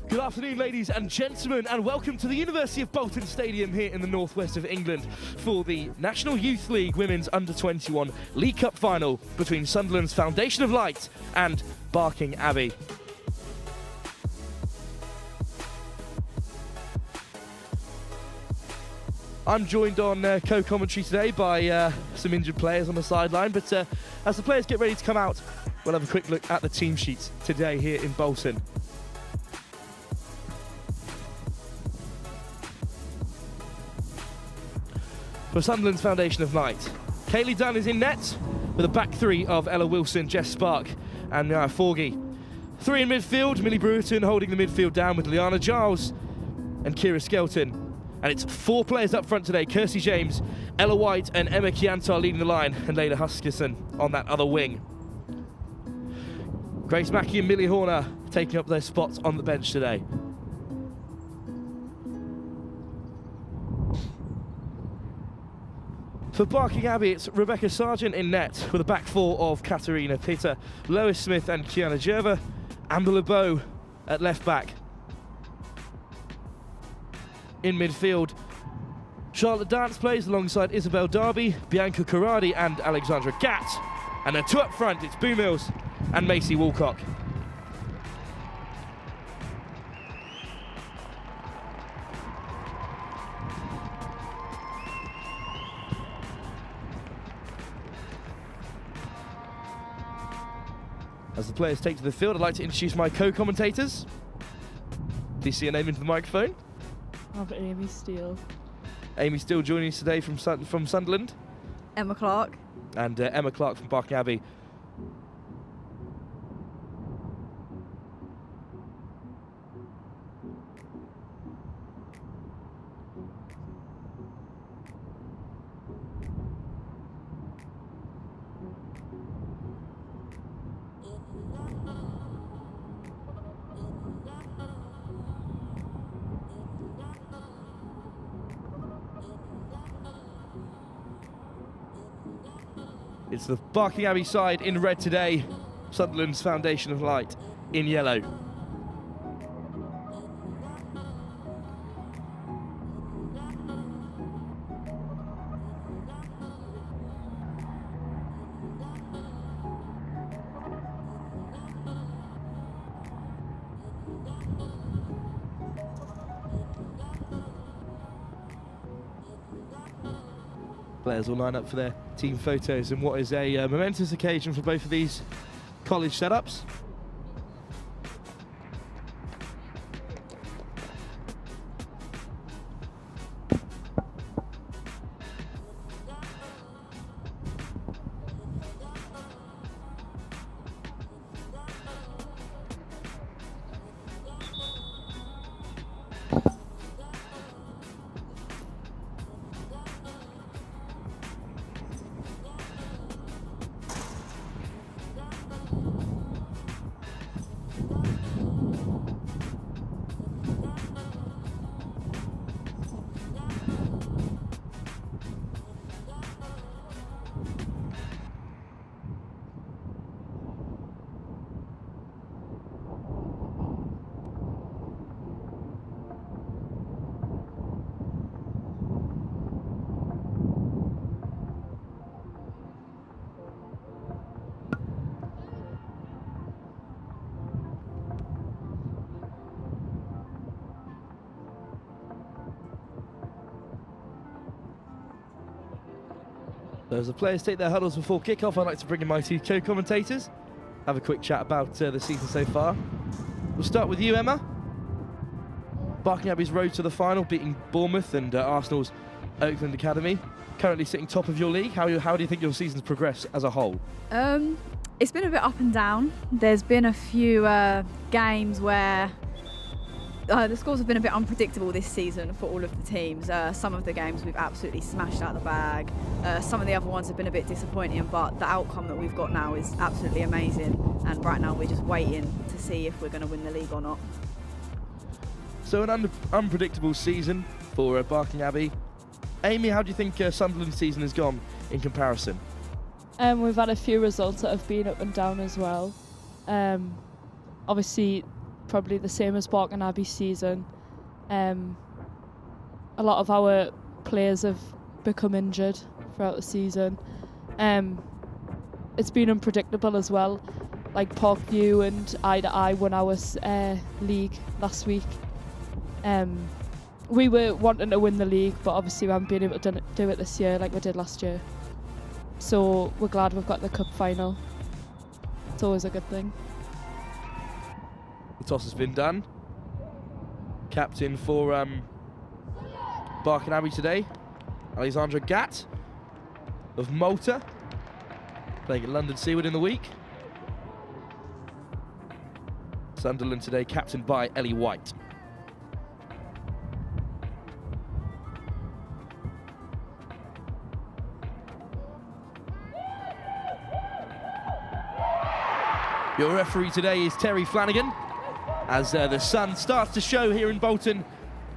Good afternoon, ladies and gentlemen, and welcome to the University of Bolton Stadium here in the northwest of England for the National Youth League Women's Under-21 League Cup final between Sunderland's Foundation of Light and Barking Abbey. I'm joined on co-commentary today by some injured players on the sideline, but as the players get ready to come out, we'll have a quick look at the team sheets today here in Bolton. For Sunderland's Foundation of Light, Kayleigh Dunn is in net with a back three of Ella Wilson, Jess Spark and Forgie. Three in midfield, Millie Brewerton holding the midfield down with Liana Giles and Kira Skelton. And it's four players up front today, Kirsty James, Ella White and Emma Chiantar leading the line, and Layla Huskinson on that other wing. Grace Mackey and Millie Horner taking up their spots on the bench today. For Barking Abbey, it's Rebecca Sargent in net with a back four of Katarina Pitter, Lois Smith and Kiana Jerva, Amber LeBeau at left back. In midfield, Charlotte Dance plays alongside Isabel Darby, Bianca Corradi and Alexandra Gatt. And then two up front, it's Boo Mills and Macy Woolcock. As the players take to the field, I'd like to introduce my co-commentators. Please see your name into the microphone. I'm Amy Steele. Amy Steele joining us today from Sunderland. Emma Clark. And Emma Clark from Barking Abbey. It's the Barking Abbey side in red today, Sunderland's Foundation of Light in yellow. Players will line up for their team photos in what is a momentous occasion for both of these college setups. So as the players take their huddles before kick-off, I'd like to bring in my two co-commentators, have a quick chat about the season so far. We'll start with you, Emma. Barking Abbey's road to the final, beating Bournemouth and Arsenal's Oakland Academy. Currently sitting top of your league. How do you think your season's progressed as a whole? It's been a bit up and down. There's been a few games where the scores have been a bit unpredictable this season for all of the teams. Some of the games we've absolutely smashed out the bag. Some of the other ones have been a bit disappointing, but the outcome that we've got now is absolutely amazing. And right now we're just waiting to see if we're going to win the league or not. So an unpredictable season for Barking Abbey. Amy, how do you think Sunderland's season has gone in comparison? We've had a few results that have been up and down as well. Obviously, probably the same as Barking Abbey's season. A lot of our players have become injured throughout the season. It's been unpredictable as well. Like Parkview and I won our league last week. We were wanting to win the league, but obviously we haven't been able to do it this year like we did last year. So we're glad we've got the cup final. It's always a good thing. The toss has been done. Captain for Barking Abbey today, Alexandra Gatt of Malta, playing at London Seaward in the week. Sunderland today, captained by Ellie White. Your referee today is Terry Flanagan, as the sun starts to show here in Bolton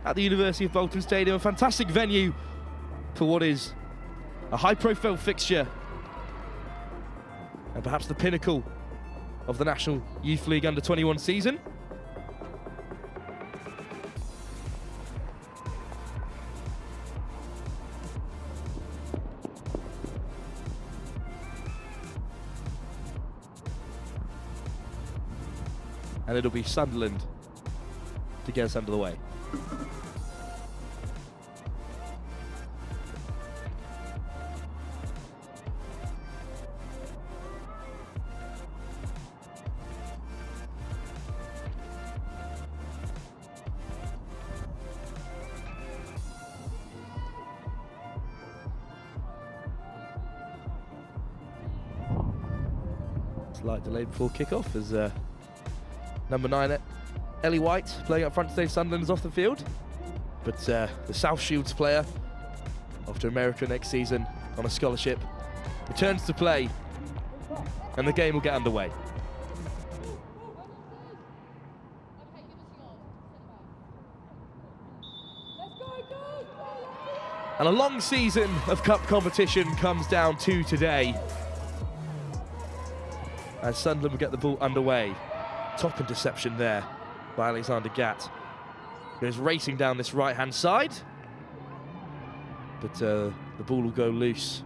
at the University of Bolton Stadium. A fantastic venue for what is a high-profile fixture and perhaps the pinnacle of the National Youth League Under-21 season. And it'll be Sunderland to get us under the way. Slight delay before kickoff as number 9, Ellie White, playing up front today. Sunderland is off the field, but the South Shields player, off to America next season on a scholarship, returns to play, and the game will get underway. And a long season of cup competition comes down to today, as Sunderland will get the ball underway. Top interception there by Alexander Gatt. Goes racing down this right-hand side, but the ball will go loose.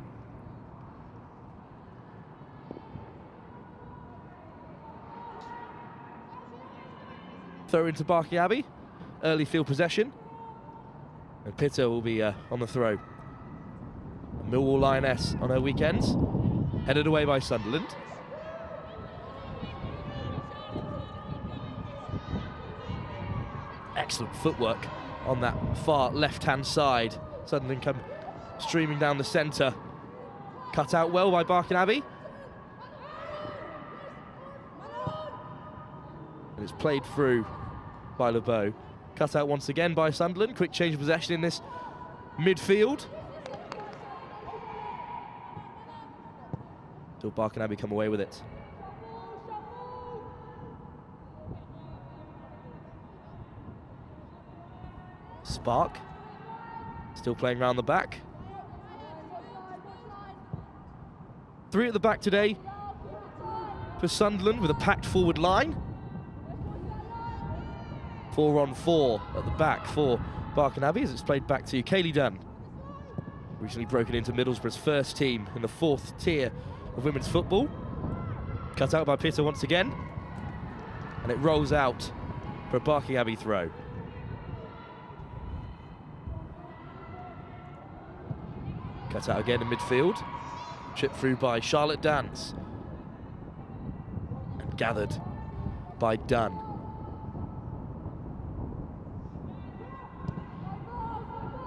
Throw into Barking Abbey, early field possession, and Pitter will be on the throw. Millwall Lioness on her weekends, headed away by Sunderland. Excellent footwork on that far left-hand side. Sunderland come streaming down the centre. Cut out well by Barking Abbey. And it's played through by LeBeau. Cut out once again by Sunderland. Quick change of possession in this midfield. Till Barking Abbey come away with it. Spark, still playing around the back. 3 at the back today for Sunderland with a packed forward line. 4-on-4 at the back for Barking Abbey as it's played back to Kaylee Dunn. Recently broken into Middlesbrough's first team in the 4th tier of women's football. Cut out by Pitter once again. And it rolls out for a Barking Abbey throw. Cut out again in midfield. Chipped through by Charlotte Dance. And gathered by Dunn.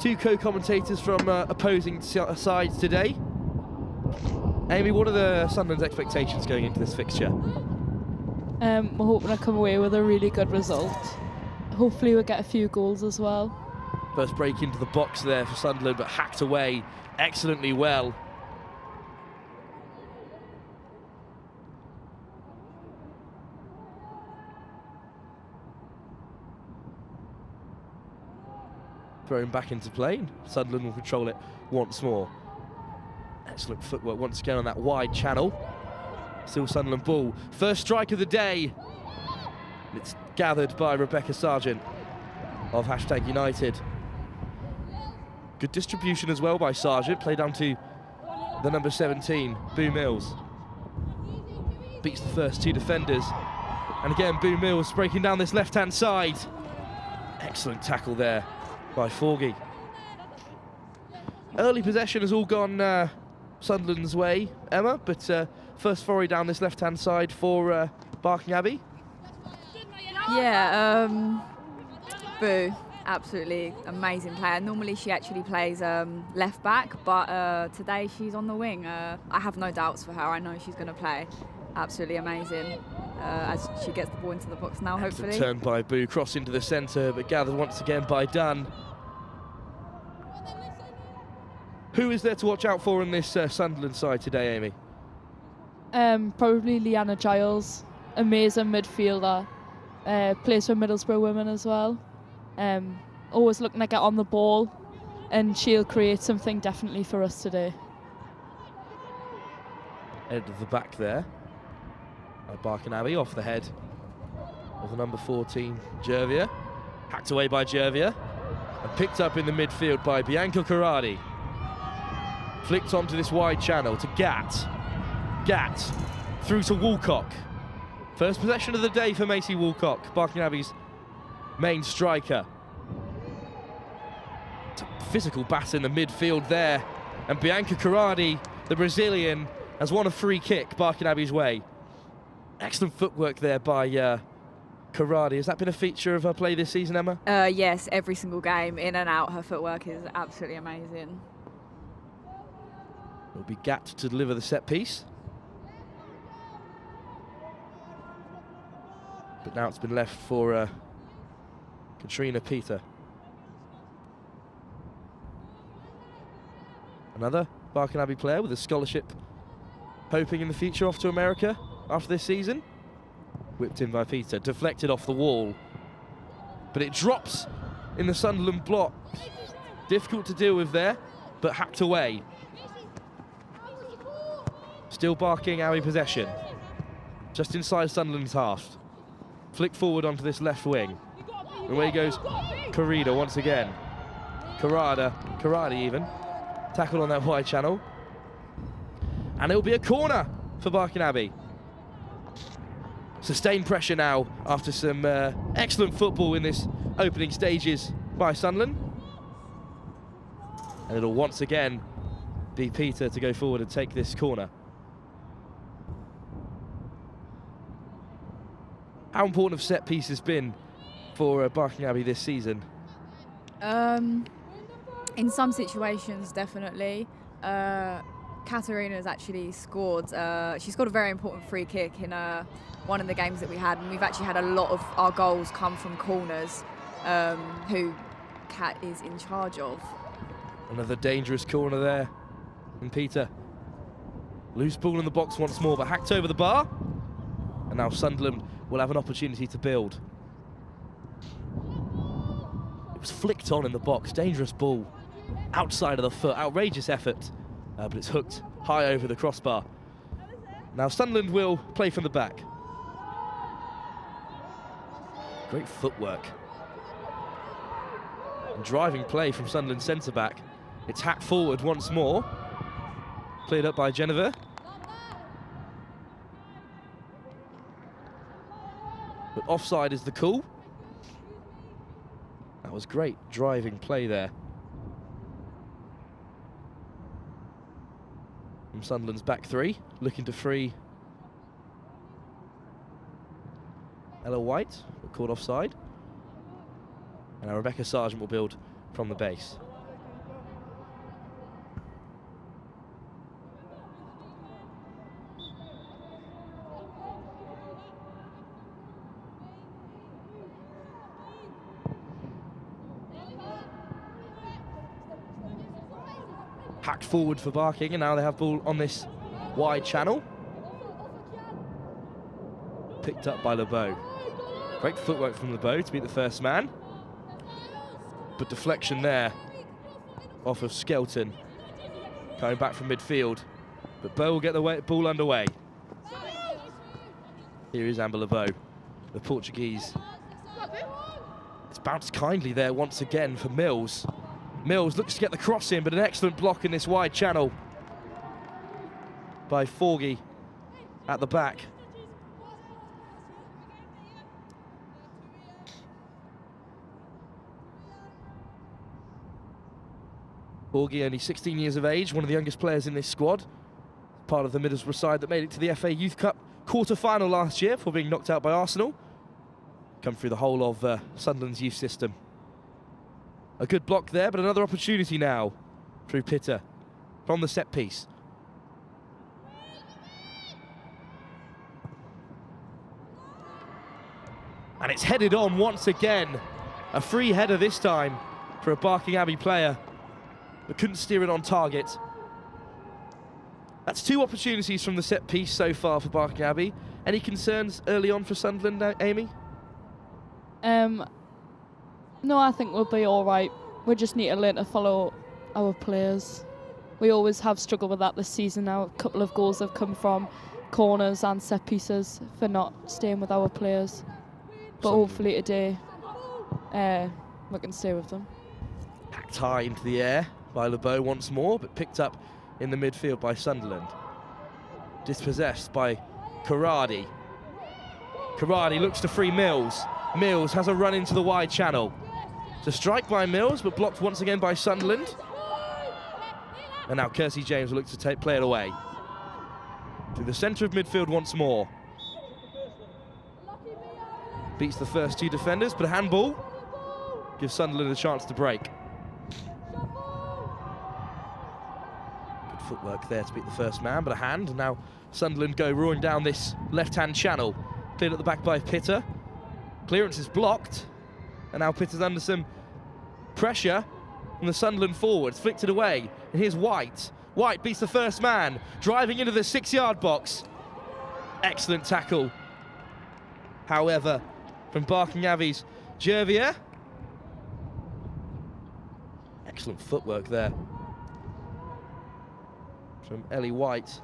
Two co-commentators from opposing sides today. Amy, what are the Sunderland's expectations going into this fixture? We're hoping to come away with a really good result. Hopefully we'll get a few goals as well. First break into the box there for Sunderland, but hacked away excellently well. Thrown back into play. Sunderland will control it once more. Excellent footwork once again on that wide channel. Still Sunderland ball. First strike of the day. It's gathered by Rebecca Sargent of #United. Good distribution as well by Sargent. Play down to the number 17, Boo Mills. Beats the first two defenders. And again, Boo Mills breaking down this left-hand side. Excellent tackle there by Forgy. Early possession has all gone Sunderland's way, Emma, but first foray down this left-hand side for Barking Abbey. Yeah, Boo, absolutely amazing player. Normally she actually plays left back, but today she's on the wing. I have no doubts for her. I know she's going to play absolutely amazing as she gets the ball into the box now, hopefully. Turn by Boo, cross into the centre, but gathered once again by Dunn. Who is there to watch out for in this Sunderland side today, Amy? Probably Leanna Giles, amazing midfielder. Plays for Middlesbrough women as well. Always looking to get on the ball, and she'll create something definitely for us today. Head of the back there by Barking Abbey, off the head of the number 14, Jervia. Hacked away by Jervia and picked up in the midfield by Bianca Corradi. Flicked onto this wide channel to Gatt. Gatt through to Woolcock. First possession of the day for Macy Woolcock, Barking Abbey's main striker. It's a physical bat in the midfield there. And Bianca Corradi, the Brazilian, has won a free kick Barking Abbey's way. Excellent footwork there by Corradi. Has that been a feature of her play this season, Emma? Yes, every single game, in and out, her footwork is absolutely amazing. It'll be Gatt to deliver the set piece. But now it's been left for Katrina Peter. Another Barking Abbey player with a scholarship, hoping in the future off to America after this season. Whipped in by Peter, deflected off the wall. But it drops in the Sunderland block. Difficult to deal with there, but hacked away. Still Barking Abbey possession. Just inside Sunderland's half. Flick forward onto this left wing. And away goes Corrida once again. Corradi even. Tackle on that wide channel. And it'll be a corner for Barking Abbey. Sustained pressure now after some excellent football in this opening stages by Sunderland. And it'll once again be Peter to go forward and take this corner. How important have set pieces been for Barking Abbey this season? In some situations, definitely. Katarina's actually scored. She scored a very important free kick in one of the games that we had, and we've actually had a lot of our goals come from corners, who Kat is in charge of. Another dangerous corner there. And Peter. Loose ball in the box once more, but hacked over the bar. And now Sunderland will have an opportunity to build. It was flicked on in the box. Dangerous ball. Outside of the foot. Outrageous effort. But it's hooked high over the crossbar. Now Sunderland will play from the back. Great footwork. And driving play from Sunderland centre-back. It's hacked forward once more. Cleared up by Jennifer. But offside is the call. That was great driving play there. from Sunderland's back three, looking to free Ella White, but caught offside. And now Rebecca Sargent will build from the base. Hacked forward for Barking, and now they have ball on this wide channel. Picked up by LeBeau. Great footwork from LeBeau to beat the first man. But deflection there off of Skelton. Coming back from midfield. But Bow will get the ball underway. Here is Amber LeBeau, the Portuguese. It's bounced kindly there once again for Mills. Mills looks to get the cross in, but an excellent block in this wide channel by Forgy at the back. Forgy, only 16 years of age, one of the youngest players in this squad. Part of the Middlesbrough side that made it to the FA Youth Cup quarter-final last year before being knocked out by Arsenal. Come through the whole of Sunderland's youth system. A good block there, but another opportunity now through Pitter from the set piece. And it's headed on once again. A free header this time for a Barking Abbey player, but couldn't steer it on target. That's 2 opportunities from the set piece so far for Barking Abbey. Any concerns early on for Sunderland, Amy? No, I think we'll be all right. We just need to learn to follow our players. We always have struggled with that this season now. A couple of goals have come from corners and set pieces for not staying with our players. But hopefully today we can stay with them. Hacked high into the air by LeBeau once more, but picked up in the midfield by Sunderland. Dispossessed by Karadi. Karadi looks to free Mills. Mills has a run into the wide channel. It's a strike by Mills, but blocked once again by Sunderland. And now Kirsty James will look to play it away. To the centre of midfield once more. Beats the first 2 defenders, but a handball gives Sunderland a chance to break. Good footwork there to beat the first man, but a hand. And now Sunderland go roaring down this left-hand channel. Cleared at the back by Pitter. Clearance is blocked. And now Pitter's under some pressure from the Sunderland forwards. Flicked it away. And here's White. White beats the first man, driving into the 6-yard box. Excellent tackle, however, from Barking Abbey's Jervier. Excellent footwork there from Ellie White.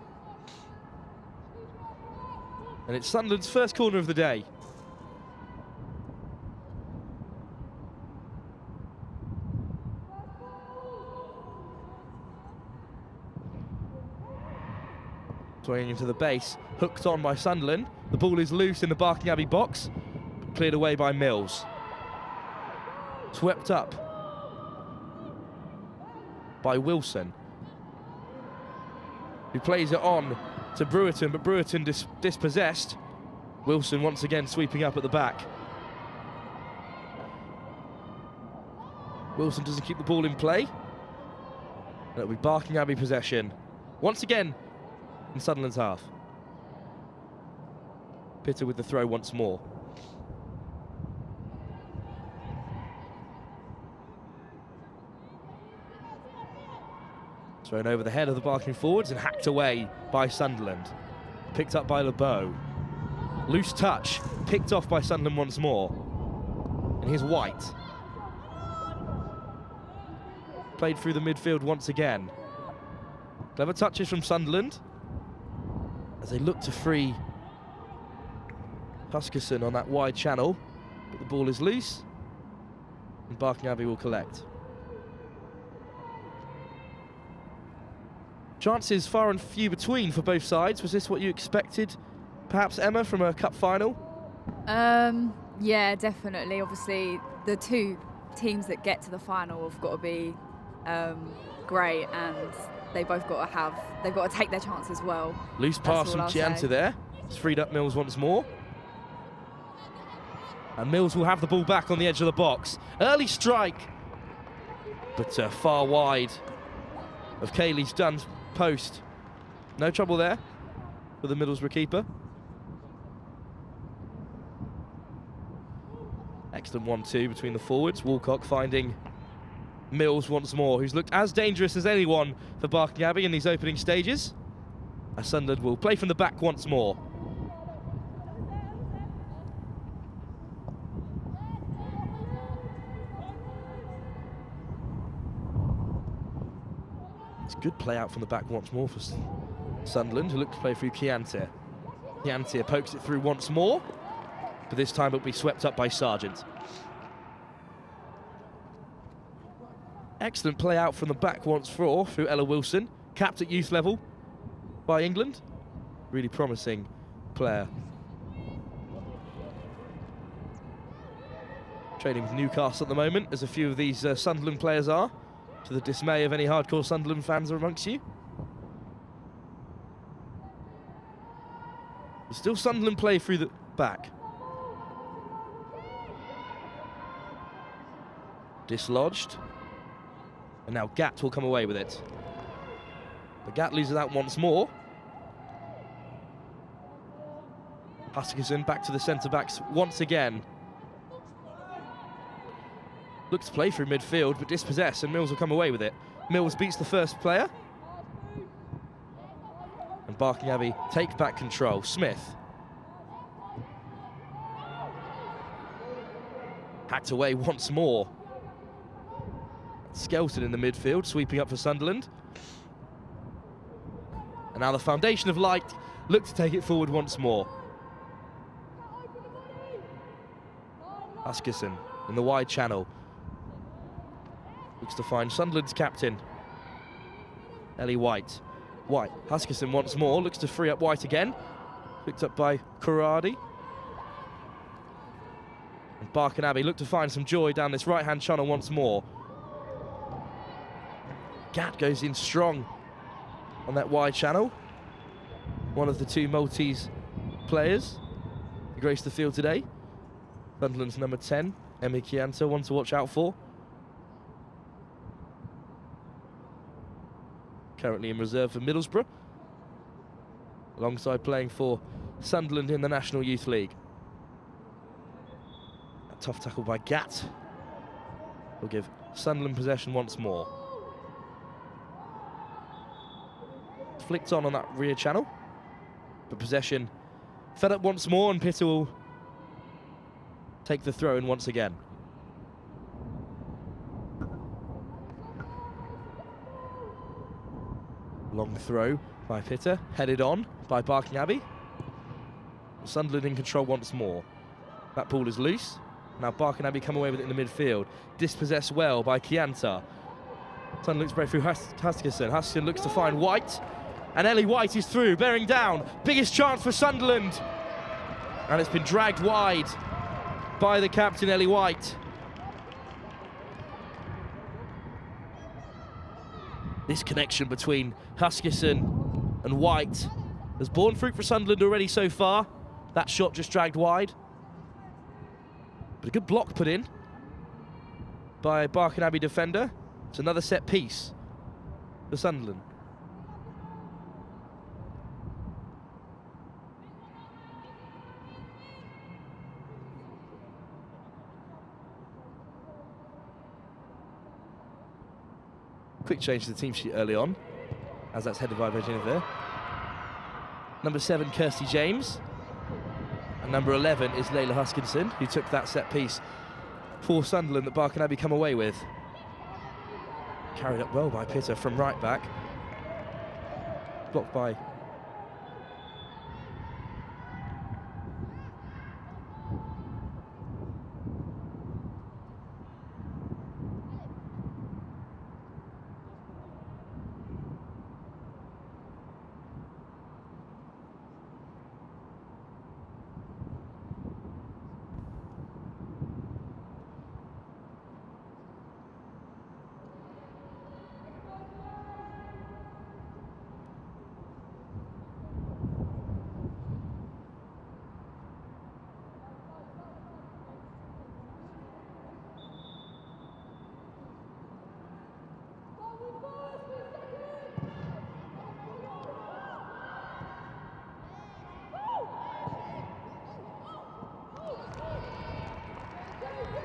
And it's Sunderland's first corner of the day. Swinging into the base, hooked on by Sunderland. The ball is loose in the Barking Abbey box, but cleared away by Mills. Swept up by Wilson, who plays it on to Brewerton, but Brewerton dispossessed. Wilson once again sweeping up at the back. Wilson doesn't keep the ball in play. And it'll be Barking Abbey possession. Once again, in Sunderland's half. Pitter with the throw once more. Thrown over the head of the Barking forwards and hacked away by Sunderland. Picked up by LeBeau. Loose touch, picked off by Sunderland once more. And here's White. Played through the midfield once again. Clever touches from Sunderland as they look to free Huskerson on that wide channel, but the ball is loose and Barking Abbey will collect. Chances far and few between for both sides. Was this what you expected, perhaps, Emma, from a cup final? Yeah, definitely. Obviously, the 2 teams that get to the final have got to be great, and they've got to take their chance as well. Loose pass from Chianta there. It's freed up Mills once more. And Mills will have the ball back on the edge of the box. Early strike, but far wide of Kayleigh Dunn's post. No trouble there for the Middlesbrough keeper. Excellent 1-2 between the forwards. Woolcock finding Mills once more, who's looked as dangerous as anyone for Barking Abbey in these opening stages. As Sunderland will play from the back once more. It's good play out from the back once more for Sunderland, who look to play through Chianta. Chianta pokes it through once more, but this time it'll be swept up by Sargent. Excellent play out from the back once more through Ella Wilson, capped at youth level by England. Really promising player. Training with Newcastle at the moment, as a few of these Sunderland players are, to the dismay of any hardcore Sunderland fans amongst you. But still Sunderland play through the back. Dislodged. And now Gatt will come away with it. But Gatt loses out once more. Huskinson back to the centre-backs once again. Looks to play through midfield, but dispossessed, and Mills will come away with it. Mills beats the first player. And Barking Abbey take back control. Smith. Hacked away once more. Skelton in the midfield, sweeping up for Sunderland. And now the foundation of light look to take it forward once more. Huskinson in the wide channel. Looks to find Sunderland's captain, Ellie White. White, Huskinson once more, looks to free up White again. Picked up by Corradi. And Barking Abbey look to find some joy down this right-hand channel once more. Gatt goes in strong on that wide channel. One of the two Maltese players to grace the field today. Sunderland's number 10, Emmy Chianta, one to watch out for. Currently in reserve for Middlesbrough, alongside playing for Sunderland in the National Youth League. A tough tackle by Gatt will give Sunderland possession once more. Flicked on that rear channel, but possession fed up once more, and Pitter will take the throw in once again. Long throw by Pitter, headed on by Barking Abbey. Sunderland in control once more. That ball is loose. Now Barking Abbey come away with it in the midfield. Dispossessed well by Chianta. Sunderland looks to break through Huskinson. Huskinson looks to find White. And Ellie White is through, bearing down. Biggest chance for Sunderland. And it's been dragged wide by the captain, Ellie White. This connection between Huskinson and White has borne fruit for Sunderland already so far. That shot just dragged wide. But a good block put in by a Barking Abbey defender. It's another set piece for Sunderland. Quick change to the team sheet early on, as that's headed by Virginia there. Number 7, Kirsty James. And number 11 is Layla Huskinson, who took that set piece for Sunderland that Barking Abbey come away with. Carried up well by Pitter from right back. Blocked by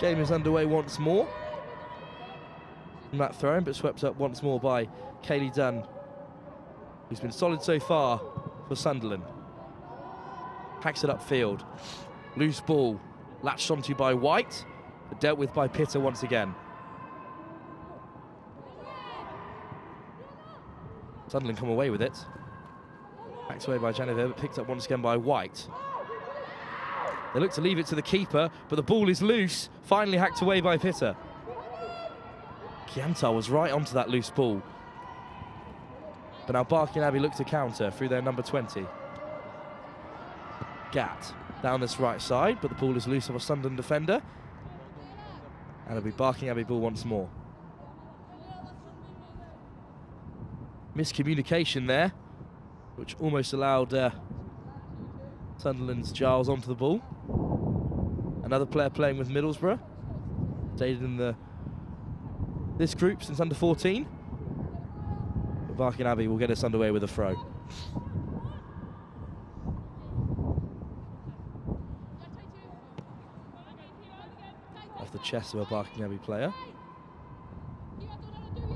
Game is underway once more. From that throw-in, but swept up once more by Kaylee Dunn, who's been solid so far for Sunderland. Hacks it upfield. Loose ball, latched onto by White, but dealt with by Pitter once again. Sunderland come away with it. Hacked away by Genevieve, but picked up once again by White. They look to leave it to the keeper, but the ball is loose. Finally hacked away by Pitter. Chiantar was right onto that loose ball. But now Barking Abbey look to counter through their number 20. Gatt down this right side, but the ball is loose of a Sunderland defender. And it'll be Barking Abbey ball once more. Miscommunication there, which almost allowed Sunderland's Giles onto the ball. Another player playing with Middlesbrough. Stayed in this group since under 14. But Barking Abbey will get us underway with a throw. Off the chest of a Barking Abbey player.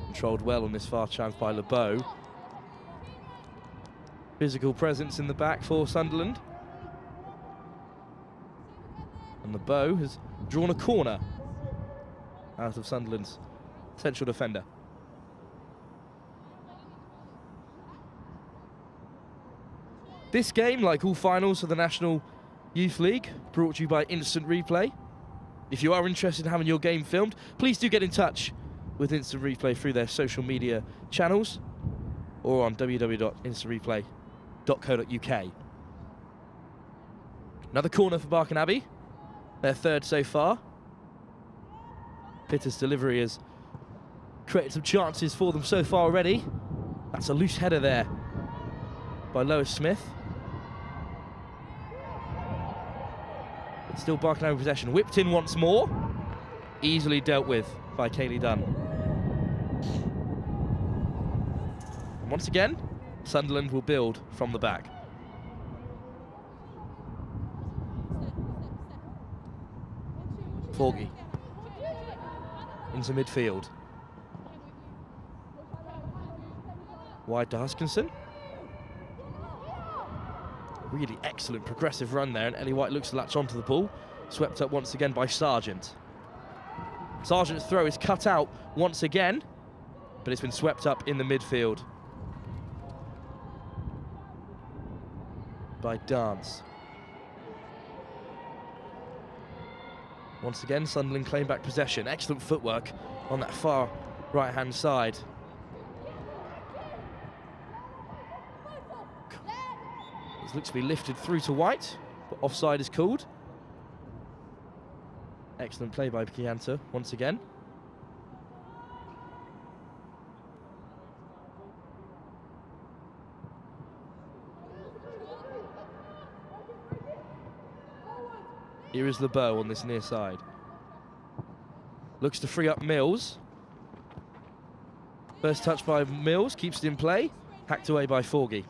Controlled well on this far chance by LeBeau. Physical presence in the back for Sunderland. And LeBeau has drawn a corner out of Sunderland's central defender. This game, like all finals of the National Youth League, brought to you by Instant Replay. If you are interested in having your game filmed, please do get in touch with Instant Replay through their social media channels or on www.instantreplay.co.uk. Another corner for Barking Abbey, their third so far. Pitter's delivery has created some chances for them so far already. That's a loose header there by Lois Smith. But still Barking Abbey possession. Whipped in once more. Easily dealt with by Kaylee Dunn. And once again, Sunderland will build from the back. Forgy into midfield. Wide to Huskinson. Really excellent progressive run there, and Ellie White looks to latch onto the ball. Swept up once again by Sargent. Sargent's throw is cut out once again, but it's been swept up in the midfield by Dance. Once again, Sunderland claim back possession. Excellent footwork on that far right-hand side. This looks to be lifted through to White, but offside is called. Excellent play by Chiantar once again. Here is LeBeau on this near side. Looks to free up Mills. First touch by Mills, keeps it in play. Hacked away by Forgy.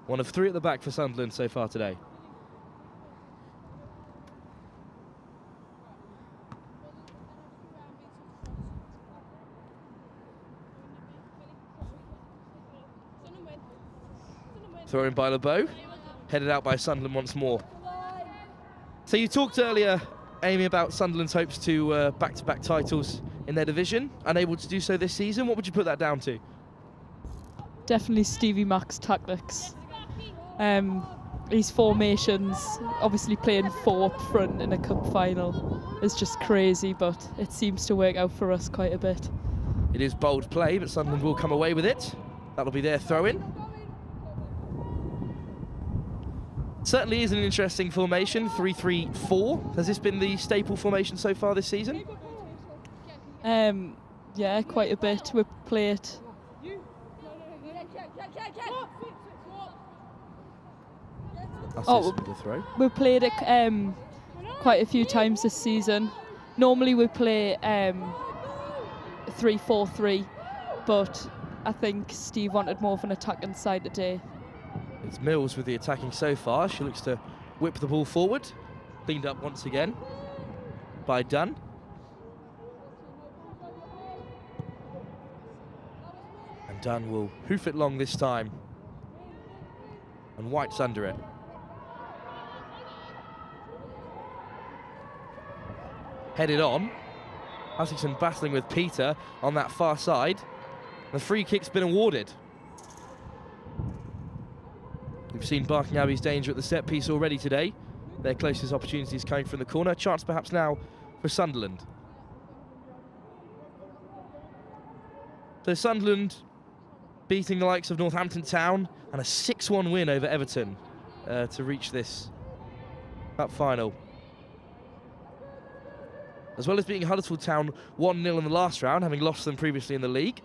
One of three at the back for Sunderland so far today. Thrown by LeBeau. Headed out by Sunderland once more. So you talked earlier, Amy, about Sunderland's hopes to back-to-back titles in their division. Unable to do so this season. What would you put that down to? Definitely Stevie Mack's tactics. His formations, obviously playing 4 up front in a cup final, is just crazy, but it seems to work out for us quite a bit. It is bold play, but Sunderland will come away with it. That'll be their throw-in. Certainly is an interesting formation, 3-3-4. Has this been the staple formation so far this season? Yeah, quite a bit. We play it. We played it quite a few times this season. Normally we play 3-4-3, but I think Steve wanted more of an attacking side today. It's Mills with the attacking so far. She looks to whip the ball forward. Cleaned up once again. by Dunn. And Dunn will hoof it long this time. And White's under it. Headed on. Hutchinson battling with Peter on that far side. The free kick's been awarded. We've seen Barking Abbey's danger at the set piece already today. Their closest opportunities coming from the corner. Chance perhaps now for Sunderland. So Sunderland beating the likes of Northampton Town and a 6-1 win over Everton to reach this cup final. As well as beating Huddersfield Town 1-0 in the last round, having lost them previously in the league.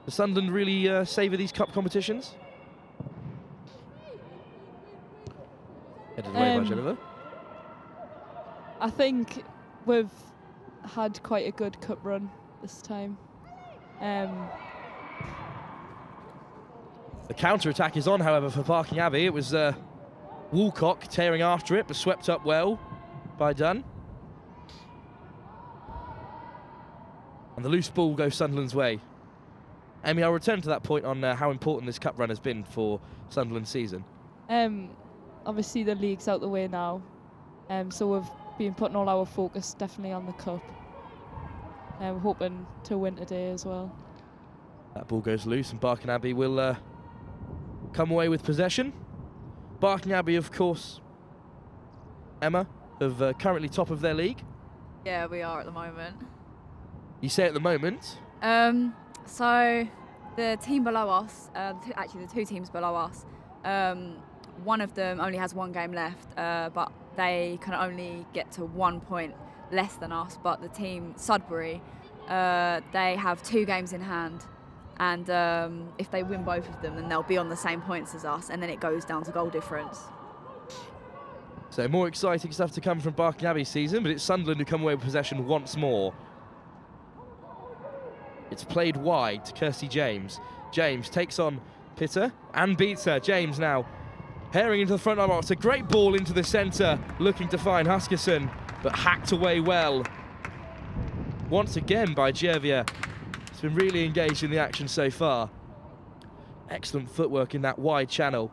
Does Sunderland really savour these cup competitions? Headed away by Jennifer. I think we've had quite a good cup run this time. The counter-attack is on, however, for Barking Abbey. It was Woolcock tearing after it, but swept up well by Dunn. And the loose ball goes Sunderland's way. Amy, I'll return to that point on how important this cup run has been for Sunderland's season. Obviously the league's out the way now, so we've been putting all our focus definitely on the cup. We're hoping to win today as well. That ball goes loose and Barking Abbey will come away with possession. Barking Abbey, of course, Emma, of currently top of their league. Yeah, we are at the moment. You say at the moment? So the team below us, actually the two teams below us, one of them only has one game left, but they can only get to 1 point less than us. But the team Sudbury, they have 2 games in hand, and if they win both of them, then they'll be on the same points as us, and then it goes down to goal difference. So more exciting stuff to come from Barking Abbey's season, but it's Sunderland who come away with possession once more. It's played wide to Kirsty James. James takes on Pitter and beats her. James now herring into the front box. A great ball into the centre, looking to find Huskisson, but hacked away well. Once again by Gervia. He's been really engaged in the action so far. Excellent footwork in that wide channel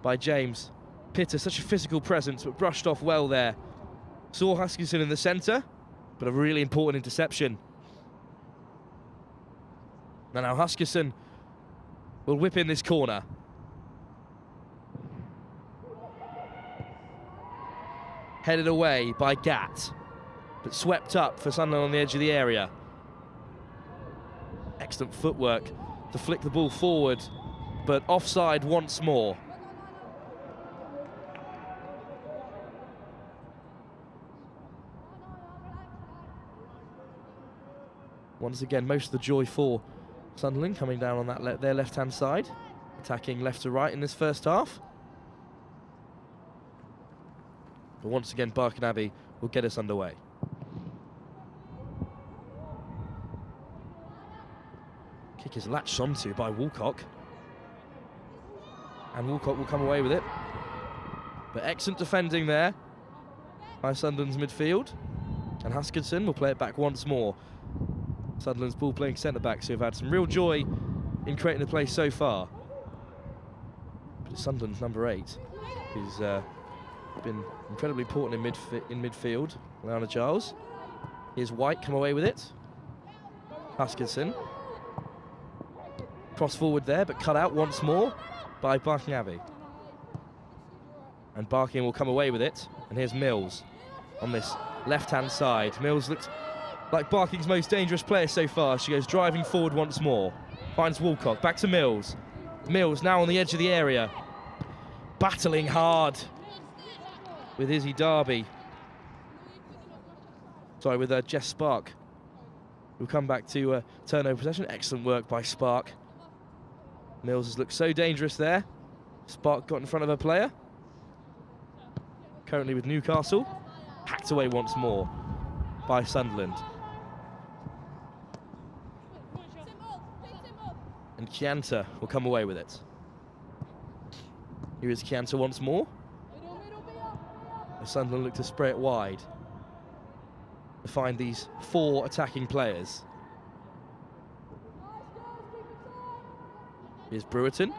by James. Pitter, such a physical presence, but brushed off well there. Saw Huskisson in the centre, but a really important interception. Now Huskisson will whip in this corner. Headed away by Gatt, but swept up for Sunderland on the edge of the area. Excellent footwork to flick the ball forward, but offside once more. Once again, most of the joy for Sunderland coming down on that their left-hand side, attacking left to right in this first half. But once again, Barking Abbey will get us underway. Kick is latched onto by Woolcock. And Woolcock will come away with it. But excellent defending there by Sunderland's midfield. And Huskisson will play it back once more. Sunderland's ball-playing centre-backs who have had some real joy in creating the play so far. But it's Sunderland's number 8, who's been incredibly important in midfield, Leanna Giles. Here's White, come away with it. Huskisson. Cross forward there, but cut out once more by Barking Abbey. And Barking will come away with it. And here's Mills on this left-hand side. Mills looks like Barking's most dangerous player so far. She goes driving forward once more. Finds Woolcock, back to Mills. Mills now on the edge of the area. Battling hard with Izzy Darby. Sorry, with Jess Spark. We'll come back to turnover possession. Excellent work by Spark. Mills has looked so dangerous there. Spark got in front of her player. Currently with Newcastle. Hacked away once more by Sunderland. And Chianta will come away with it. Here is Chianta once more. as Sunderland look to spray it wide to find these 4 attacking players. Here's Brewerton.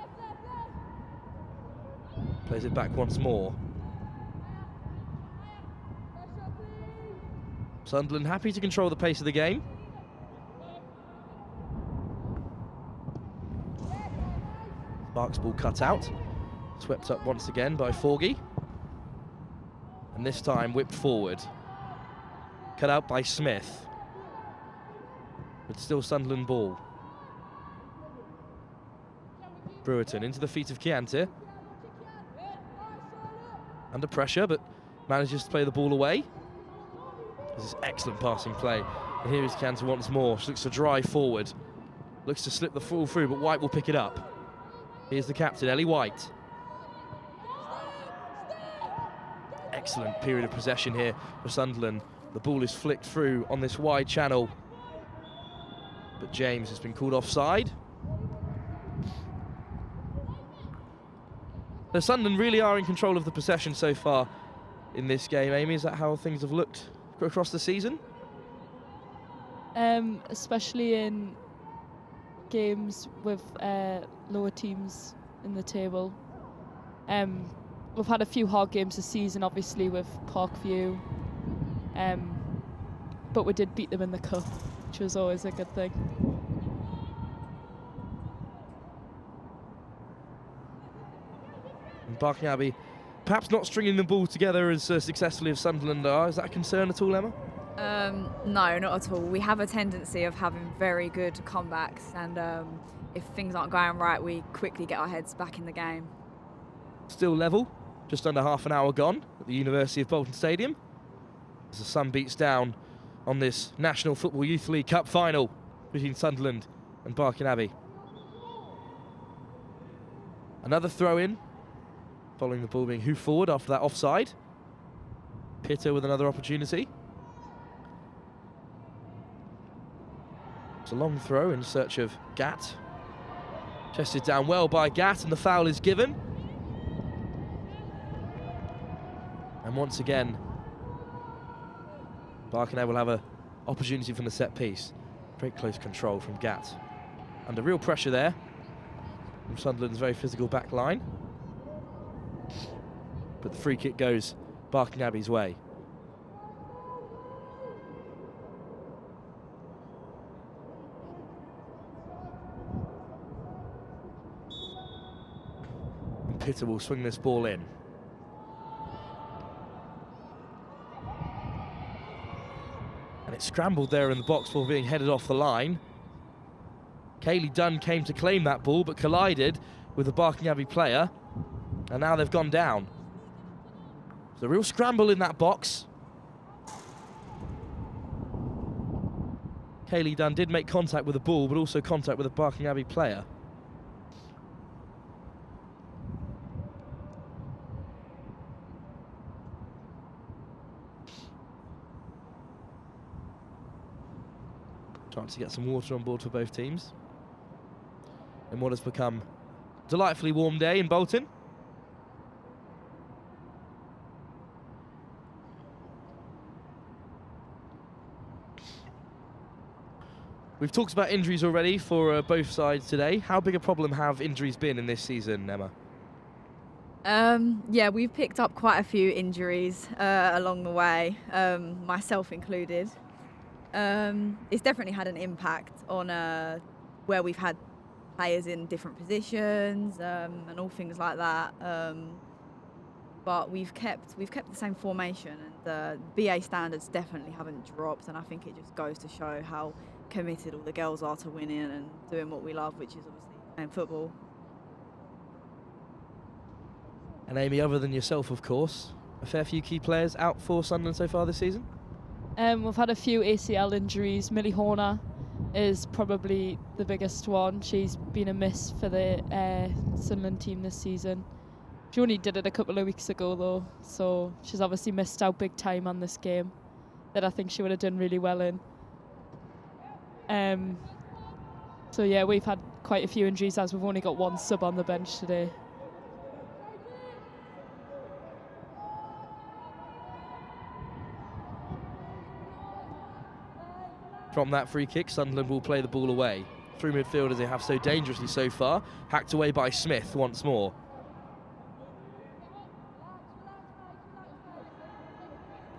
Plays it back once more. Sunderland happy to control the pace of the game. Sparks ball cut out. Swept up once again by Forgy. And this time whipped forward. Cut out by Smith. But still Sunderland ball. Brewerton into the feet of Chianti. Under pressure, but manages to play the ball away. This is excellent passing play. And here is Chianti once more. She looks to drive forward. Looks to slip the ball through, but White will pick it up. Here's the captain, Ellie White. Excellent period of possession here for Sunderland. The ball is flicked through on this wide channel. But James has been called offside. So Sunderland really are in control of the possession so far in this game. Amy, is that how things have looked across the season? Especially in games with lower teams in the table. We've had a few hard games this season, obviously, with Parkview. But we did beat them in the cup, which was always a good thing. And Barking Abbey perhaps not stringing the ball together as successfully as Sunderland are. Is that a concern at all, Emma? No, not at all. We have a tendency of having very good comebacks, and if things aren't going right, we quickly get our heads back in the game. Still level, just under half an hour gone at the University of Bolton Stadium, as the sun beats down on this National Football Youth League Cup final between Sunderland and Barking Abbey. Another throw-in, following the ball being hoofed forward after that offside. Pitter with another opportunity. It's a long throw in search of Gatt. Chested down well by Gatt, and the foul is given. And once again, Barking Abbey will have an opportunity from the set piece. Very close control from Gatt. Under real pressure there from Sunderland's very physical back line. But the free kick goes Barking Abbey's way. And Pitter will swing this ball in. And it scrambled there in the box before being headed off the line. Kayleigh Dunn came to claim that ball, but collided with the Barking Abbey player. And now they've gone down. There's a real scramble in that box. Kayleigh Dunn did make contact with the ball, but also contact with a Barking Abbey player. Trying to get some water on board for both teams in what has become a delightfully warm day in Bolton. We've talked about injuries already for both sides today. How big a problem have injuries been in this season, Emma? Yeah, we've picked up quite a few injuries along the way, myself included. It's definitely had an impact on where we've had players in different positions and all things like that. But we've kept the same formation, and the BA standards definitely haven't dropped. And I think it just goes to show how committed all the girls are to winning and doing what we love, which is obviously playing football. And Amy, other than yourself, of course, a fair few key players out for Sunderland so far this season? We've had a few ACL injuries. Millie Horner is probably the biggest one. She's been a miss for the Sunderland team this season. She only did it a couple of weeks ago though, so she's obviously missed out big time on this game that I think she would have done really well in. So yeah, we've had quite a few injuries as we've only got one sub on the bench today. from that free kick. Sunderland will play the ball away. Through midfield as they have so dangerously so far. Hacked away by Smith once more.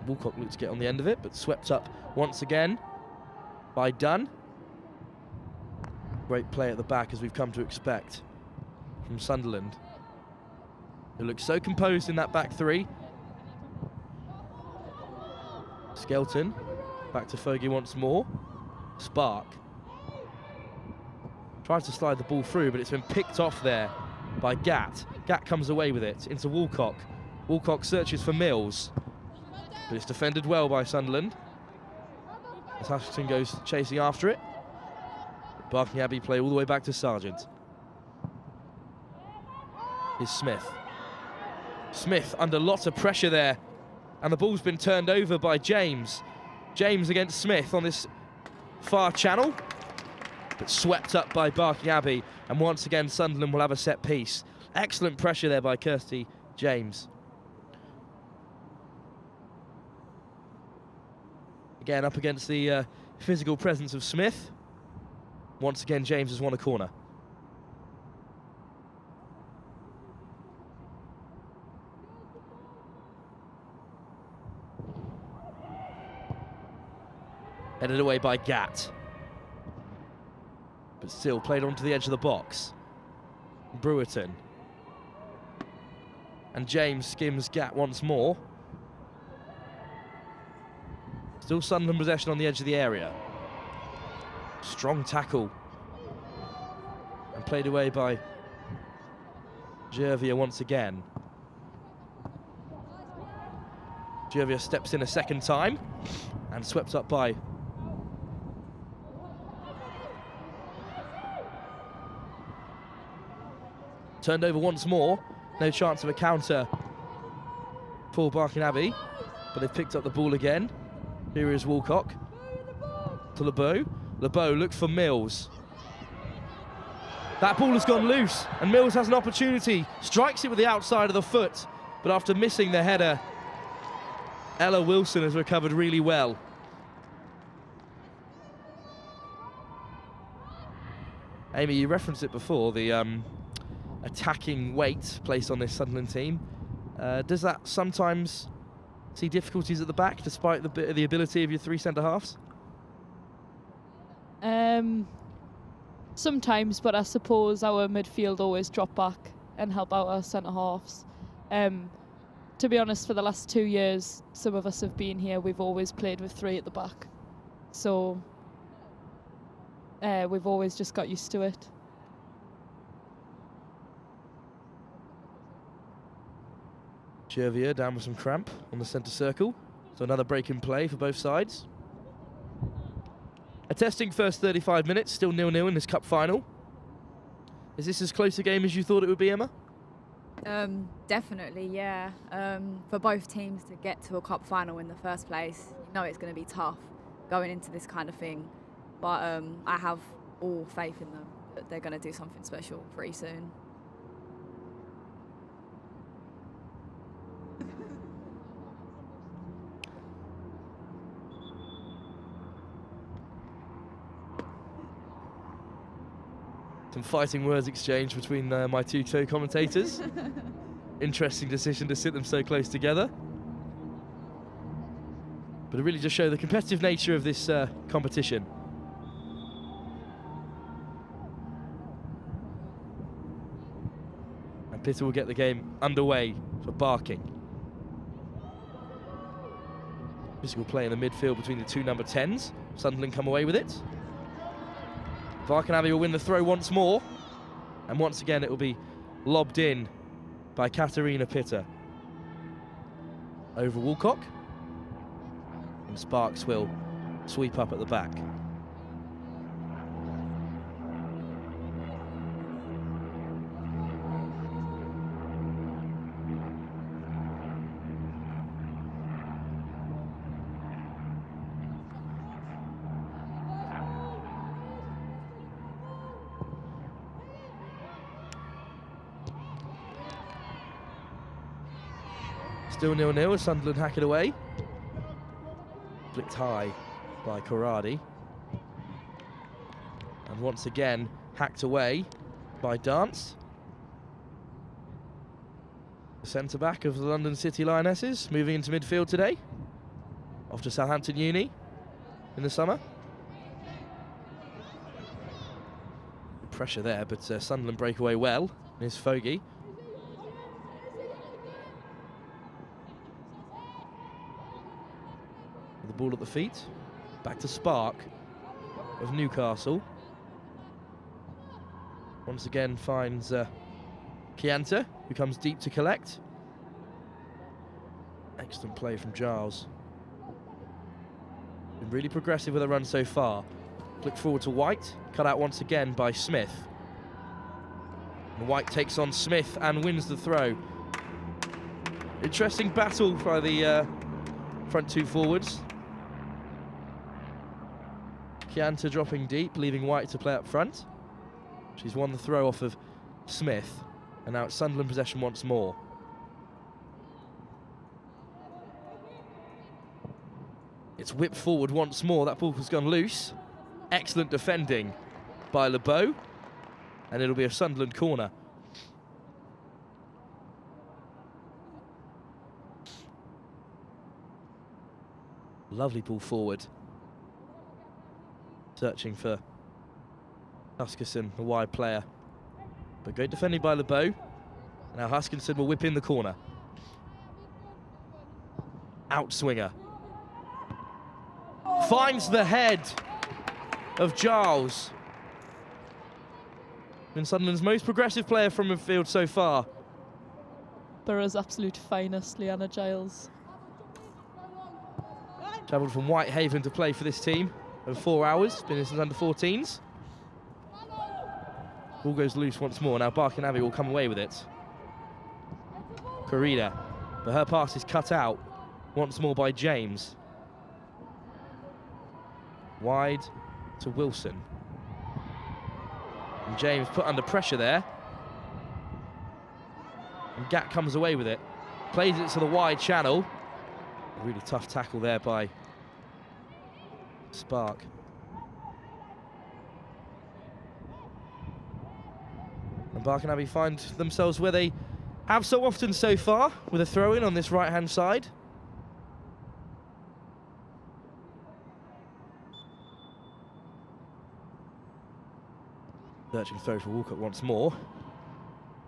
Woolcock looked to get on the end of it, but swept up once again by Dunn. Great play at the back, as we've come to expect from Sunderland. They look so composed in that back three. Skelton, back to Fogey once more. Spark. Tries to slide the ball through, but it's been picked off there by Gatt. Gatt comes away with it into Woolcock. Woolcock searches for Mills, but it's defended well by Sunderland. As Ashton goes chasing after it. Barking Abbey play all the way back to Sargent. Is Smith. Smith under lots of pressure there, and the ball's been turned over by James. James against Smith on this far channel, but swept up by Barking Abbey, and once again Sunderland will have a set piece. Excellent pressure there by Kirsty James. Again up against the physical presence of Smith. Once again James has won a corner. Headed away by Gatt, but still played onto the edge of the box. Brewerton. And James skims Gatt once more. Still Sunderland possession on the edge of the area. Strong tackle. And played away by Gervier once again. Gervier steps in a second time and swept up by turned over once more. No chance of a counter for Barking Abbey, but they've picked up the ball again. Here is Woolcock to LeBeau. LeBeau looks for Mills. That ball has gone loose, and Mills has an opportunity. Strikes it with the outside of the foot, but after missing the header, Ella Wilson has recovered really well. Amy, you referenced it before, the attacking weight placed on this Sunderland team. Does that sometimes see difficulties at the back, despite the ability of your three centre-halves? Sometimes, but I suppose our midfield always drop back and help out our centre-halves. To be honest, for the last 2 years, some of us have been here, we've always played with three at the back. So we've always just got used to it. Gervier down with some cramp on the centre circle. So another break in play for both sides. A testing first 35 minutes, still 0-0 in this cup final. Is this as close a game as you thought it would be, Emma? Definitely, yeah. For both teams to get to a cup final in the first place, you know it's going to be tough going into this kind of thing. But I have all faith in them that they're going to do something special pretty soon. Some fighting words exchanged between my two co-commentators. Interesting decision to sit them so close together. But it really just shows the competitive nature of this competition. And Pitter will get the game underway for Barking. Physical play in the midfield between the two number 10s. Sunderland come away with it. Barking Abbey will win the throw once more, and once again it will be lobbed in by Katarina Pitter. Over Woolcock, and Sparks will sweep up at the back. Still 0-0 as Sunderland hack it away. Flicked high by Corradi. And once again, hacked away by Dance. The centre-back of the London City Lionesses, moving into midfield today. Off to Southampton Uni in the summer. Good pressure there, but Sunderland break away well. Here's Fogey. The ball at the feet. Back to Spark of Newcastle. Once again finds Chianta, who comes deep to collect. Excellent play from Giles. Been really progressive with a run so far. Flick forward to White, cut out once again by Smith. And White takes on Smith and wins the throw. Interesting battle by the front two forwards. Chianta dropping deep, leaving White to play up front. She's won the throw off of Smith, and now it's Sunderland possession once more. It's whipped forward once more. That ball has gone loose. Excellent defending by LeBeau, and it'll be a Sunderland corner. Lovely ball forward. Searching for Huskinson, the wide player. But great defending by LeBeau. Now Huskinson will whip in the corner. Outswinger. Finds the head of Giles. Been Sunderland's most progressive player from midfield so far. Borough's absolute finest, Leanna Giles. Travelled from Whitehaven to play for this team over 4 hours. Been in since under 14s. Ball goes loose once more. Now Barking Abbey will come away with it. Corrida, but her pass is cut out once more by James. Wide to Wilson. And James put under pressure there. And Gat comes away with it. Plays it to the wide channel. A really tough tackle there by Spark. And Barking Abbey find themselves where they have so often so far, with a throw-in on this right-hand side. Searching throw for Walcott once more.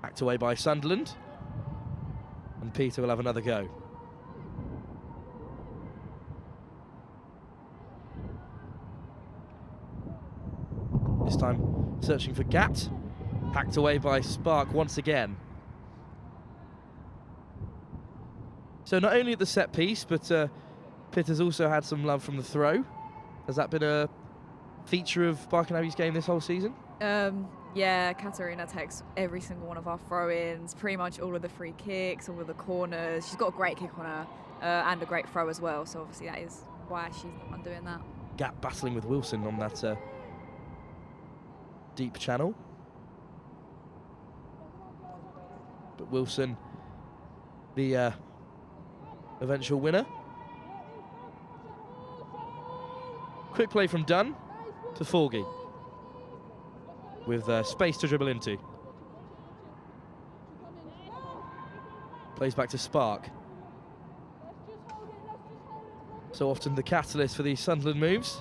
Hacked away by Sunderland. And Peter will have another go. This time searching for Gat. Hacked away by Spark once again. So not only at the set piece, but Pitt has also had some love from the throw. Has that been a feature of Barking Abbey's game this whole season? Yeah, Katarina takes every single one of our throw-ins, pretty much all of the free kicks, all of the corners. She's got a great kick on her and a great throw as well, so obviously that is why she's the one doing that. Gap battling with Wilson on that deep channel. But Wilson, the eventual winner. Quick play from Dunn to Forgy, with space to dribble into. Plays back to Spark. So often the catalyst for these Sunderland moves.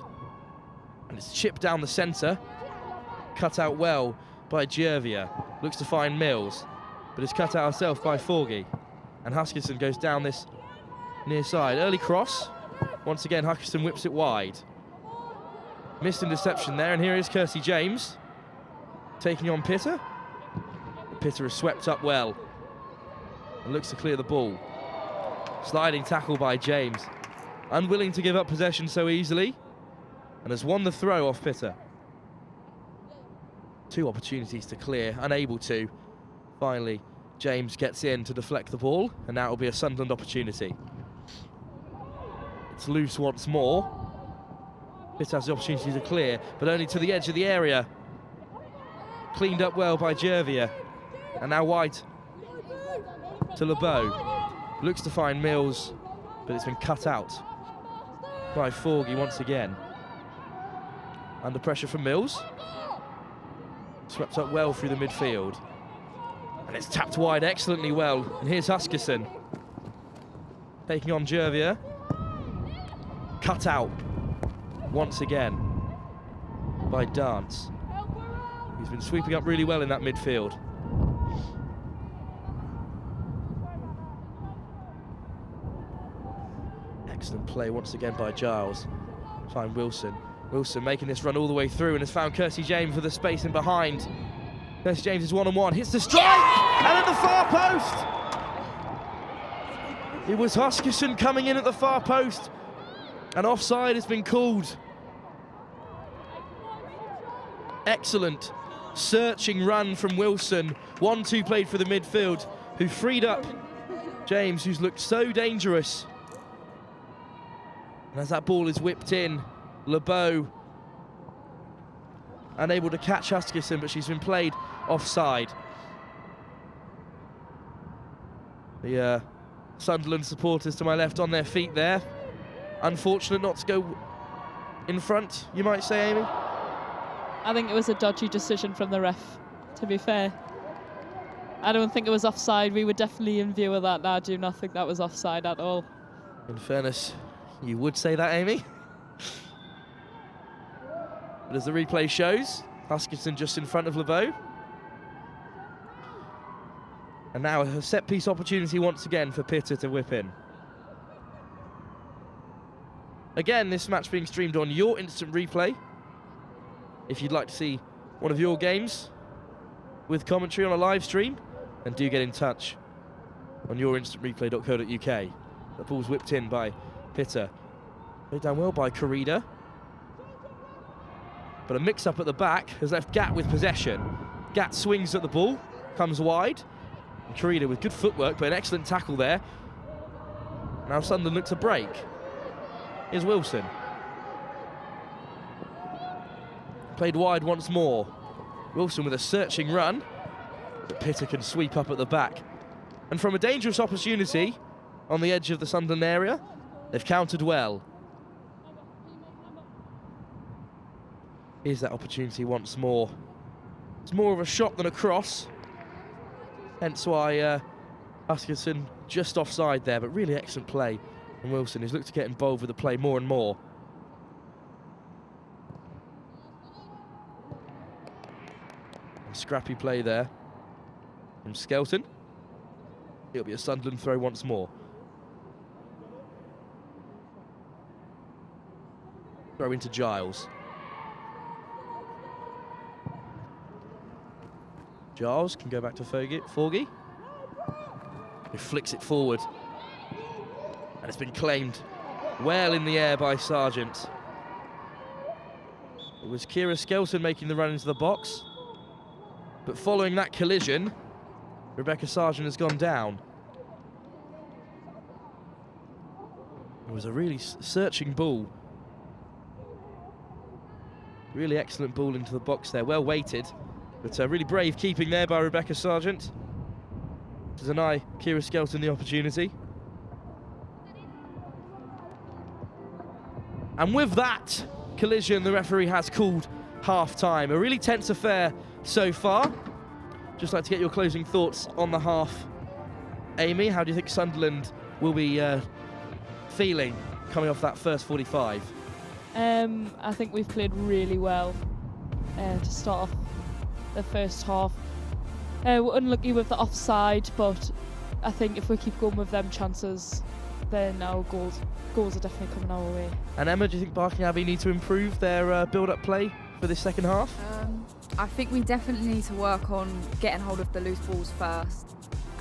And it's chipped down the centre. Cut out well by Gervia. Looks to find Mills, but it's cut out herself by Forgy. And Huskinson goes down this near side. Early cross. Once again, Huskinson whips it wide. Missed interception there, and here is Kirsty James taking on Pitter. Pitter is swept up well and looks to clear the ball. Sliding tackle by James. Unwilling to give up possession so easily, and has won the throw off Pitter. Two opportunities to clear, unable to. Finally, James gets in to deflect the ball, and now it will be a Sunderland opportunity. It's loose once more. Pitter has the opportunity to clear, but only to the edge of the area. Cleaned up well by Gervia. And now White to LeBeau. Looks to find Mills, but it's been cut out by Forgy once again. Under pressure from Mills. Swept up well through the midfield. And it's tapped wide excellently well. And here's Huskerson. Taking on Jervier. Cut out once again by Dance. He's been sweeping up really well in that midfield. Excellent play once again by Giles. Find Wilson. Wilson making this run all the way through and has found Kersey James with the space in behind. Kersey James is one-on-one, hits the strike, and at the far post! It was Huskerson coming in at the far post, and offside has been called. Excellent searching run from Wilson. 1-2 played for the midfield, who freed up James, who's looked so dangerous. And as that ball is whipped in, LeBeau unable to catch Huskerson, but she's been played offside. The Sunderland supporters to my left on their feet there. Unfortunate not to go in front, you might say, Amy? I think it was a dodgy decision from the ref, to be fair. I don't think it was offside. We were definitely in view of that, and I do not think that was offside at all. In fairness, you would say that, Amy. But as the replay shows, Huskerson just in front of LeBeau. And now a set-piece opportunity once again for Pitter to whip in. Again, this match being streamed on your instant replay. If you'd like to see one of your games with commentary on a live stream, then do get in touch on yourinstantreplay.co.uk. The ball's whipped in by Pitter. Played down well by Corrida. But a mix-up at the back has left Gatt with possession. Gatt swings at the ball, comes wide. And Corrida with good footwork, but an excellent tackle there. Now Sunderland looks to break. Here's Wilson. Played wide once more. Wilson with a searching run. But Pitter can sweep up at the back. And from a dangerous opportunity on the edge of the Sunderland area, they've countered well. Here's that opportunity once more. It's more of a shot than a cross. Hence why Huskerson just offside there, but really excellent play from Wilson, who's looked to get involved with the play more and more. And scrappy play there from Skelton. It'll be a Sunderland throw once more. Throw into Giles. Giles can go back to Forgy. He flicks it forward. And it's been claimed well in the air by Sargent. It was Kira Skelton making the run into the box. But following that collision, Rebecca Sargent has gone down. It was a really searching ball. Really excellent ball into the box there, well weighted. But really brave keeping there by Rebecca Sargent to deny Kira Skelton the opportunity. And with that collision, the referee has called half-time. A really tense affair so far. Just like to get your closing thoughts on the half. Amy, how do you think Sunderland will be feeling coming off that first 45? I think we've played really well to start off the first half. We're unlucky with the offside, but I think if we keep going with them chances, then our goals are definitely coming our way. And Emma, do you think Barking Abbey need to improve their build-up play for this second half? I think we definitely need to work on getting hold of the loose balls first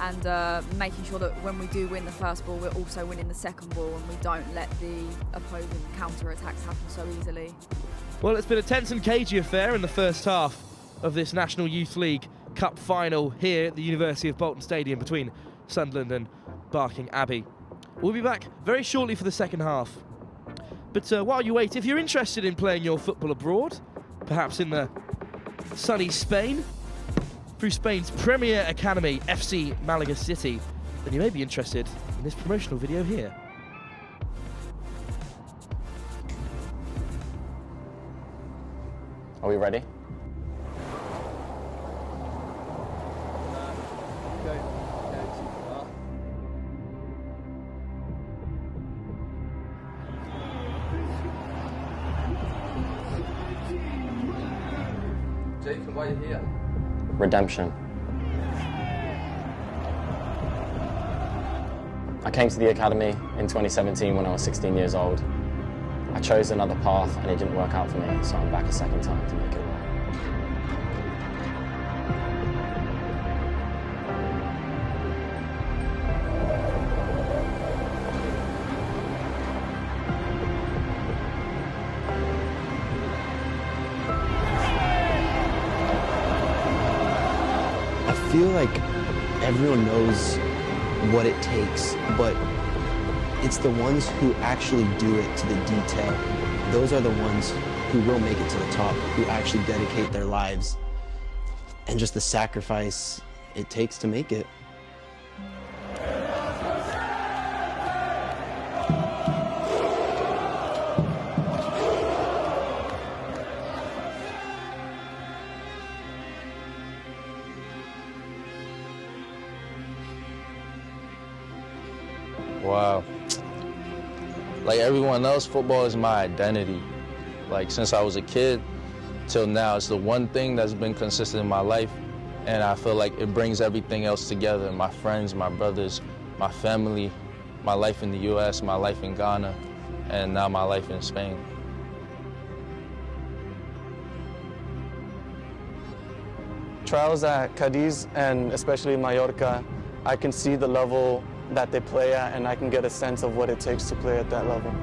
and making sure that when we do win the first ball, we're also winning the second ball and we don't let the opposing counter-attacks happen so easily. Well, it's been a tense and cagey affair in the first half of this National Youth League Cup final here at the University of Bolton Stadium between Sunderland and Barking Abbey. We'll be back very shortly for the second half. But while you wait, if you're interested in playing your football abroad, perhaps in the sunny Spain, through Spain's premier academy, FC Malaga City, then you may be interested in this promotional video here. Are we ready? Jacob, why are you here? Redemption. I came to the academy in 2017 when I was 16 years old. I chose another path and it didn't work out for me, so I'm back a second time to make it right. I feel like everyone knows what it takes, but it's the ones who actually do it to the detail. Those are the ones who will make it to the top, who actually dedicate their lives and just the sacrifice it takes to make it. Wow. Like everyone else, football is my identity. Like since I was a kid till now, it's the one thing that's been consistent in my life, and I feel like it brings everything else together. My friends, my brothers, my family, my life in the US, my life in Ghana, and now my life in Spain. Trials at Cadiz and especially Mallorca, I can see the level that they play at, and I can get a sense of what it takes to play at that level.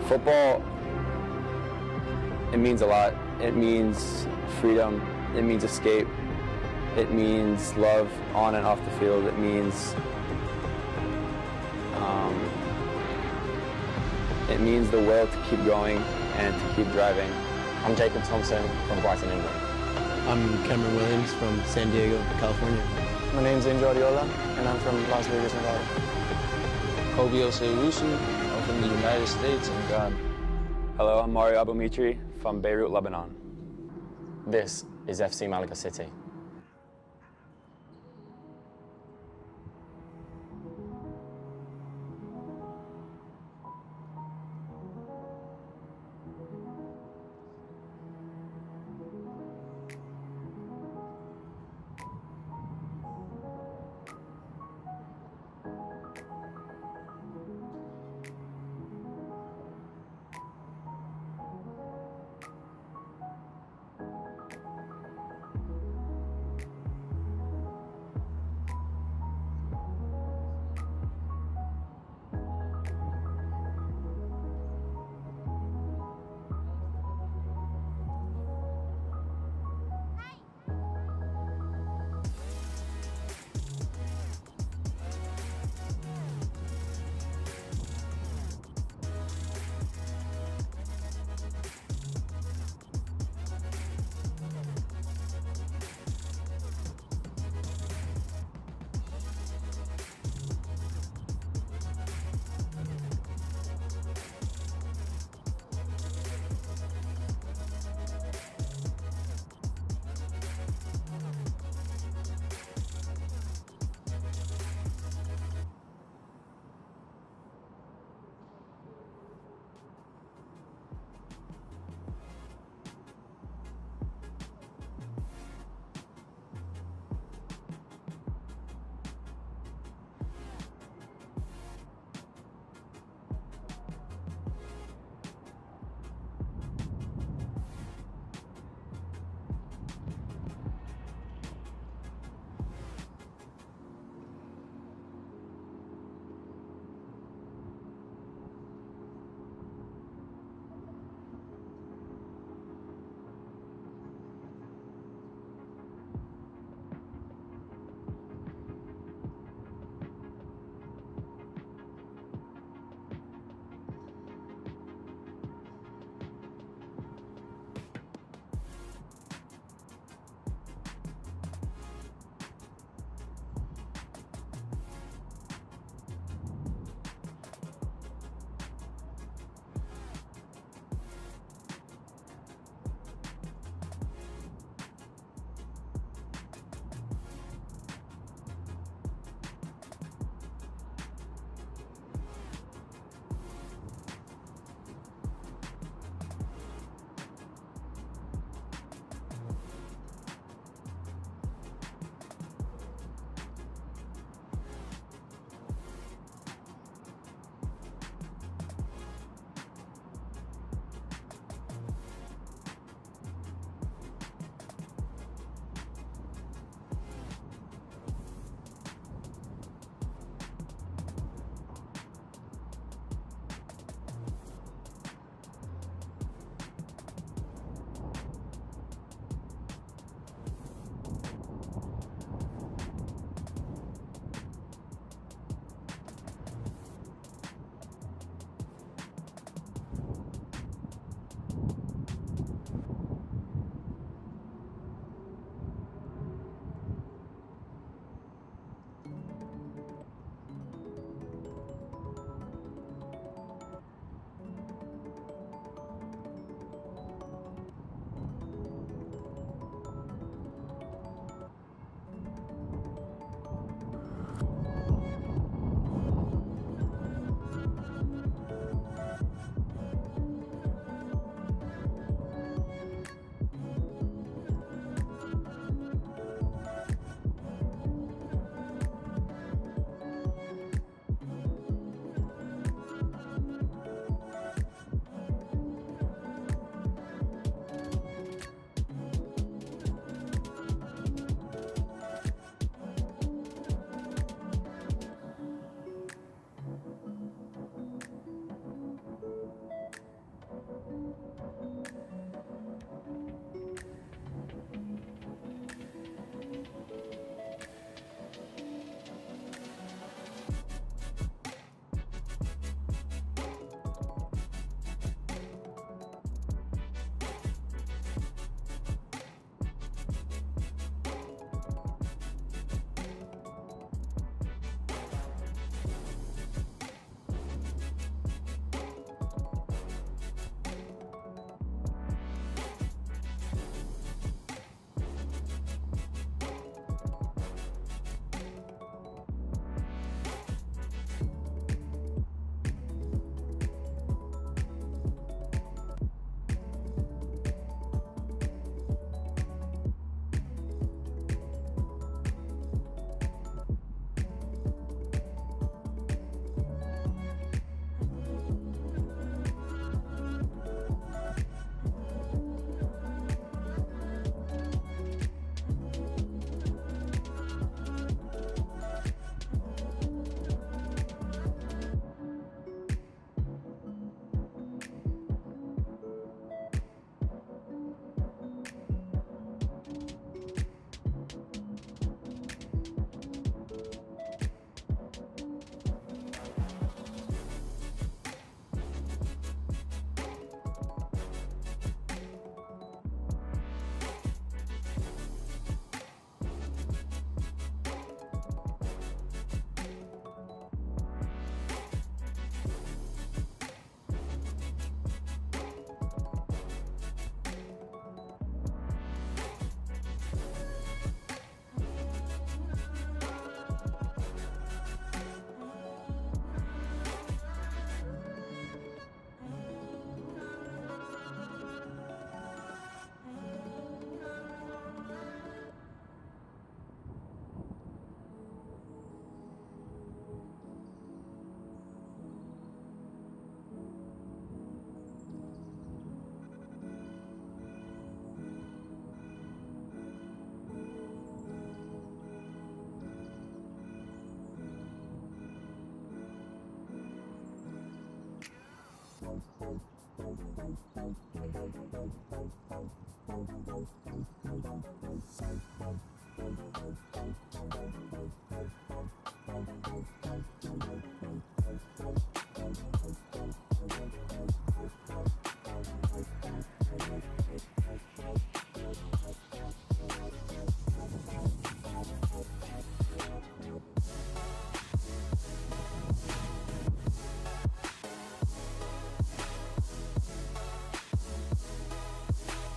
Football, it means a lot. It means freedom. It means escape. It means love on and off the field. It means the will to keep going and to keep driving. I'm Jacob Thompson from Brighton, England. I'm Cameron Williams from San Diego, California. My name's Angel Ariola, and I'm from Las Vegas, Nevada. Kobe Osewusu, I'm from the United States and Ghana. Hello, I'm Mario Abumitri from Beirut, Lebanon. This is FC Malaga City.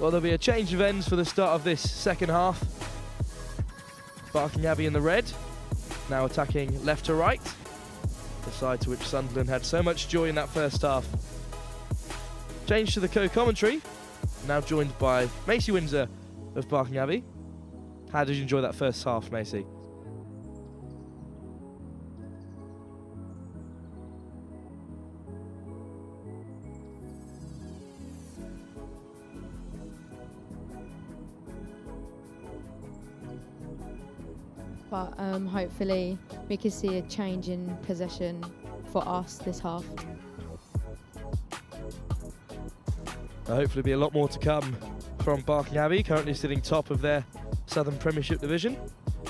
Well, there'll be a change of ends for the start of this second half. Barking Abbey in the red, now attacking left to right, the side to which Sunderland had so much joy in that first half. Change to the co-commentary, now joined by Macy Windsor of Barking Abbey. How did you enjoy that first half, Macy? But hopefully we can see a change in possession for us this half. Hopefully be a lot more to come from Barking Abbey, currently sitting top of their Southern Premiership division.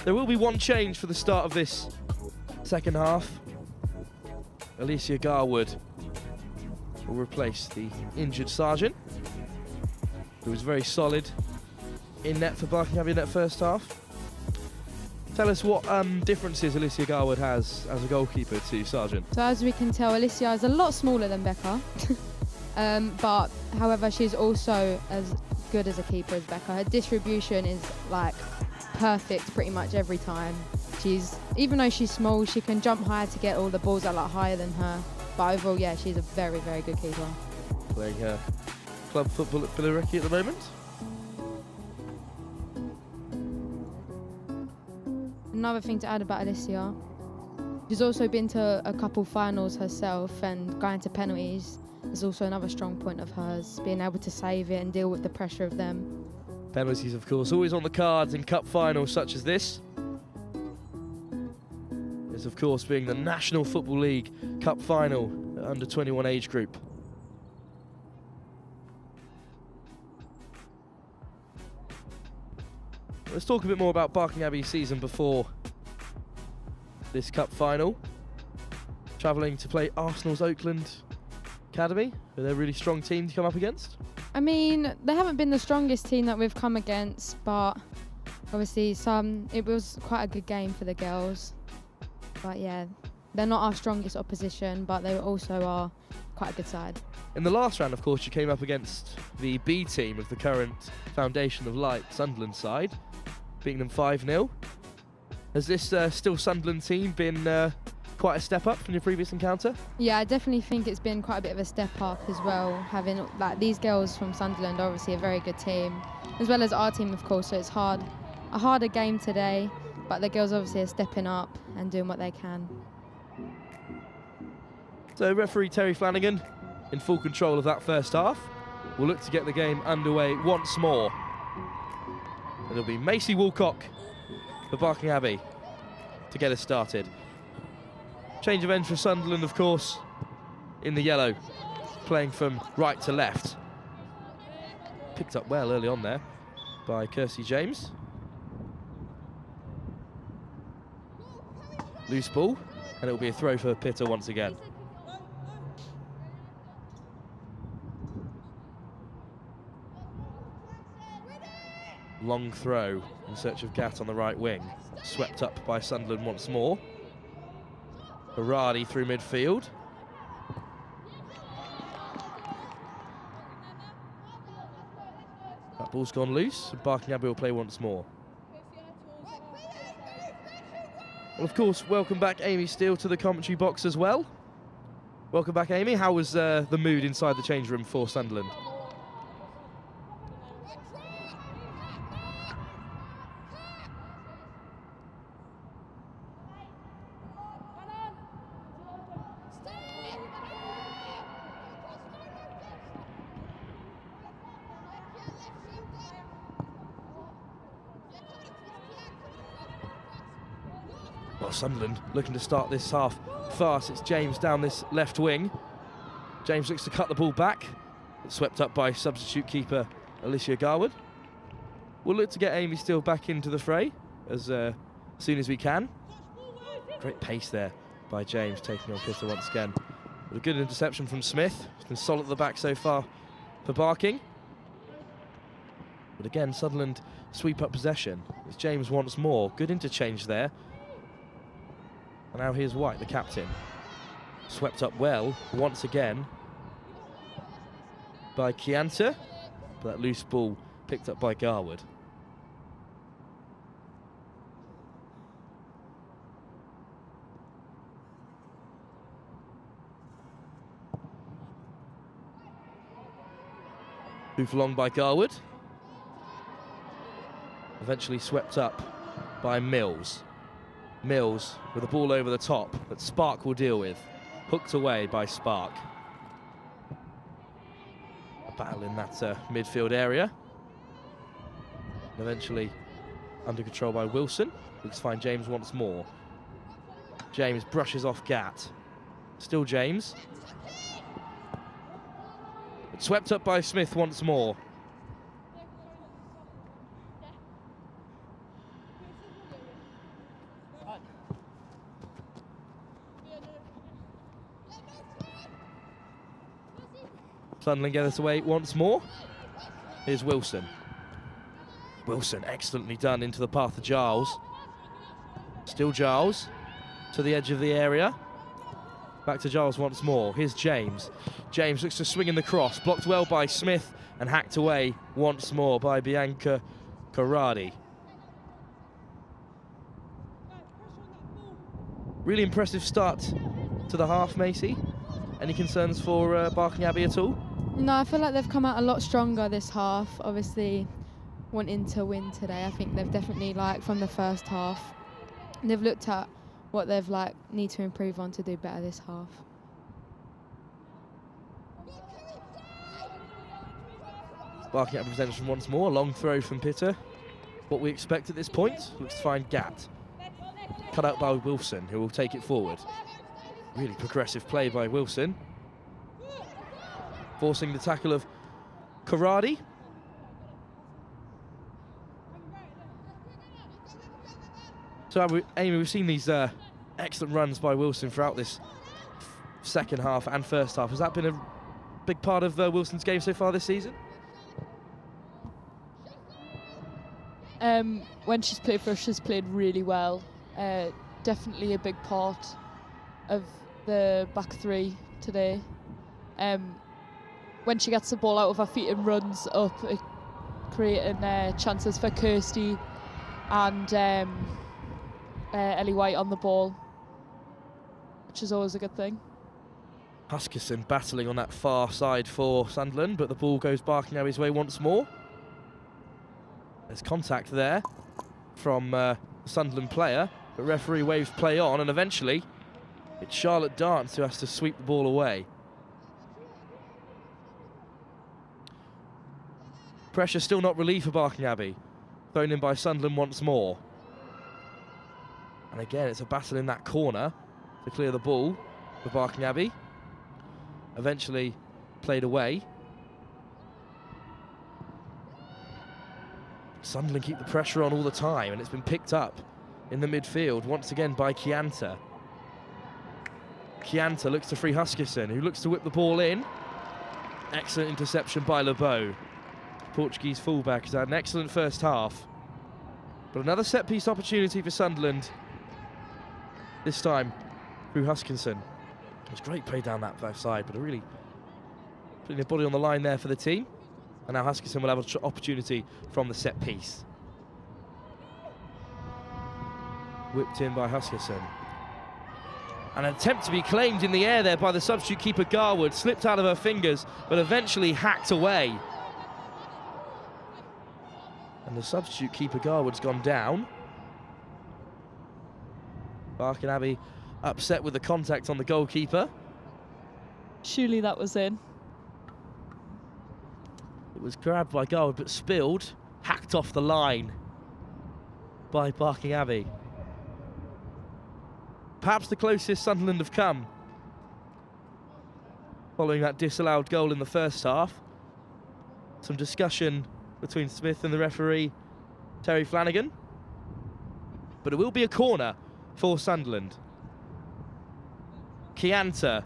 There will be one change for the start of this second half. Alicia Garwood will replace the injured Sargent, who was very solid in net for Barking Abbey in that first half. Tell us what differences Alicia Garwood has as a goalkeeper to Sargent. So as we can tell, Alicia is a lot smaller than Becca. But however, she's also as good as a keeper as Becca. Her distribution is like perfect pretty much every time. Even though she's small, she can jump higher to get all the balls that are like higher than her. But overall, yeah, she's a very, very good keeper. Playing her club football at Billericay at the moment. Another thing to add about Alicia, she's also been to a couple finals herself, and going to penalties is also another strong point of hers, being able to save it and deal with the pressure of them. Penalties, of course, always on the cards in cup finals such as this. This, of course, being the National Football League Cup final under 21 age group. Let's talk a bit more about Barking Abbey's season before this cup final. Travelling to play Arsenal's Oakland Academy, with a really strong team to come up against. I mean, they haven't been the strongest team that we've come against, but obviously it was quite a good game for the girls. But yeah, they're not our strongest opposition, but they also are quite a good side. In the last round, of course, you came up against the B team of the current Foundation of Light Sunderland side, beating them 5-0. Has this still Sunderland team been quite a step up from your previous encounter? Yeah, I definitely think it's been quite a bit of a step up as well, having like these girls from Sunderland, obviously a very good team, as well as our team, of course, so it's a harder game today, but the girls obviously are stepping up and doing what they can. So referee Terry Flanagan, in full control of that first half, will look to get the game underway once more. And it'll be Macy Woolcock for Barking Abbey to get us started. Change of ends for Sunderland, of course, in the yellow, playing from right to left. Picked up well early on there by Kirsty James. Loose ball, and it'll be a throw for Pitter once again. Long throw in search of Gatt on the right wing. Swept up by Sunderland once more. Berardi through midfield. That ball's gone loose. Barking Abbey will play once more. Well, of course, welcome back Amy Steele to the commentary box as well. Welcome back, Amy. How was the mood inside the change room for Sunderland? Well, Sunderland looking to start this half fast. It's James down this left wing. James looks to cut the ball back. It's swept up by substitute keeper Alicia Garwood. We'll look to get Amy Steele back into the fray as soon as we can. Great pace there by James, taking on Pitter once again. With a good interception from Smith. He's been solid at the back so far for Barking. But again, Sunderland sweep up possession. It's James once more. Good interchange there. And now here's White, the captain. Swept up well, once again, by Chianta. But that loose ball picked up by Garwood. Hoof along by Garwood. Eventually swept up by Mills. Mills with the ball over the top that Spark will deal with. Hooked away by Spark. A battle in that midfield area. And eventually under control by Wilson. Looks to find James once more. James brushes off Gat. Still James. But swept up by Smith once more. Sunderland get us away once more. Here's Wilson. Wilson excellently done into the path of Giles. Still Giles to the edge of the area. Back to Giles once more. Here's James. James looks to swing in the cross. Blocked well by Smith and hacked away once more by Bianca Corradi. Really impressive start to the half, Macy. Any concerns for Barking Abbey at all? No, I feel like they've come out a lot stronger this half. Obviously, wanting to win today. I think they've definitely, like, from the first half, they've looked at what they've, like, need to improve on to do better this half. Barking Abbey possession once more. Long throw from Pitter. What we expect at this point. Looks to find Gat. Cut out by Wilson, who will take it forward. Really progressive play by Wilson. Forcing the tackle of Corradi. So, Amy, we've seen these excellent runs by Wilson throughout this second half and first half. Has that been a big part of Wilson's game so far this season? When she's played for us, she's played really well. Definitely a big part of the back three today. When she gets the ball out of her feet and runs up, creating chances for Kirsty and Ellie White on the ball, which is always a good thing. Huskisson battling on that far side for Sunderland, but the ball goes Barking Abbey's way once more. There's contact there from the Sunderland player, but referee waves play on, and eventually it's Charlotte Dance who has to sweep the ball away. Pressure still not relieved for Barking Abbey. Thrown in by Sunderland once more. And again, it's a battle in that corner to clear the ball for Barking Abbey. Eventually played away. Sunderland keep the pressure on all the time, and it's been picked up in the midfield once again by Chianta. Chianta looks to free Huskisson, who looks to whip the ball in. Excellent interception by Lebeau. Portuguese fullback has had an excellent first half. But another set-piece opportunity for Sunderland. This time through Huskinson. It was great play down that left side, but really putting the body on the line there for the team. And now Huskinson will have an opportunity from the set-piece. Whipped in by Huskinson. An attempt to be claimed in the air there by the substitute keeper Garwood. Slipped out of her fingers, but eventually hacked away. And the substitute keeper Garwood's gone down. Barking Abbey upset with the contact on the goalkeeper. Surely that was in. It was grabbed by Garwood but spilled, hacked off the line by Barking Abbey. Perhaps the closest Sunderland have come following that disallowed goal in the first half. Some discussion between Smith and the referee, Terry Flanagan. But it will be a corner for Sunderland. Chianta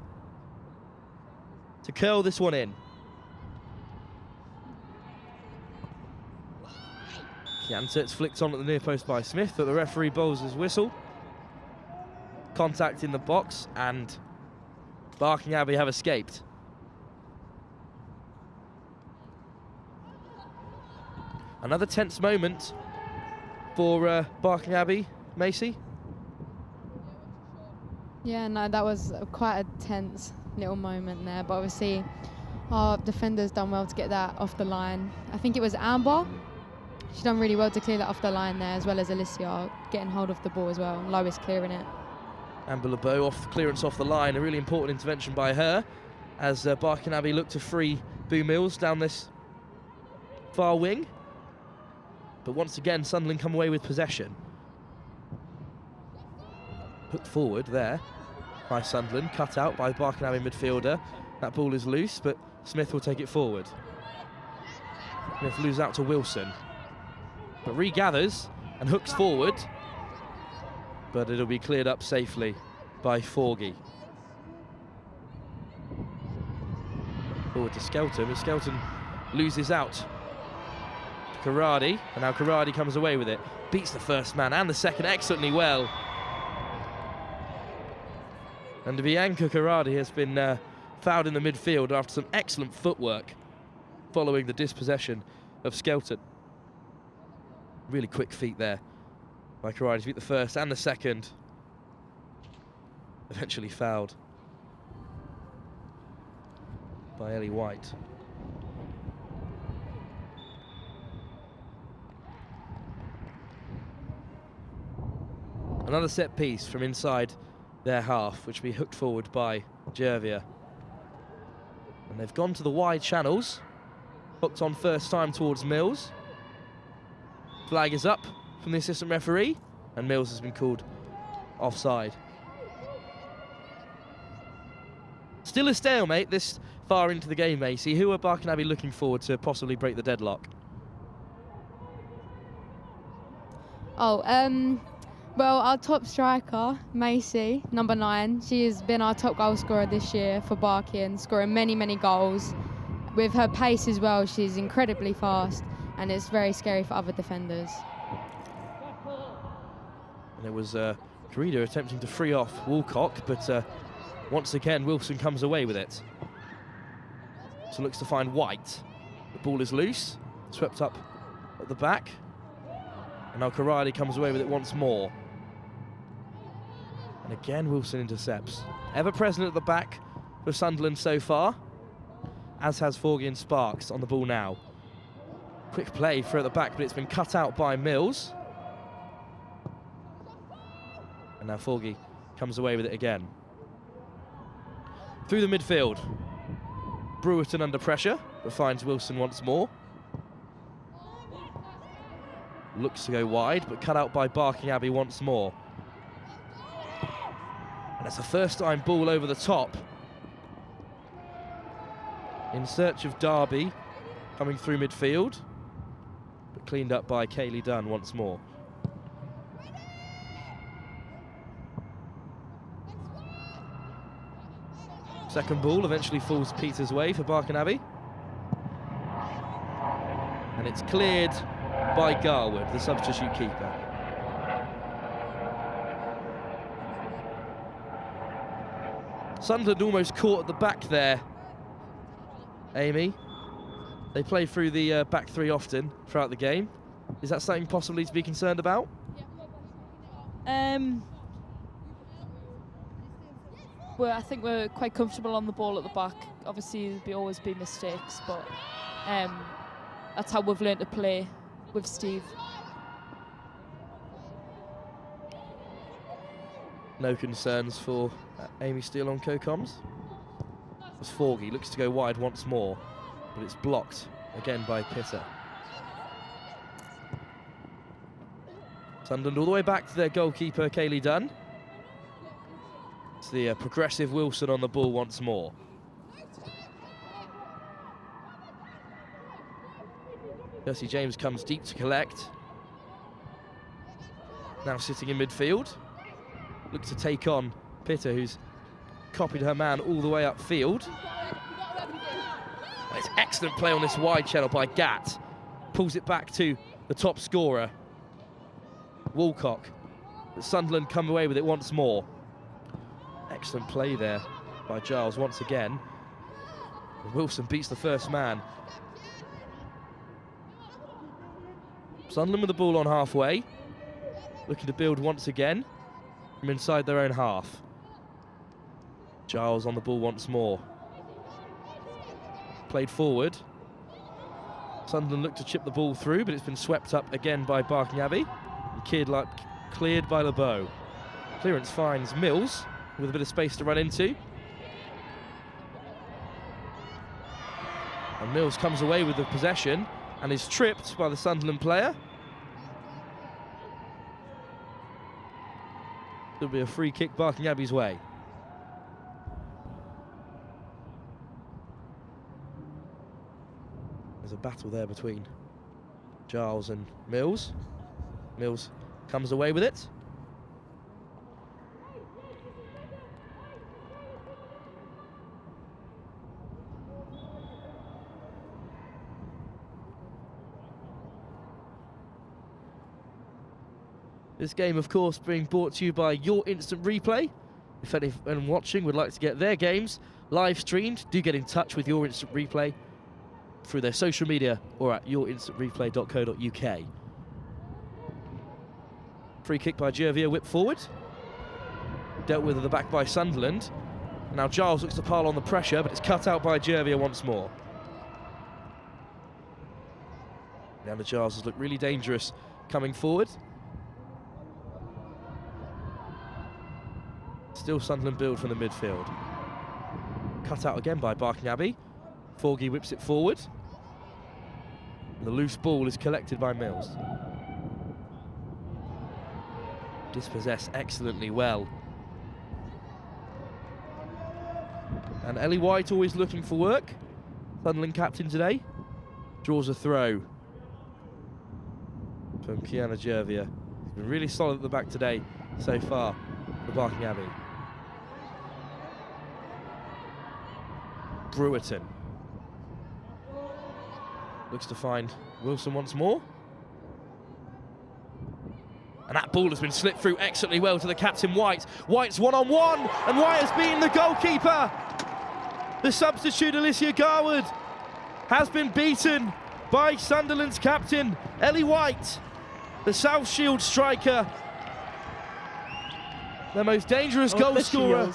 to curl this one in. Chianta, it's flicked on at the near post by Smith, but the referee bowls his whistle. Contact in the box, and Barking Abbey have escaped. Another tense moment for Barking Abbey, Macy. Yeah, no, that was quite a tense little moment there, but obviously our defender's done well to get that off the line. I think it was Amber. She's done really well to clear that off the line there, as well as Alicia getting hold of the ball as well. Lois clearing it. Amber LeBeau off clearance off the line, a really important intervention by her as Barking Abbey look to free Boo Mills down this far wing. But once again, Sunderland come away with possession. Put forward there by Sunderland, cut out by Barking Abbey midfielder. That ball is loose, but Smith will take it forward. Smith loses out to Wilson, but regathers and hooks forward. But it'll be cleared up safely by Forgy. Forward to Skelton, but Skelton loses out to Karadi, and now Karadi comes away with it. Beats the first man and the second excellently well. And Bianca Karadi has been fouled in the midfield after some excellent footwork following the dispossession of Skelton. Really quick feet there by Karadi to beat the first and the second. Eventually fouled by Ellie White. Another set piece from inside their half, which will be hooked forward by Jervia. And they've gone to the wide channels. Hooked on first time towards Mills. Flag is up from the assistant referee, and Mills has been called offside. Still a stalemate this far into the game, Macy. Who are Barking Abbey looking forward to possibly break the deadlock? Well, our top striker, Macy, number 9, she has been our top goal scorer this year for Barking, scoring many, many goals. With her pace as well, she's incredibly fast, and it's very scary for other defenders. And it was Carida attempting to free off Woolcock, but once again, Wilson comes away with it. So looks to find White. The ball is loose, swept up at the back. And now Karadi comes away with it once more. And again, Wilson intercepts. Ever present at the back for Sunderland so far, as has Forgy and Sparks on the ball now. Quick play through at the back, but it's been cut out by Mills. And now Forgy comes away with it again. Through the midfield. Brewerton under pressure, but finds Wilson once more. Looks to go wide, but cut out by Barking Abbey once more. And it's a first-time ball over the top. In search of Derby, coming through midfield, but cleaned up by Kaylee Dunn once more. Second ball eventually falls Peter's way for Barking Abbey. And it's cleared by Garwood, the substitute keeper. Sunderland almost caught at the back there, Amy. They play through the back three often throughout the game. Is that something possibly to be concerned about? Well, I think we're quite comfortable on the ball at the back. Obviously, there'll always be mistakes, but that's how we've learned to play with Steve. No concerns for Amy Steele on co-coms. As Forgy looks to go wide once more, but it's blocked again by Pitter. Sunderland all the way back to their goalkeeper, Kaylee Dunn. It's the progressive Wilson on the ball once more. Kirsty James comes deep to collect. Now sitting in midfield. Looks to take on Pitter, who's copied her man all the way upfield. It's excellent play on this wide channel by Gatt. Pulls it back to the top scorer, Woolcock. But Sunderland come away with it once more. Excellent play there by Giles once again. Wilson beats the first man. Sunderland with the ball on halfway, looking to build once again from inside their own half. Giles on the ball once more. Played forward. Sunderland looked to chip the ball through, but it's been swept up again by Barking Abbey. And cleared by LeBeau. Clearance finds Mills with a bit of space to run into. And Mills comes away with the possession and is tripped by the Sunderland player. There'll be a free kick Barking Abbey's way. There's a battle there between Giles and Mills. Mills comes away with it. This game, of course, being brought to you by Your Instant Replay. If anyone watching would like to get their games live streamed, do get in touch with Your Instant Replay through their social media or at yourinstantreplay.co.uk. Free kick by Gervier, whip forward. Dealt with at the back by Sunderland. Now Giles looks to pile on the pressure, but it's cut out by Gervier once more. Now the Giles has looked really dangerous coming forward. Still Sunderland build from the midfield. Cut out again by Barking Abbey. Forgy whips it forward. And the loose ball is collected by Mills. Dispossessed excellently well. And Ellie White always looking for work. Sunderland captain today. Draws a throw from Kiana Gervier. He's been really solid at the back today so far for Barking Abbey. Brewerton looks to find Wilson once more. And that ball has been slipped through excellently well to the captain White. White's one-on-one, and White has beaten the goalkeeper. The substitute Alicia Garwood has been beaten by Sunderland's captain, Ellie White, the South Shield striker, the most dangerous goal scorer.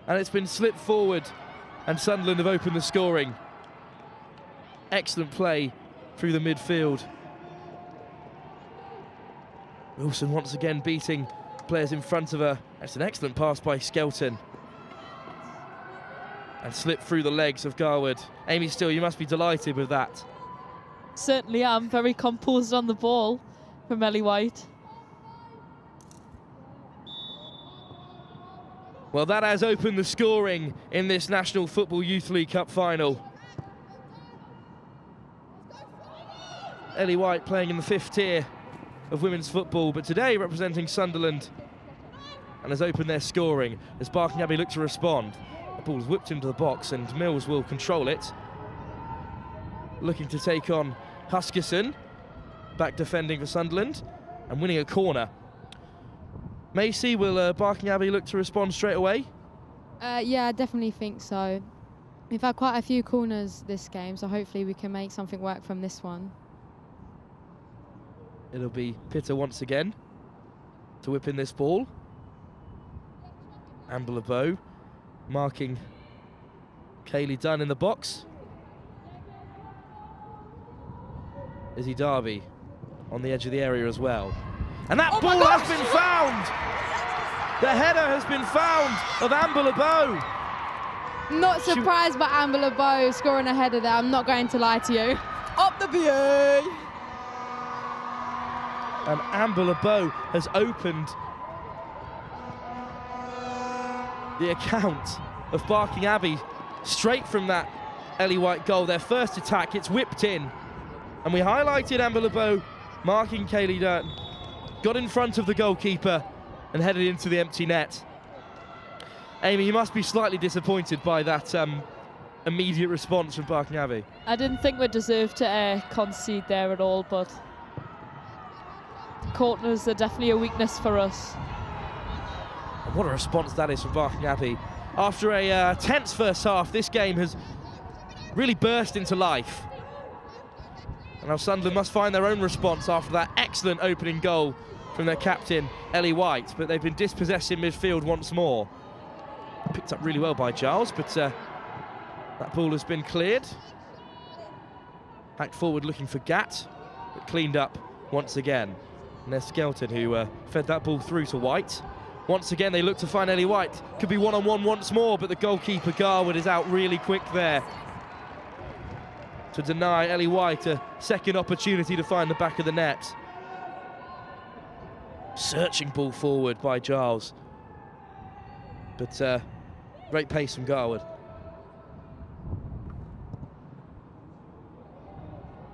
And it's been slipped forward, and Sunderland have opened the scoring. Excellent play through the midfield. Wilson once again beating players in front of her. That's an excellent pass by Skelton. And slipped through the legs of Garwood. Amy Steele, you must be delighted with that. Certainly am. Very composed on the ball from Ellie White. Well, that has opened the scoring in this National Football Youth League Cup final. Ellie White playing in the 5th tier of women's football, but today representing Sunderland, and has opened their scoring as Barking Abbey look to respond. The ball is whipped into the box and Mills will control it. Looking to take on Huskisson, back defending for Sunderland and winning a corner. Macy, will Barking Abbey look to respond straight away? Yeah, I definitely think so. We've had quite a few corners this game, so hopefully we can make something work from this one. It'll be Pitter once again to whip in this ball. Amber LeBeau marking Kaylee Dunn in the box. Izzy Darby on the edge of the area as well. And that ball has been found! The header has been found of Amber LeBeau. Not surprised by Amber LeBeau scoring a header there, I'm not going to lie to you. Up the BA! And Amber LeBeau has opened the account of Barking Abbey straight from that Ellie White goal. Their first attack, it's whipped in. And we highlighted Amber LeBeau marking Kaylee Dunn. Got in front of the goalkeeper and headed into the empty net. Amy, you must be slightly disappointed by that immediate response from Barking Abbey. I didn't think we deserved to concede there at all, but corners are definitely a weakness for us. And what a response that is from Barking Abbey. After a tense first half, this game has really burst into life. And now Sunderland must find their own response after that excellent opening goal from their captain, Ellie White, but they've been dispossessed in midfield once more. Picked up really well by Giles, but that ball has been cleared. Back forward looking for Gatt, but cleaned up once again. And there's Skelton who fed that ball through to White. Once again, they look to find Ellie White. Could be one-on-one once more, but the goalkeeper, Garwood, is out really quick there to deny Ellie White a second opportunity to find the back of the net. Searching ball forward by Giles. But great pace from Garwood.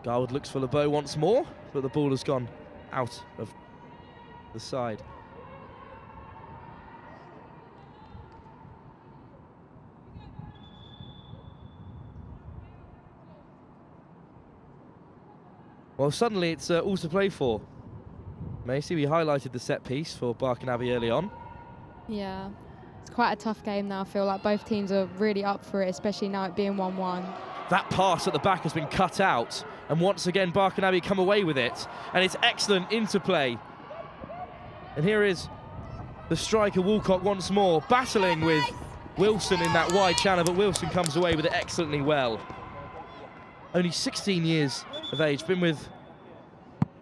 Garwood looks for LeBeau once more, but the ball has gone out of the side. Well, suddenly it's all to play for. Macy, we highlighted the set piece for Barking Abbey early on. Yeah, it's quite a tough game now. I feel like both teams are really up for it, especially now it being 1-1. That pass at the back has been cut out, and once again Barking Abbey come away with it, and it's excellent interplay. And here is the striker Woolcock once more, battling with Wilson in that wide channel, but Wilson comes away with it excellently well. Only 16 years of age, been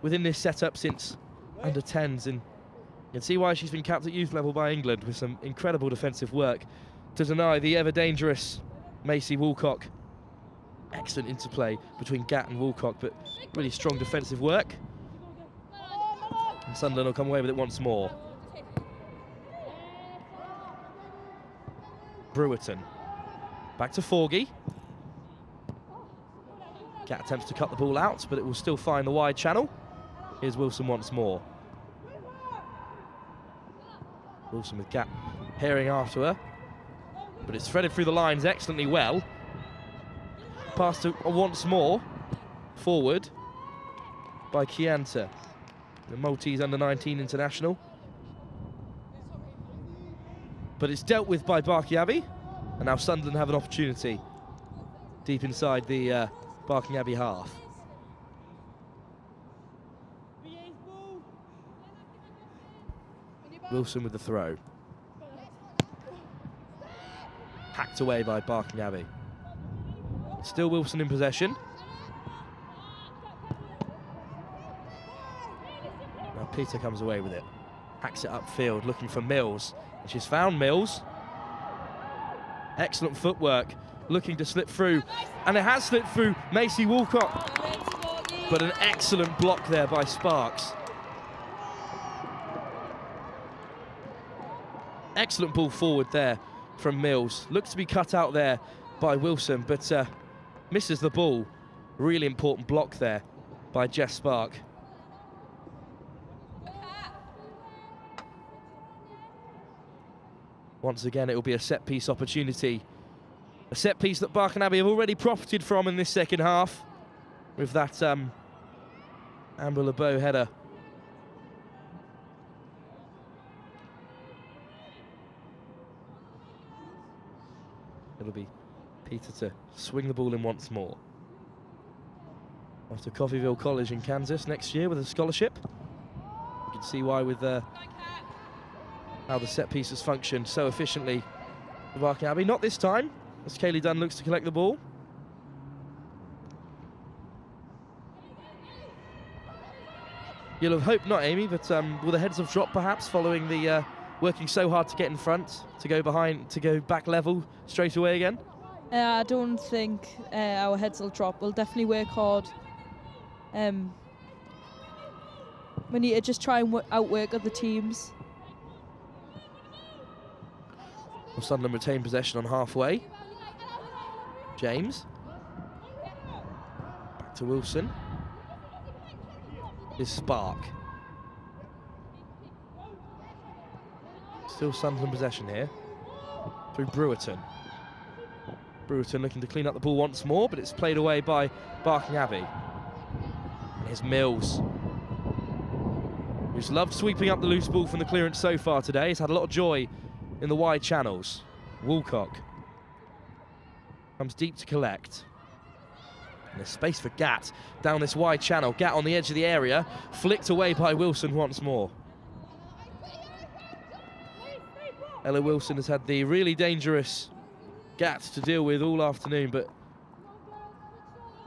within this setup since under 10s, and you can see why she's been capped at youth level by England with some incredible defensive work to deny the ever dangerous Macy Woolcock. Excellent interplay between Gatt and Woolcock, but really strong defensive work. And Sunderland will come away with it once more. Brewerton. Back to Forgie. Gatt attempts to cut the ball out, but it will still find the wide channel. Here's Wilson once more. Wilson with Gatt herring after her, but it's threaded through the lines excellently well. Pass to once more forward by Chianta, the Maltese under-19 international. But it's dealt with by Barking Abbey, and now Sunderland have an opportunity deep inside the Barking Abbey half. Wilson with the throw. Hacked away by Barking Abbey. Still Wilson in possession. Now Peter comes away with it. Hacks it upfield, looking for Mills. And she's found Mills. Excellent footwork, looking to slip through. And it has slipped through Macy Woolcock. But an excellent block there by Sparks. Excellent ball forward there from Mills. Looks to be cut out there by Wilson, but misses the ball. Really important block there by Jess Spark. Once again, it will be a set-piece opportunity. A set-piece that Barking Abbey have already profited from in this second half with that Amber LeBeau header. It'll be Peter to swing the ball in once more. Off to Coffeyville College in Kansas next year with a scholarship. You can see why with how the set pieces function so efficiently for Barking Abbey. Not this time, as Kaylee Dunn looks to collect the ball. You'll have hoped not, Amy, but will the heads have dropped perhaps following the working so hard to get in front, to go behind, to go back level straight away again? I don't think our heads will drop. We'll definitely work hard. We need to just try and outwork other teams. Well, Sunderland retain possession on halfway. James to Wilson. Is Spark. Still Sunderland possession here. Through Brewerton. Brewerton looking to clean up the ball once more, but it's played away by Barking Abbey. And here's Mills, who's loved sweeping up the loose ball from the clearance so far today. He's had a lot of joy in the wide channels. Woolcock comes deep to collect. And there's space for Gatt down this wide channel. Gatt on the edge of the area, flicked away by Wilson once more. Ella Wilson has had the really dangerous Gatt to deal with all afternoon, but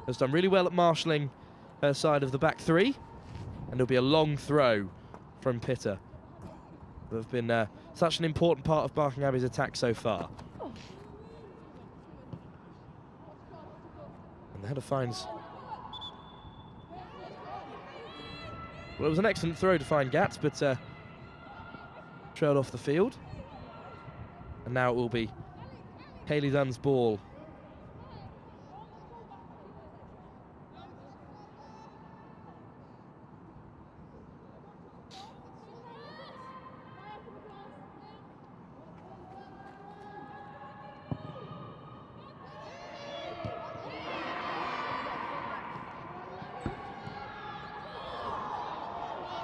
has done really well at marshalling her side of the back three. And there'll be a long throw from Pitter. They've been such an important part of Barking Abbey's attack so far. And the header finds... Well, it was an excellent throw to find Gatt, but trailed off the field. And now it will be Kaylee Dunn's ball.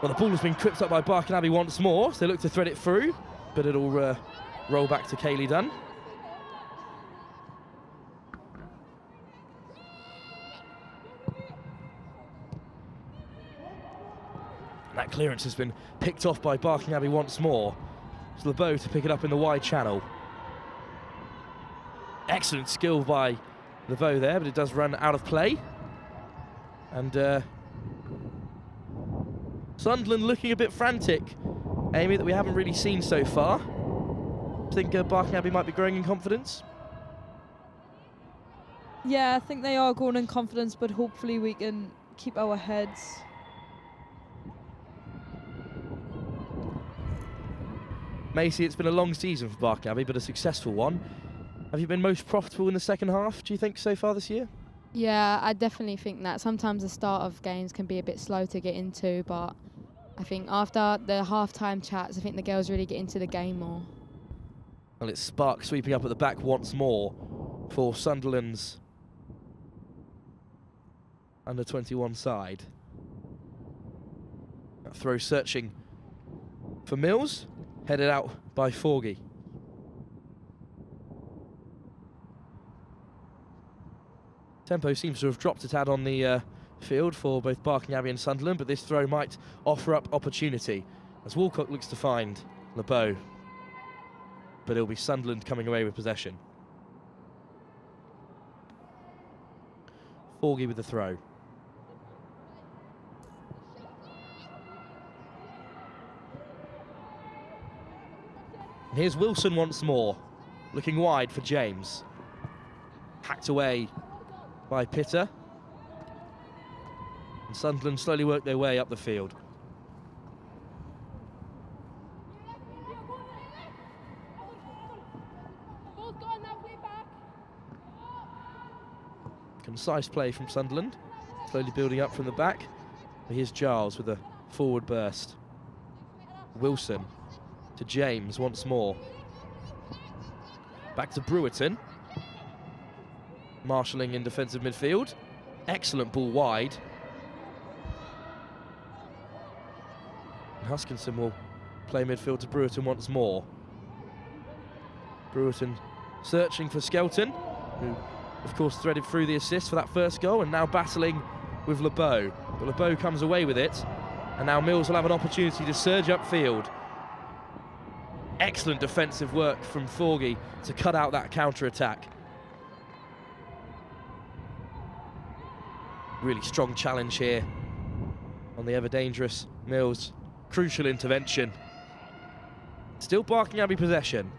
Well, the ball has been tripped up by Barking Abbey once more, so they look to thread it through, but it'll roll back to Kaylee Dunn. That clearance has been picked off by Barking Abbey once more. It's LeBeau to pick it up in the wide channel. Excellent skill by LeBeau there, but it does run out of play. And Sunderland looking a bit frantic, Amy, that we haven't really seen so far. I think Barking Abbey might be growing in confidence. Yeah, I think they are growing in confidence, but hopefully we can keep our heads. Macy, it's been a long season for Barking Abbey, but a successful one. Have you been most profitable in the second half, do you think, so far this year? Yeah, I definitely think that. Sometimes the start of games can be a bit slow to get into, but I think after the half-time chats, I think the girls really get into the game more. Well, it's Spark sweeping up at the back once more for Sunderland's under-21 side. That throw searching for Mills, headed out by Forgy. Tempo seems to have dropped a tad on the field for both Barking Abbey and Sunderland, but this throw might offer up opportunity as Woolcock looks to find LeBeau. But it'll be Sunderland coming away with possession. Forgy with the throw. And here's Wilson once more, looking wide for James. Hacked away by Pitter. And Sunderland slowly work their way up the field. Concise play from Sunderland, slowly building up from the back. Here's Giles with a forward burst. Wilson to James once more. Back to Brewerton. Marshalling in defensive midfield. Excellent ball wide. And Huskinson will play midfield to Brewerton once more. Brewerton searching for Skelton, who of course threaded through the assist for that first goal, and now battling with LeBeau. But LeBeau comes away with it, and now Mills will have an opportunity to surge upfield. Excellent defensive work from Forgy to cut out that counter-attack. Really strong challenge here on the ever-dangerous Mills. Crucial intervention. Still Barking Abbey possession.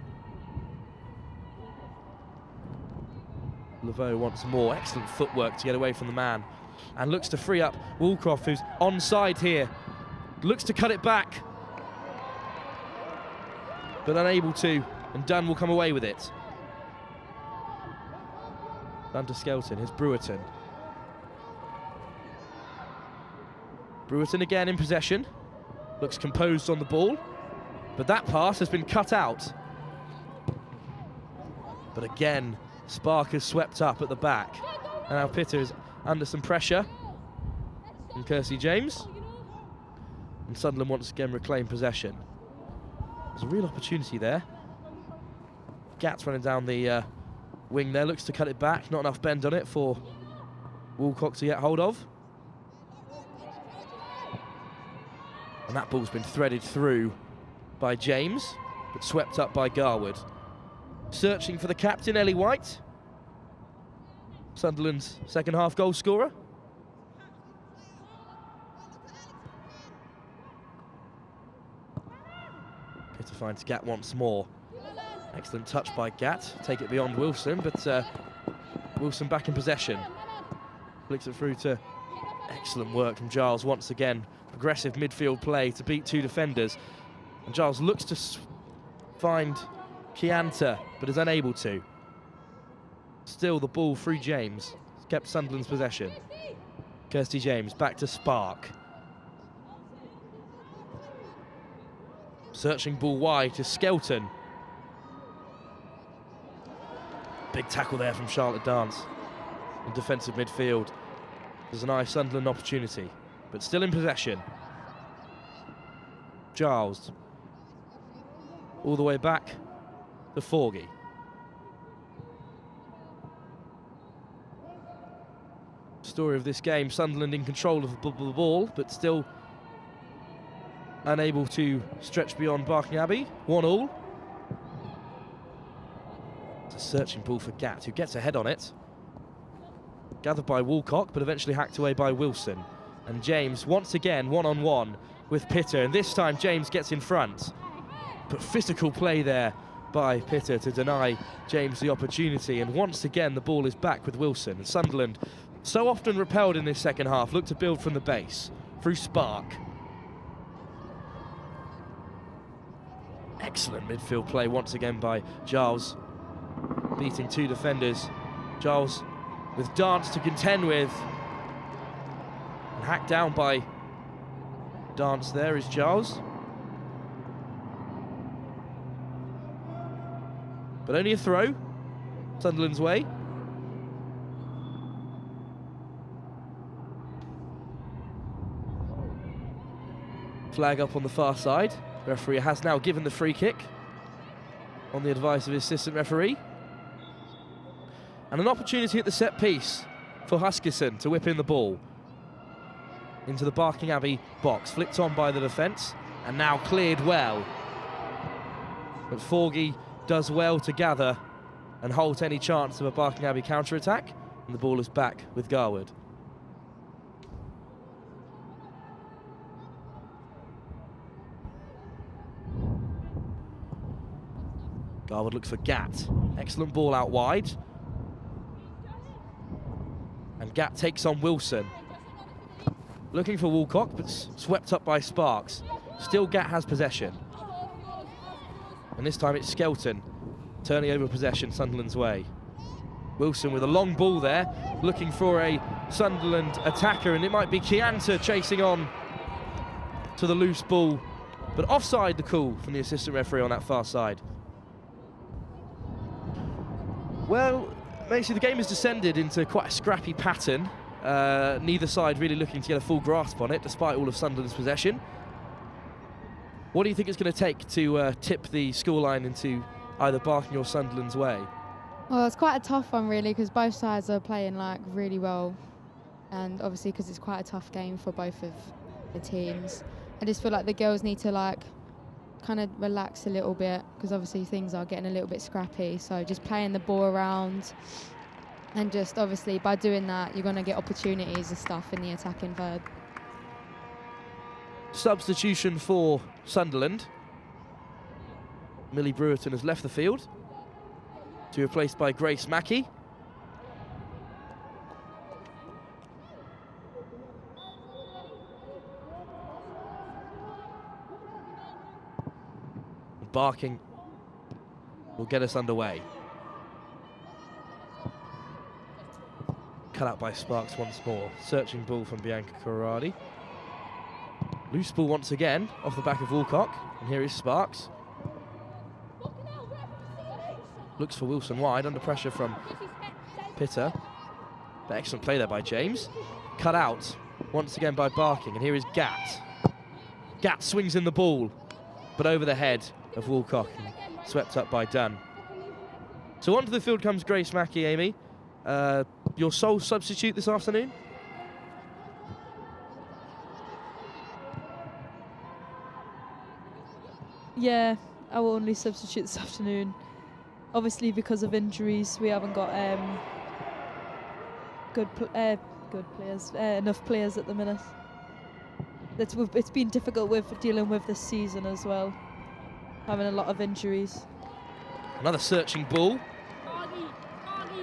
LeBeau once more. Excellent footwork to get away from the man. And looks to free up Woolcroft, who's onside here. Looks to cut it back, but unable to. And Dunn will come away with it. Dunn to Skelton. Here's Brewerton. Brewerton again in possession. Looks composed on the ball. But that pass has been cut out. But again, Spark has swept up at the back. And now Pitter is under some pressure from Kirsty James. And Sunderland once again reclaim possession. There's a real opportunity there. Gat's running down the wing there, looks to cut it back. Not enough bend on it for Woolcock to get hold of. And that ball's been threaded through by James, but swept up by Garwood. Searching for the captain, Ellie White. Sunderland's second half goal scorer. Pitter finds Gat once more. Excellent touch by Gat. Take it beyond Wilson, but Wilson back in possession. Flicks it through to excellent work from Giles once again. Progressive midfield play to beat two defenders. And Giles looks to find Chianta, but is unable to. Still the ball through James. It's kept Sunderland's possession. Kirsty James back to Spark. Searching ball wide to Skelton. Big tackle there from Charlotte Dance in defensive midfield. There's a nice Sunderland opportunity, but still in possession. Giles. All the way back to Forgy. Story of this game, Sunderland in control of the ball, but still unable to stretch beyond Barking Abbey. 1-1. It's a searching ball for Gat, who gets a head on it. Gathered by Woolcock, but eventually hacked away by Wilson. And James, once again, one-on-one with Pitter, and this time James gets in front. But physical play there by Pitter to deny James the opportunity, and once again the ball is back with Wilson. And Sunderland, so often repelled in this second half, look to build from the base through Spark. Excellent midfield play once again by Giles, beating two defenders. Giles with Dance to contend with, and hacked down by Dance. There is Giles. But only a throw, Sunderland's way. Flag up on the far side. The referee has now given the free kick on the advice of his assistant referee. And an opportunity at the set piece for Huskisson to whip in the ball into the Barking Abbey box. Flicked on by the defence and now cleared well. But Forgy does well to gather and halt any chance of a Barking Abbey counter-attack, and the ball is back with Garwood. Garwood looks for Gat. Excellent ball out wide. And Gat takes on Wilson. Looking for Woolcock, but swept up by Sparks. Still Gat has possession. And this time it's Skelton turning over possession Sunderland's way. Wilson with a long ball there, looking for a Sunderland attacker, and it might be Chianta chasing on to the loose ball, but offside the call from the assistant referee on that far side. Well, Macy, the game has descended into quite a scrappy pattern. Neither side really looking to get a full grasp on it, despite all of Sunderland's possession. What do you think it's going to take to tip the scoreline into either Barking or Sunderland's way? Well, it's quite a tough one, really, because both sides are playing really well, and obviously because it's quite a tough game for both of the teams. I just feel like the girls need to kind of relax a little bit, because obviously things are getting a little bit scrappy. So just playing the ball around, and just obviously by doing that, you're going to get opportunities and stuff in the attacking third. Substitution for Sunderland. Millie Brewerton has left the field to be replaced by Grace Mackey. Barking will get us underway. Cut out by Sparks once more. Searching ball from Bianca Corradi. Loose ball once again off the back of Woolcock, and here is Sparks. Looks for Wilson wide, under pressure from Pitter. But excellent play there by James. Cut out once again by Barking, and here is Gatt. Gatt swings in the ball, but over the head of Woolcock, and swept up by Dunn. So onto the field comes Grace Mackey, Amy. Your sole substitute this afternoon? Yeah, I will only substitute this afternoon. Obviously, because of injuries, we haven't got good players, enough players at the minute. It's been difficult with dealing with this season as well, having a lot of injuries. Another searching ball.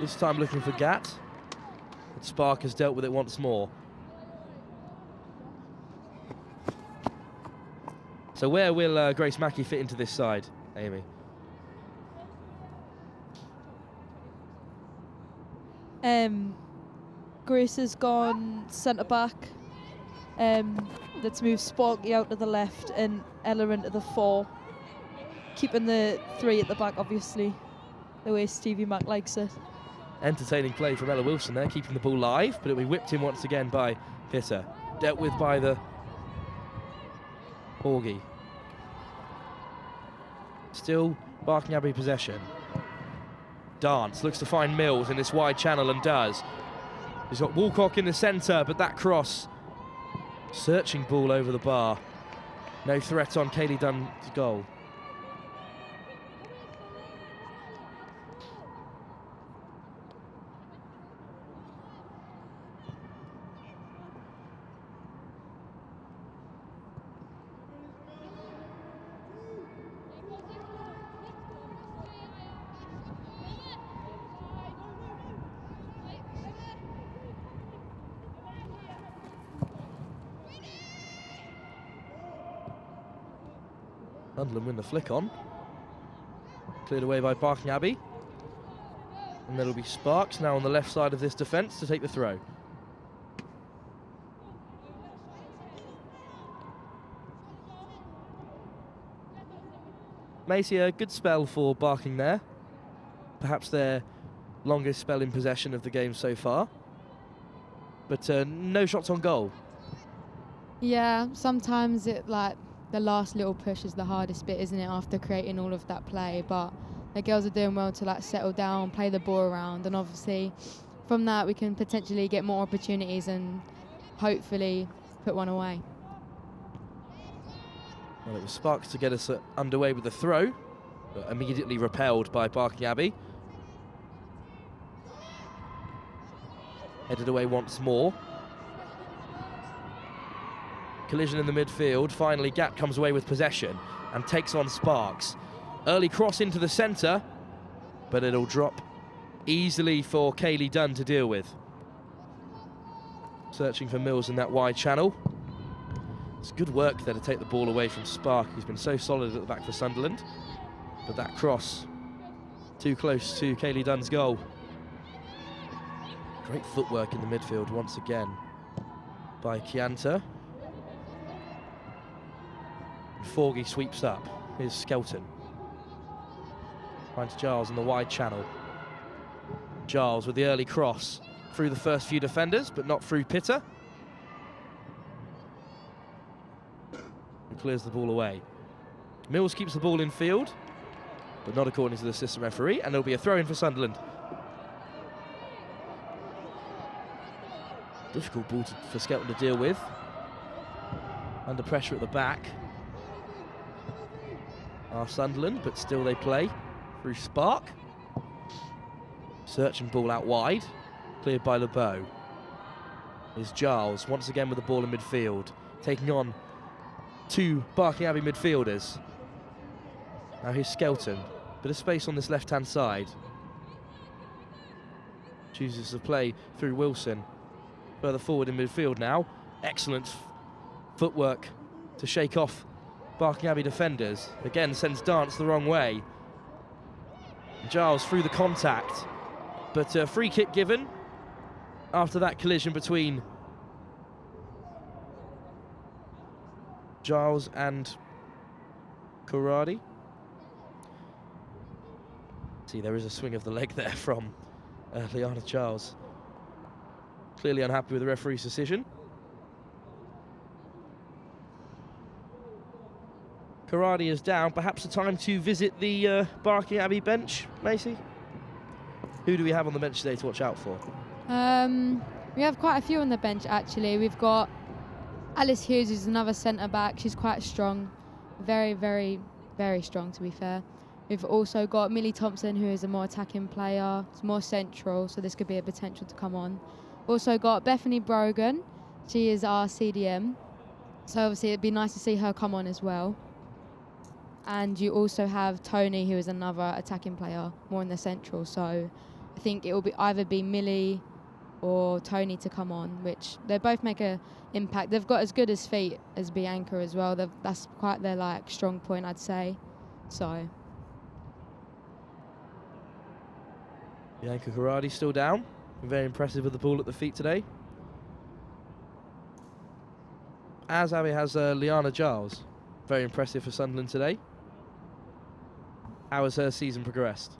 This time looking for Gatt. But Spark has dealt with it once more. So where will Grace Mackey fit into this side, Amy? Grace has gone centre-back. Let's move Sparky out to the left and Ella into the 4. Keeping the 3 at the back, obviously, the way Stevie Mack likes it. Entertaining play from Ella Wilson there, keeping the ball live, but it'll be whipped in once again by Pitter. Dealt with by the Porgy. Still Barking Abbey possession. Dance looks to find Mills in this wide channel and does. He's got Woolcock in the centre, but that cross. Searching ball over the bar. No threat on Kaylee Dunn's goal. Sunderland win the flick on. Cleared away by Barking Abbey. And there'll be Sparks now on the left side of this defence to take the throw. Macy, a good spell for Barking there. Perhaps their longest spell in possession of the game so far. But no shots on goal. Yeah, sometimes the last little push is the hardest bit, isn't it, after creating all of that play? But the girls are doing well to settle down, play the ball around, and obviously from that we can potentially get more opportunities and hopefully put one away. Well, it was Sparks to get us underway with the throw, but immediately repelled by Barking Abbey. Headed away once more. Collision in the midfield. Finally, Gatt comes away with possession and takes on Sparks. Early cross into the centre, but it'll drop easily for Kaylee Dunn to deal with. Searching for Mills in that wide channel. It's good work there to take the ball away from Spark, who's been so solid at the back for Sunderland. But that cross, too close to Kaylee Dunn's goal. Great footwork in the midfield once again by Chianta. Forgy sweeps up. Here's Skelton. Finds Giles in the wide channel. Giles with the early cross through the first few defenders, but not through Pitter. Who clears the ball away. Mills keeps the ball in field, but not according to the assistant referee, and there'll be a throw-in for Sunderland. Difficult ball for Skelton to deal with. Under pressure at the back are Sunderland, but still they play through Spark. Searching ball out wide, cleared by LeBeau. Is Giles once again with the ball in midfield, taking on 2 Barking Abbey midfielders. Now here's Skelton, bit of space on this left-hand side. Chooses to play through Wilson. Further forward in midfield now. Excellent footwork to shake off Barking Abbey defenders. Again sends Dance the wrong way. Giles through the contact, but a free kick given after that collision between Giles and Karadi. See, there is a swing of the leg there from Liana Giles. Clearly unhappy with the referee's decision. Karadi is down. Perhaps a time to visit the Barking Abbey bench, Macy? Who do we have on the bench today to watch out for? We have quite a few on the bench, actually. We've got Alice Hughes, who's another centre-back. She's quite strong. Very, very, very strong, to be fair. We've also got Millie Thompson, who is a more attacking player. It's more central, so this could be a potential to come on. Also got Bethany Brogan. She is our CDM. So obviously it'd be nice to see her come on as well. And you also have Tony, who is another attacking player, more in the central. So I think it will be either be Millie or Tony to come on, which they both make an impact. They've got as good as feet as Bianca as well. That's quite their strong point, I'd say. So Bianca Karadi still down. Very impressive with the ball at the feet today. As Abbey has Liana Giles. Very impressive for Sunderland today. How has her season progressed?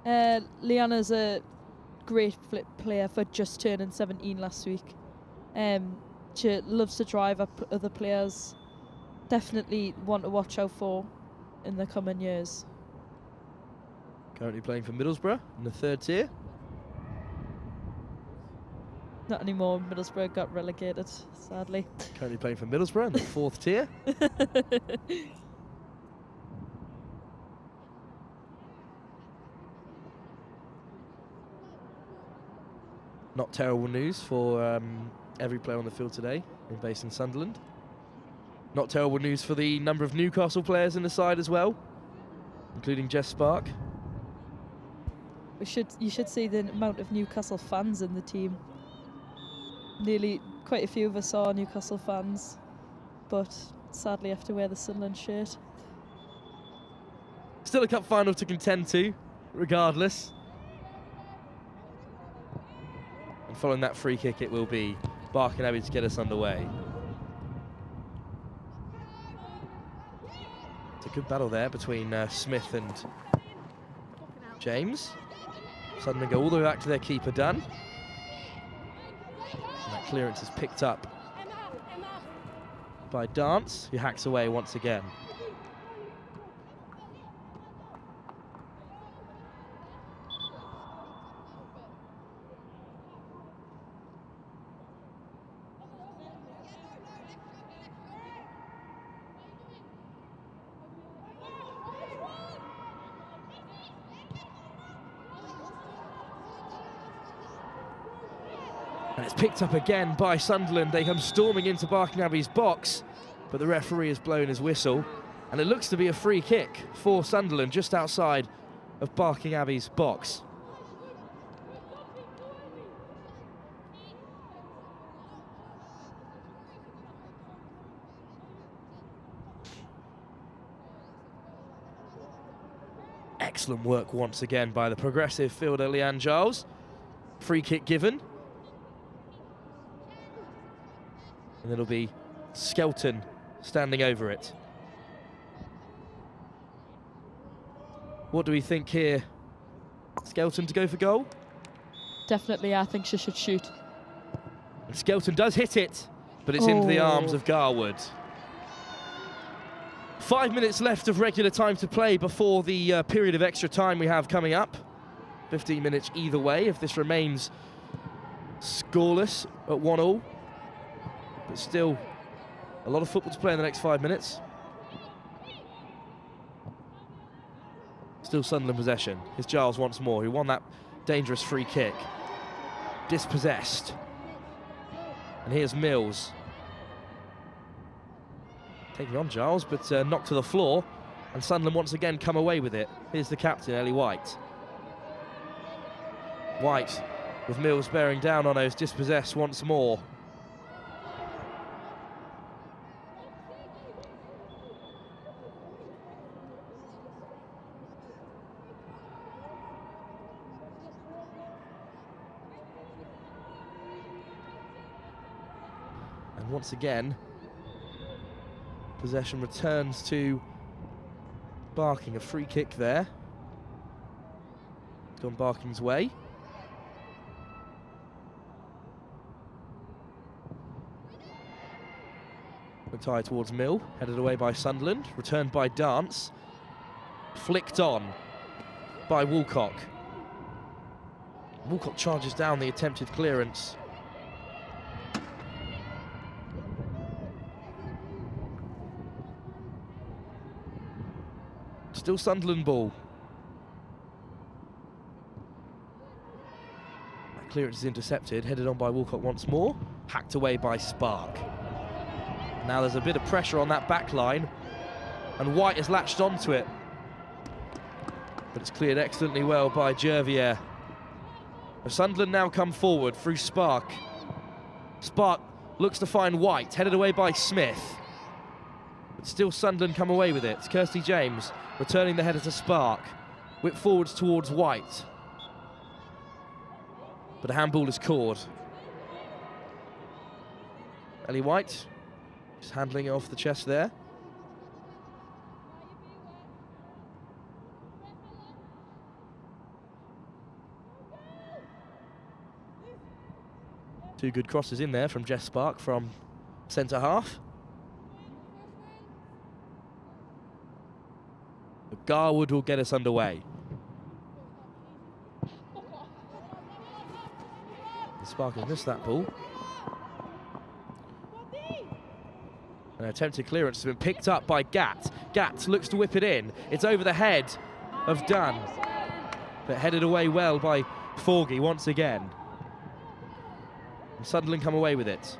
Liana's a great flip player for just turning 17 last week. She loves to drive up other players. Definitely one to watch out for in the coming years. Currently playing for Middlesbrough in the 3rd tier. Not anymore. Middlesbrough got relegated, sadly. Currently playing for Middlesbrough in the 4th tier. Not terrible news for every player on the field today, based in Sunderland. Not terrible news for the number of Newcastle players in the side as well, including Jess Spark. You should see the amount of Newcastle fans in the team. Quite a few of us are Newcastle fans, but sadly have to wear the Sunderland shirt. Still a cup final to contend to, regardless. And following that free kick, it will be Barking Abbey to get us underway. It's a good battle there between Smith and James. Suddenly go all the way back to their keeper, Dan. And that clearance is picked up by Dance, who hacks away once again. And it's picked up again by Sunderland. They come storming into Barking Abbey's box, but the referee has blown his whistle. And it looks to be a free kick for Sunderland just outside of Barking Abbey's box. Excellent work once again by the progressive fielder Leanne Giles. Free kick given. And it'll be Skelton standing over it. What do we think here? Skelton to go for goal? Definitely, I think she should shoot. And Skelton does hit it, but it's into the arms of Garwood. 5 minutes left of regular time to play before the period of extra time we have coming up. 15 minutes either way if this remains scoreless at 1-1. But still, a lot of football to play in the next 5 minutes. Still Sunderland possession. Here's Giles once more, who won that dangerous free kick. Dispossessed. And here's Mills. Taking on Giles, but knocked to the floor. And Sunderland once again come away with it. Here's the captain, Ellie White. White, with Mills bearing down on her, is dispossessed once more. Once again, Possession returns to Barking, a free kick there. It's gone Barking's way. Tie towards Mill, headed away by Sunderland, returned by Dance, flicked on by Woolcock. Woolcock charges down the attempted clearance. Still Sunderland ball. That clearance is intercepted, headed on by Woolcock once more, hacked away by Spark. Now there's a bit of pressure on that back line, and White has latched onto it. But it's cleared excellently well by Jervier. Sunderland now come forward through Spark. Spark looks to find White, headed away by Smith. But still Sunderland come away with it. It's Kirsty James returning the header to Spark. Whip forwards towards White. But a handball is called. Ellie White just handling it off the chest there. Two good crosses in there from Jess Spark from centre half. But Garwood will get us underway. Spark has missed that ball. An attempted clearance has been picked up by Gatt. Gatt looks to whip it in. It's over the head of Dunn, but headed away well by Forgy once again. And Sunderland come away with it.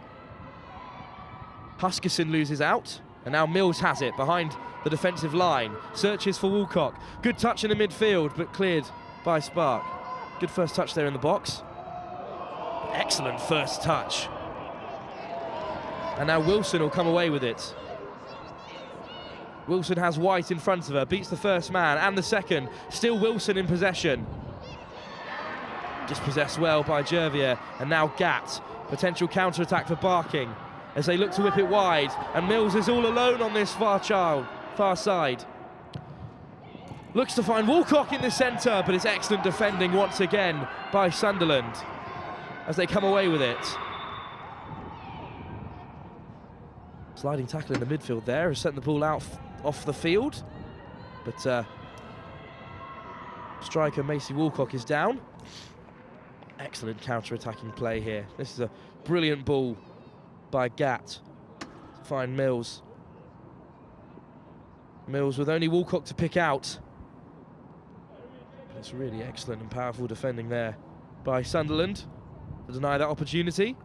Huskerson loses out, and now Mills has it behind the defensive line. Searches for Woolcock. Good touch in the midfield, but cleared by Spark. Good first touch there in the box. Excellent first touch. And now Wilson will come away with it. Wilson has White in front of her, beats the first man and the second. Still Wilson in possession. Dispossessed well by Jervier, and now Gatt. Potential counter-attack for Barking as they look to whip it wide, and Mills is all alone on this far side. Looks to find Woolcock in the centre, but it's excellent defending once again by Sunderland as they come away with it. Sliding tackle in the midfield there has sent the ball out off the field, but striker Macy Woolcock is down. Excellent counter-attacking play here. This is a brilliant ball by Gatt to find Mills. Mills with only Woolcock to pick out. It's really excellent and powerful defending there by Sunderland to deny that opportunity.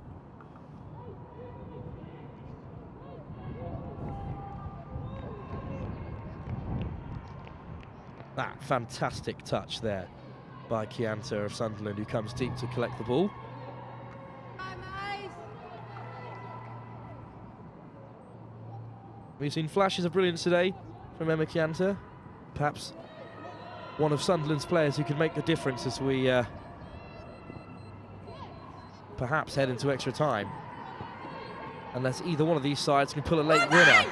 That fantastic touch there by Chianta of Sunderland, who comes deep to collect the ball. We've seen flashes of brilliance today from Emma Chianta. Perhaps one of Sunderland's players who could make the difference as we perhaps head into extra time. Unless either one of these sides can pull a late winner.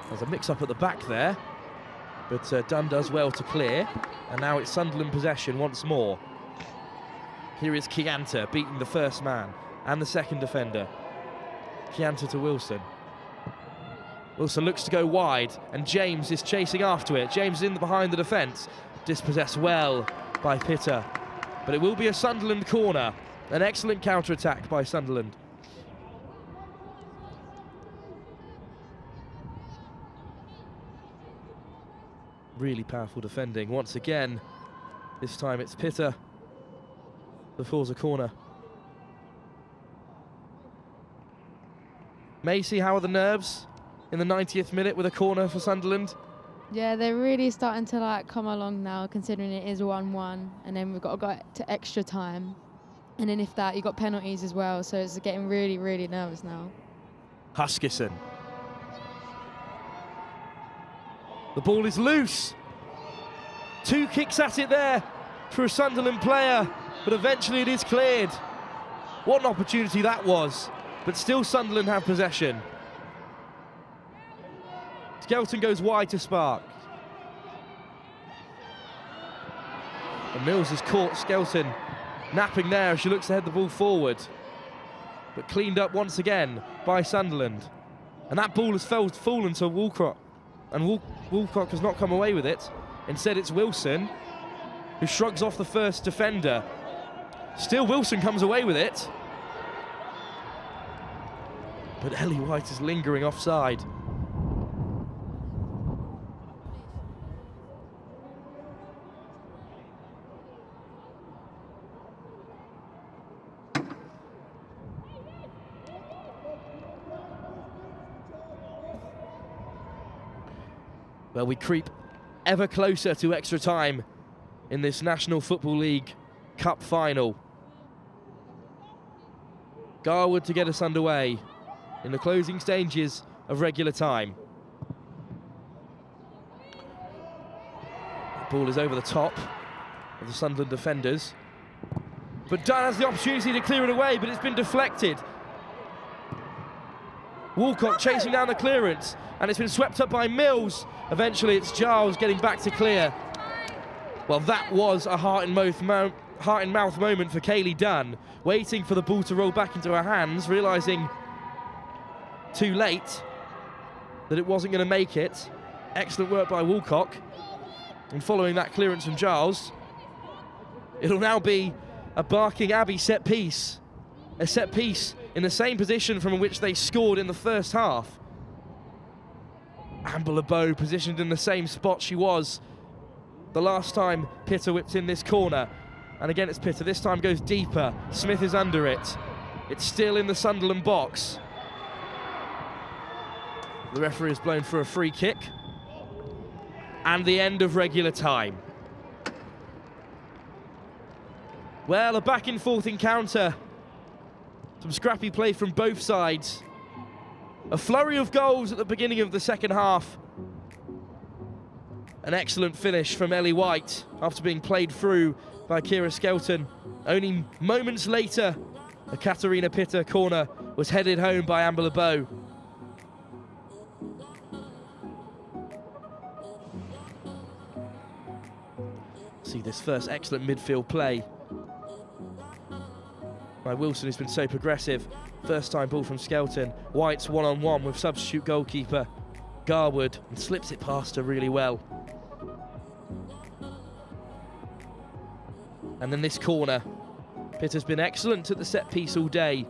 There's a mix-up at the back there, but Dunn does well to clear, and now it's Sunderland possession once more. Here is Chianta beating the first man and the second defender. Chianta to Wilson. Wilson looks to go wide, and James is chasing after it. James in behind the defence. Dispossessed well by Pitter, but it will be a Sunderland corner. An excellent counter-attack by Sunderland. Really powerful defending once again. This time it's Pitter that falls a corner. Macy, how are the nerves in the 90th minute with a corner for Sunderland? Yeah, they're really starting to come along now, considering it is 1-1, and then we've got to go to extra time, and then if that, you've got penalties as well, so it's getting really, really nervous now. Huskerson. The ball is loose. Two kicks at it there for a Sunderland player, but eventually it is cleared. What an opportunity that was, but still Sunderland have possession. Skelton goes wide to Spark. And Mills has caught Skelton napping there as she looks to head the ball forward. But cleaned up once again by Sunderland. And that ball has fallen to Woolcock. And Woolcock has not come away with it. Instead, it's Wilson, who shrugs off the first defender. Still, Wilson comes away with it. But Ellie White is lingering offside. Well, we creep ever closer to extra time in this National Football League Cup final. Garwood to get us underway in the closing stages of regular time. The ball is over the top of the Sunderland defenders. But Dunn has the opportunity to clear it away, but it's been deflected. Woolcock chasing down the clearance, and it's been swept up by Mills. Eventually it's Giles getting back to clear. Well, that was a heart-and-mouth moment for Kaylee Dunn, waiting for the ball to roll back into her hands, realising too late that it wasn't going to make it. Excellent work by Woolcock. And following that clearance from Giles, it'll now be a Barking Abbey set piece. A set piece in the same position from which they scored in the first half. Amber LeBeau positioned in the same spot she was the last time Pitter whipped in this corner. And again, it's Pitter. This time goes deeper. Smith is under it. It's still in the Sunderland box. The referee has blown for a free kick. And the end of regular time. Well, a back and forth encounter. Some scrappy play from both sides. A flurry of goals at the beginning of the second half. An excellent finish from Ellie White after being played through by Kira Skelton. Only moments later, a Katarina Pitter corner was headed home by Amber LeBeau. See this first excellent midfield play by Wilson, who's been so progressive. First time ball from Skelton. White's one-on-one with substitute goalkeeper Garwood and slips it past her really well. And then this corner. Pitter's been excellent at the set piece all day.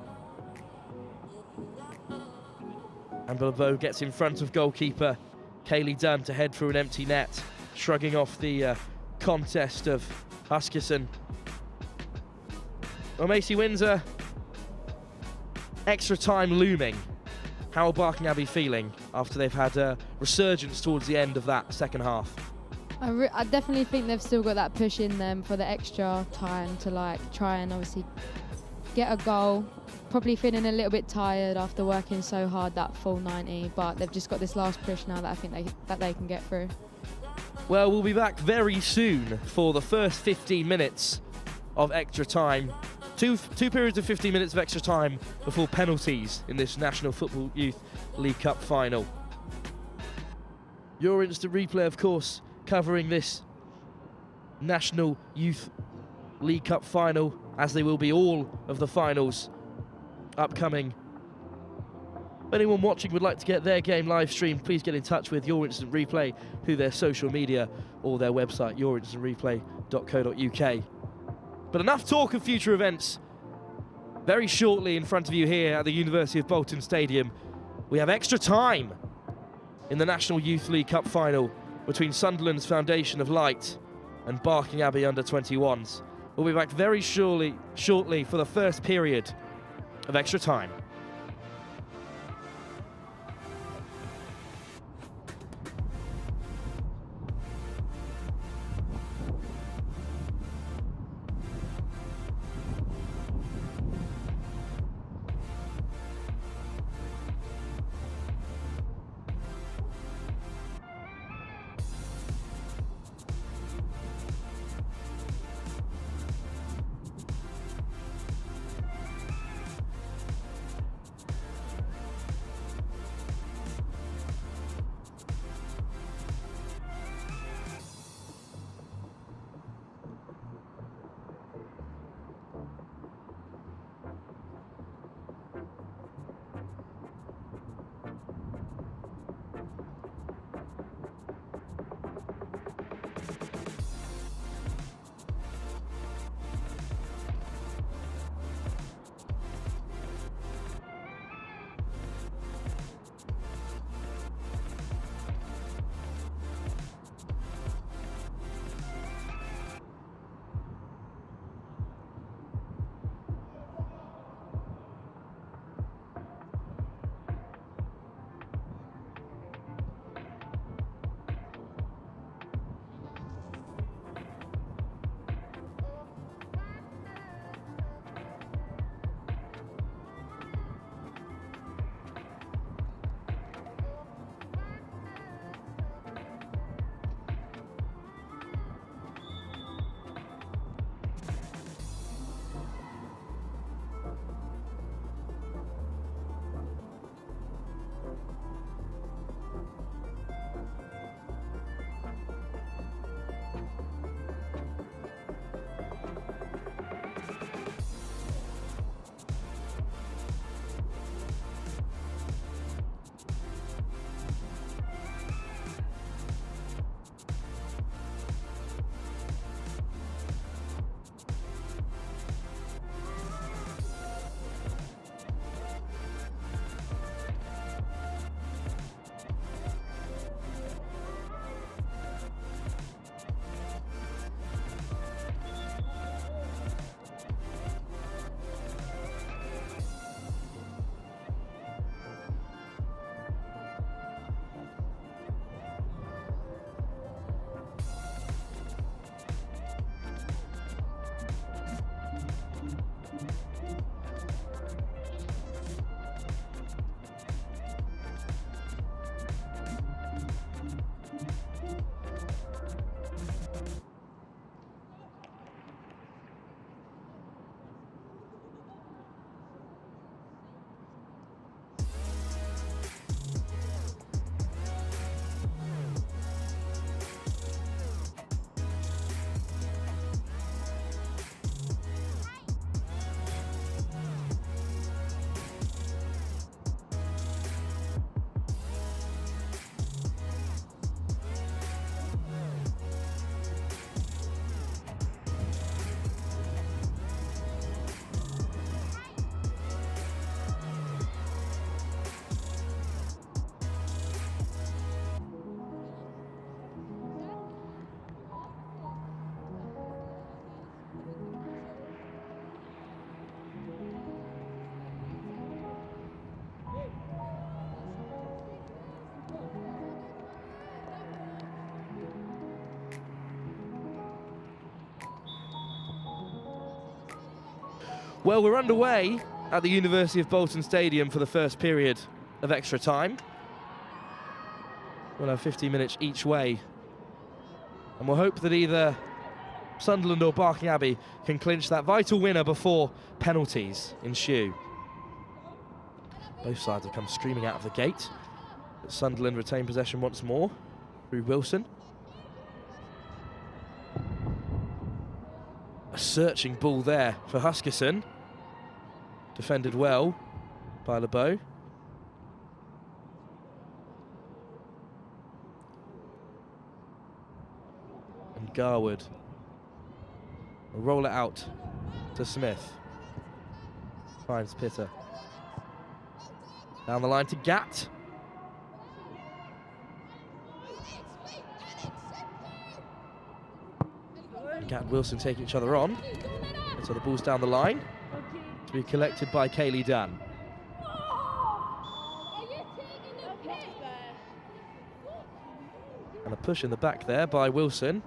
Amber LeBeau gets in front of goalkeeper Kaylee Dunn to head through an empty net, shrugging off the contest of Huskisson. Well, Macy Windsor, extra time looming. How are Barking Abbey feeling after they've had a resurgence towards the end of that second half? I definitely think they've still got that push in them for the extra time to try and obviously get a goal. Probably feeling a little bit tired after working so hard that full 90, but they've just got this last push now that I think they can get through. Well, we'll be back very soon for the first 15 minutes of extra time. Two periods of 15 minutes of extra time before penalties in this National Football Youth League Cup final. Your instant replay, of course, covering this National Youth League Cup final, as they will be all of the finals upcoming. If anyone watching would like to get their game live streamed, please get in touch with Your Instant Replay through their social media or their website, yourinstantreplay.co.uk. But enough talk of future events. Very shortly in front of you here at the University of Bolton Stadium, we have extra time in the National Youth League Cup final between Sunderland's Foundation of Light and Barking Abbey under-21s. We'll be back very shortly for the first period of extra time. Well, we're underway at the University of Bolton Stadium for the first period of extra time. We'll have 15 minutes each way. And we'll hope that either Sunderland or Barking Abbey can clinch that vital winner before penalties ensue. Both sides have come streaming out of the gate. But Sunderland retain possession once more through Wilson. A searching ball there for Huskisson. Defended well by LeBeau. And Garwood will roll it out to Smith. Finds Pitter. Down the line to Gatt. Gatt and Wilson taking each other on. And so the ball's down the line to be collected by Kaylee Dunn. And a push in the back there by Wilson.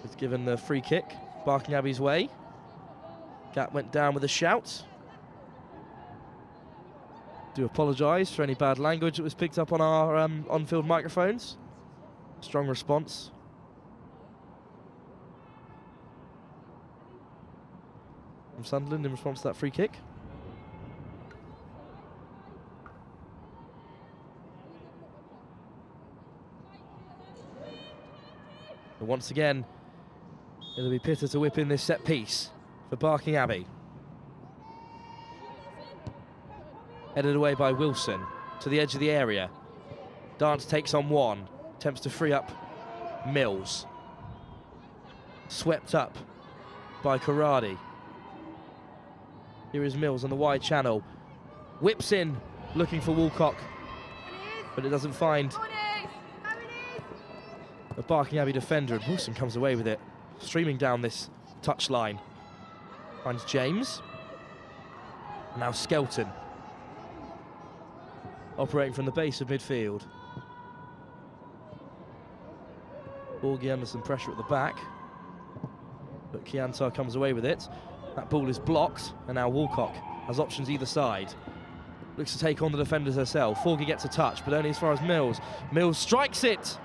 It's given the free kick Barking Abbey's way. Gatt went down with a shout. Do apologise for any bad language that was picked up on our on-field microphones. Strong response. From Sunderland in response to that free kick. But once again, it'll be Pitter to whip in this set piece for Barking Abbey. Headed away by Wilson to the edge of the area. Dance takes on one, attempts to free up Mills. Swept up by Karadi. Here is Mills on the wide channel. Whips in, looking for Woolcock, but it doesn't find the Barking Abbey defender, and Wilson comes away with it, streaming down this touchline. Finds James. Now Skelton, operating from the base of midfield. Borgie under some pressure at the back, but Kiantar comes away with it. That ball is blocked, and now Woolcock has options either side. Looks to take on the defenders herself. Forgie gets a touch, but only as far as Mills. Mills strikes it!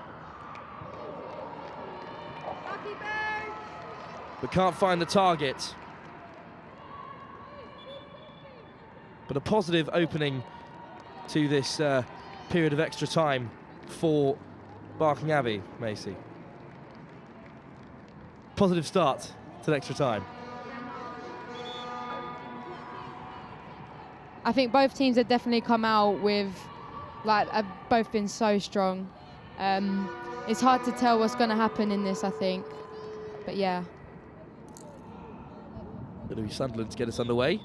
But can't find the target. But a positive opening to this period of extra time for Barking Abbey, Macy. Positive start to the extra time. I think both teams have definitely come out with, have both been so strong. It's hard to tell what's going to happen in this, I think. But yeah. Going to be Sunderland to get us underway.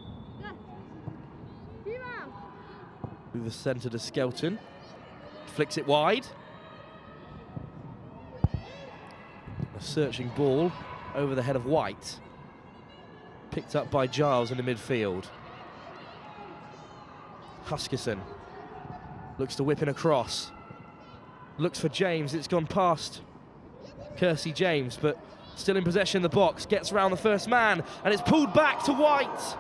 Through the centre to Skelton. Flicks it wide. A searching ball over the head of White. Picked up by Giles in the midfield. Huskisson looks to whip in across. Looks for James. It's gone past Kersey James, but still in possession in the box. Gets around the first man, and it's pulled back to White.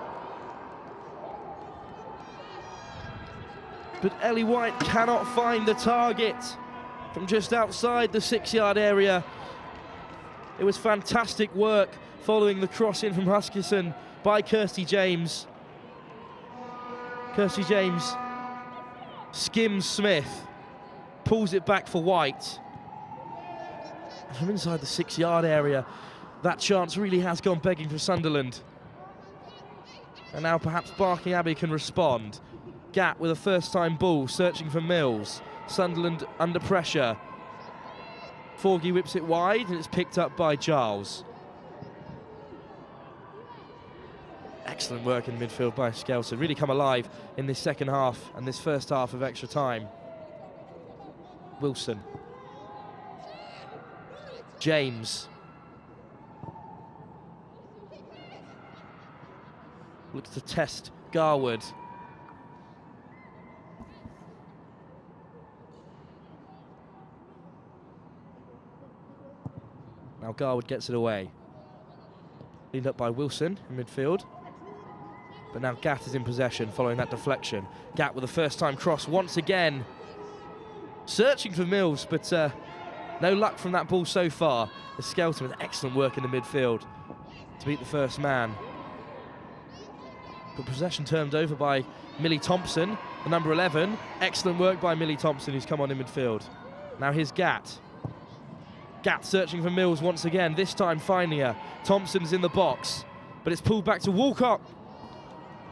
But Ellie White cannot find the target from just outside the 6-yard area. It was fantastic work following the cross in from Huskisson by Kirsty James. Kirsty James skims Smith, pulls it back for White. And from inside the 6-yard area, that chance really has gone begging for Sunderland. And now perhaps Barking Abbey can respond. Gatt with a first-time ball, searching for Mills. Sunderland under pressure. Forgie whips it wide, and it's picked up by Giles. Excellent work in midfield by Skelton. Really come alive in this second half and this first half of extra time. Wilson. James. Looks to test Garwood. Now Garwood gets it away. Cleaned up by Wilson in midfield. But now Gatt is in possession following that deflection. Gatt with a first-time cross once again. Searching for Mills, but no luck from that ball so far. The Skelton with excellent work in the midfield to beat the first man. But possession turned over by Millie Thompson, the number 11. Excellent work by Millie Thompson, who's come on in midfield. Now here's Gatt. Gatt searching for Mills once again, this time finding her. Thompson's in the box, but it's pulled back to Walcott.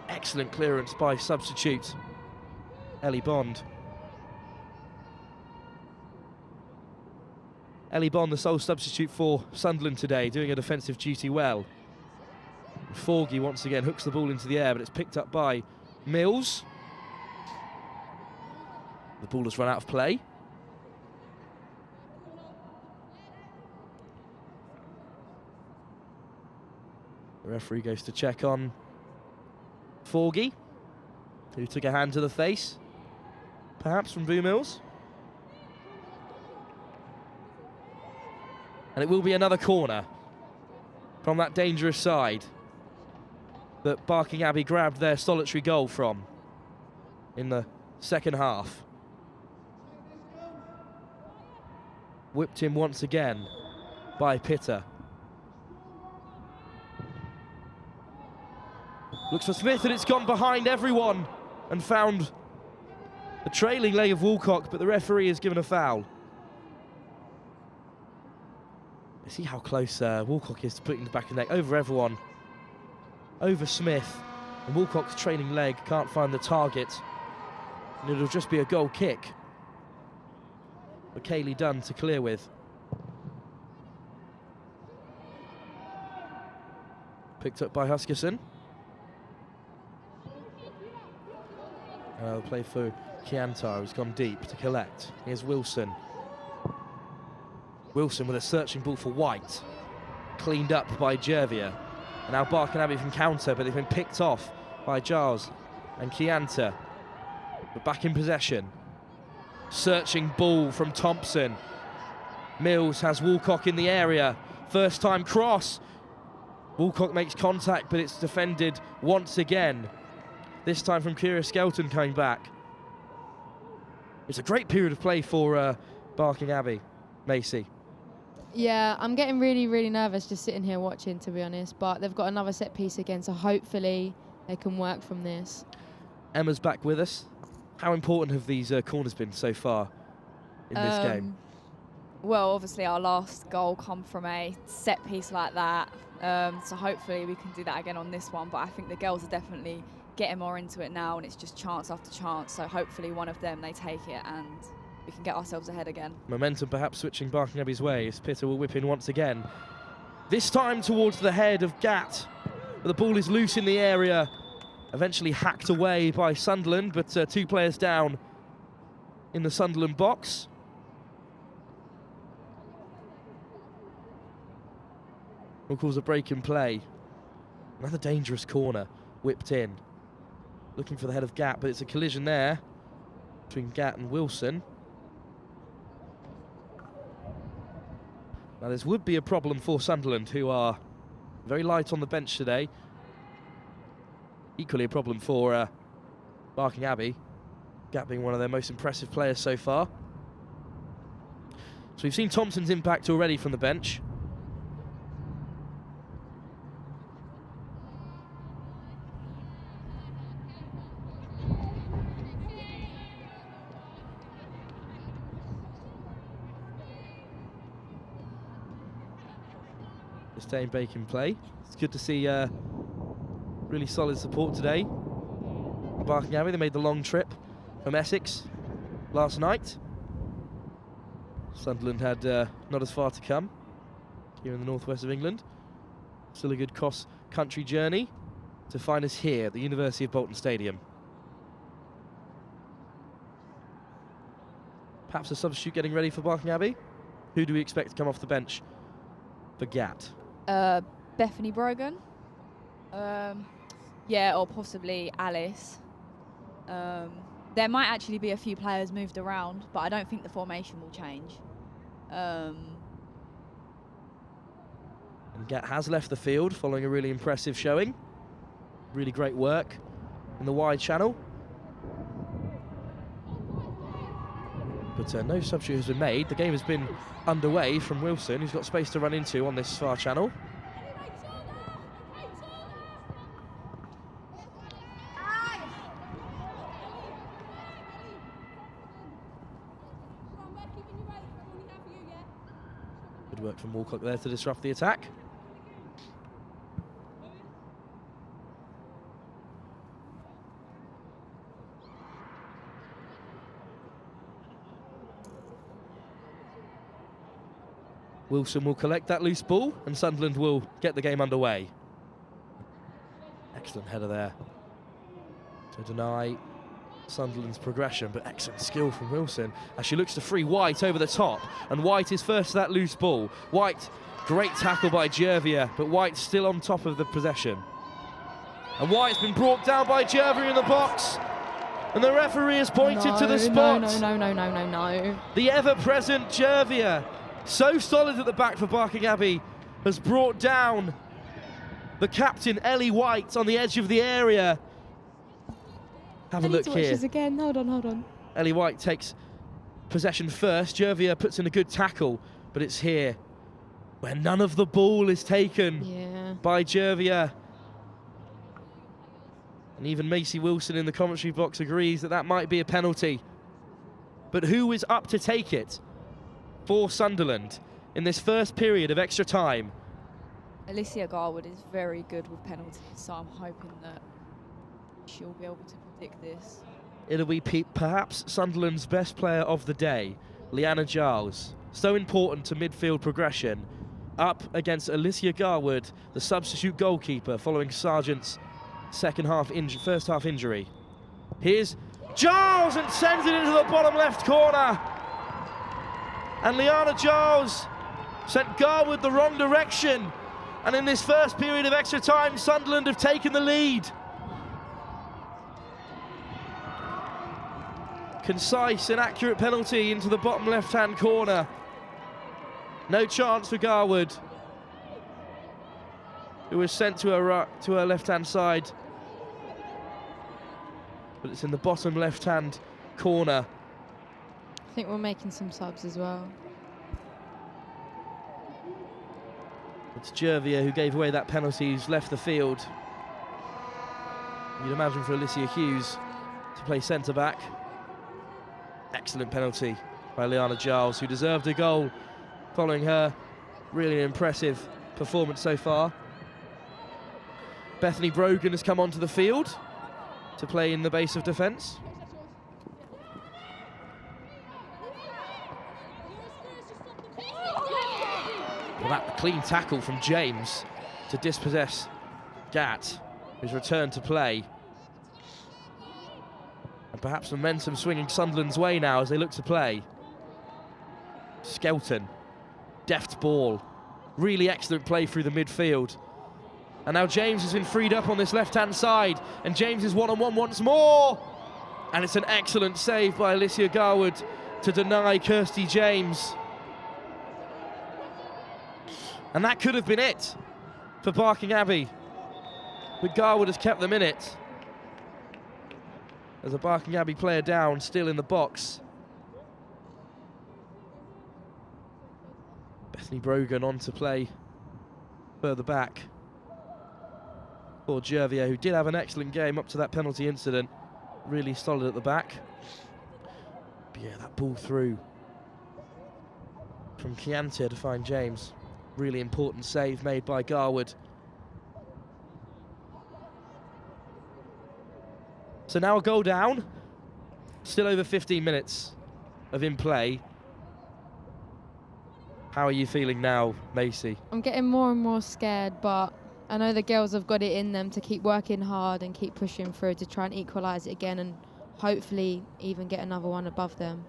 Excellent clearance by substitute Ellie Bond. Ellie Bond, the sole substitute for Sunderland today, doing a defensive duty well. Forgie once again hooks the ball into the air, but it's picked up by Mills. The ball has run out of play. The referee goes to check on Forgie, who took a hand to the face, perhaps from Boo Mills. And it will be another corner from that dangerous side that Barking Abbey grabbed their solitary goal from in the second half. Whipped in once again by Pitter. Looks for Smith, and it's gone behind everyone and found the trailing leg of Woolcock, but the referee has given a foul. See how close Woolcock is to putting the back of the neck over everyone, over Smith, and Woolcock's trailing leg can't find the target, and it'll just be a goal kick for Kaylee Dunn to clear with. Picked up by Huskerson. Play for Chiantar, who's gone deep to collect. Here's Wilson. Wilson with a searching ball for White. Cleaned up by Jervier. And now Barking Abbey from counter, but they've been picked off by Giles and Chiantar. But back in possession. Searching ball from Thompson. Mills has Woolcock in the area. First time cross. Woolcock makes contact, but it's defended once again. This time from Kira Skelton coming back. It's a great period of play for Barking Abbey. Macy. Yeah, I'm getting really, really nervous just sitting here watching, to be honest. But they've got another set piece again, so hopefully they can work from this. Emma's back with us. How important have these corners been so far in this game? Well, obviously our last goal come from a set piece like that. So hopefully we can do that again on this one. But I think the girls are definitely getting more into it now, and it's just chance after chance. So hopefully one of them, they take it and we can get ourselves ahead again. Momentum perhaps switching Barking Abbey's way as Pitter will whip in once again. This time towards the head of Gatt. But the ball is loose in the area. Eventually hacked away by Sunderland, but two players down in the Sunderland box. Will cause a break in play. Another dangerous corner whipped in. Looking for the head of Gatt, but it's a collision there between Gatt and Wilson. Now this would be a problem for Sunderland, who are very light on the bench today. Equally a problem for Barking Abbey. Gatt being one of their most impressive players so far. So we've seen Thompson's impact already from the bench. Staying Bacon play. It's good to see really solid support today. Barking Abbey, they made the long trip from Essex last night. Sunderland had not as far to come here in the northwest of England. Still a good cross-country journey to find us here at the University of Bolton Stadium. Perhaps a substitute getting ready for Barking Abbey. Who do we expect to come off the bench for Gatt? Bethany Brogan. Yeah, or possibly Alice. There might actually be a few players moved around, but I don't think the formation will change. And And Gat has left the field following a really impressive showing. Really great work in the wide channel. But no substitute has been made. The game has been underway from Wilson, who's got space to run into on this far channel. Good work from Walcott there to disrupt the attack. Wilson will collect that loose ball and Sunderland will get the game underway. Excellent header there to deny Sunderland's progression, but excellent skill from Wilson as she looks to free White over the top, and White is first to that loose ball. White, great tackle by Jervier, but White still on top of the possession. And White's been brought down by Jervier in the box, and the referee has pointed to the spot. No. The ever-present Jervier, so solid at the back for Barking Abbey, has brought down the captain, Ellie White, on the edge of the area. Have a look here. Again. Hold on. Ellie White takes possession first. Jervier puts in a good tackle, but it's here where none of the ball is taken by Jervier. And even Macy Wilson in the commentary box agrees that that might be a penalty. But who is up to take it for Sunderland in this first period of extra time? Alicia Garwood is very good with penalties, so I'm hoping that she'll be able to predict this. It'll be perhaps Sunderland's best player of the day, Leanna Giles. So important to midfield progression, up against Alicia Garwood, the substitute goalkeeper, following Sargent's first half injury. Here's Giles and sends it into the bottom left corner. And Leanna Giles sent Garwood the wrong direction. And in this first period of extra time, Sunderland have taken the lead. Concise and accurate penalty into the bottom left-hand corner. No chance for Garwood, who was sent to her left-hand side. But it's in the bottom left-hand corner. I think we're making some subs as well. It's Jervier who gave away that penalty, who's left the field. You'd imagine for Alicia Hughes to play centre-back. Excellent penalty by Leanna Giles, who deserved a goal following her really impressive performance so far. Bethany Brogan has come onto the field to play in the base of defence. Well, that clean tackle from James to dispossess Gat, who's returned to play. And perhaps momentum swinging Sunderland's way now as they look to play. Skelton, deft ball, really excellent play through the midfield. And now James has been freed up on this left-hand side, and James is one-on-one once more. And it's an excellent save by Alicia Garwood to deny Kirsty James. And that could have been it for Barking Abbey, but Garwood has kept them in it. There's a Barking Abbey player down, still in the box. Bethany Brogan on to play further back for Jervier, who did have an excellent game up to that penalty incident. Really solid at the back. But yeah, that ball through from Chiantia to find James. Really important save made by Garwood. So now a goal down. Still over 15 minutes of in play. How are you feeling now, Macy? I'm getting more and more scared, but I know the girls have got it in them to keep working hard and keep pushing through to try and equalise it again and hopefully even get another one above them.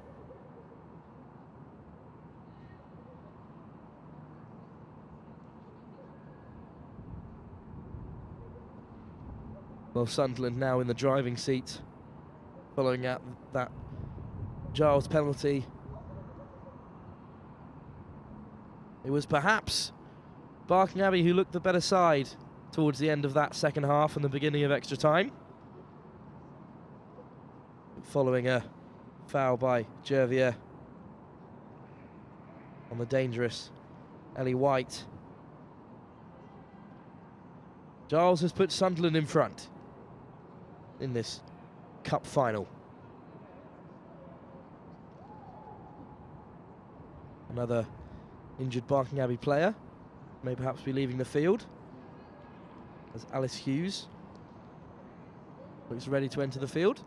Well, Sunderland now in the driving seat, following out that Giles penalty. It was perhaps Barking Abbey, who looked the better side towards the end of that second half and the beginning of extra time. Following a foul by Jervier on the dangerous Ellie White. Giles has put Sunderland in front in this cup final. Another injured Barking Abbey player may perhaps be leaving the field, as Alice Hughes looks ready to enter the field.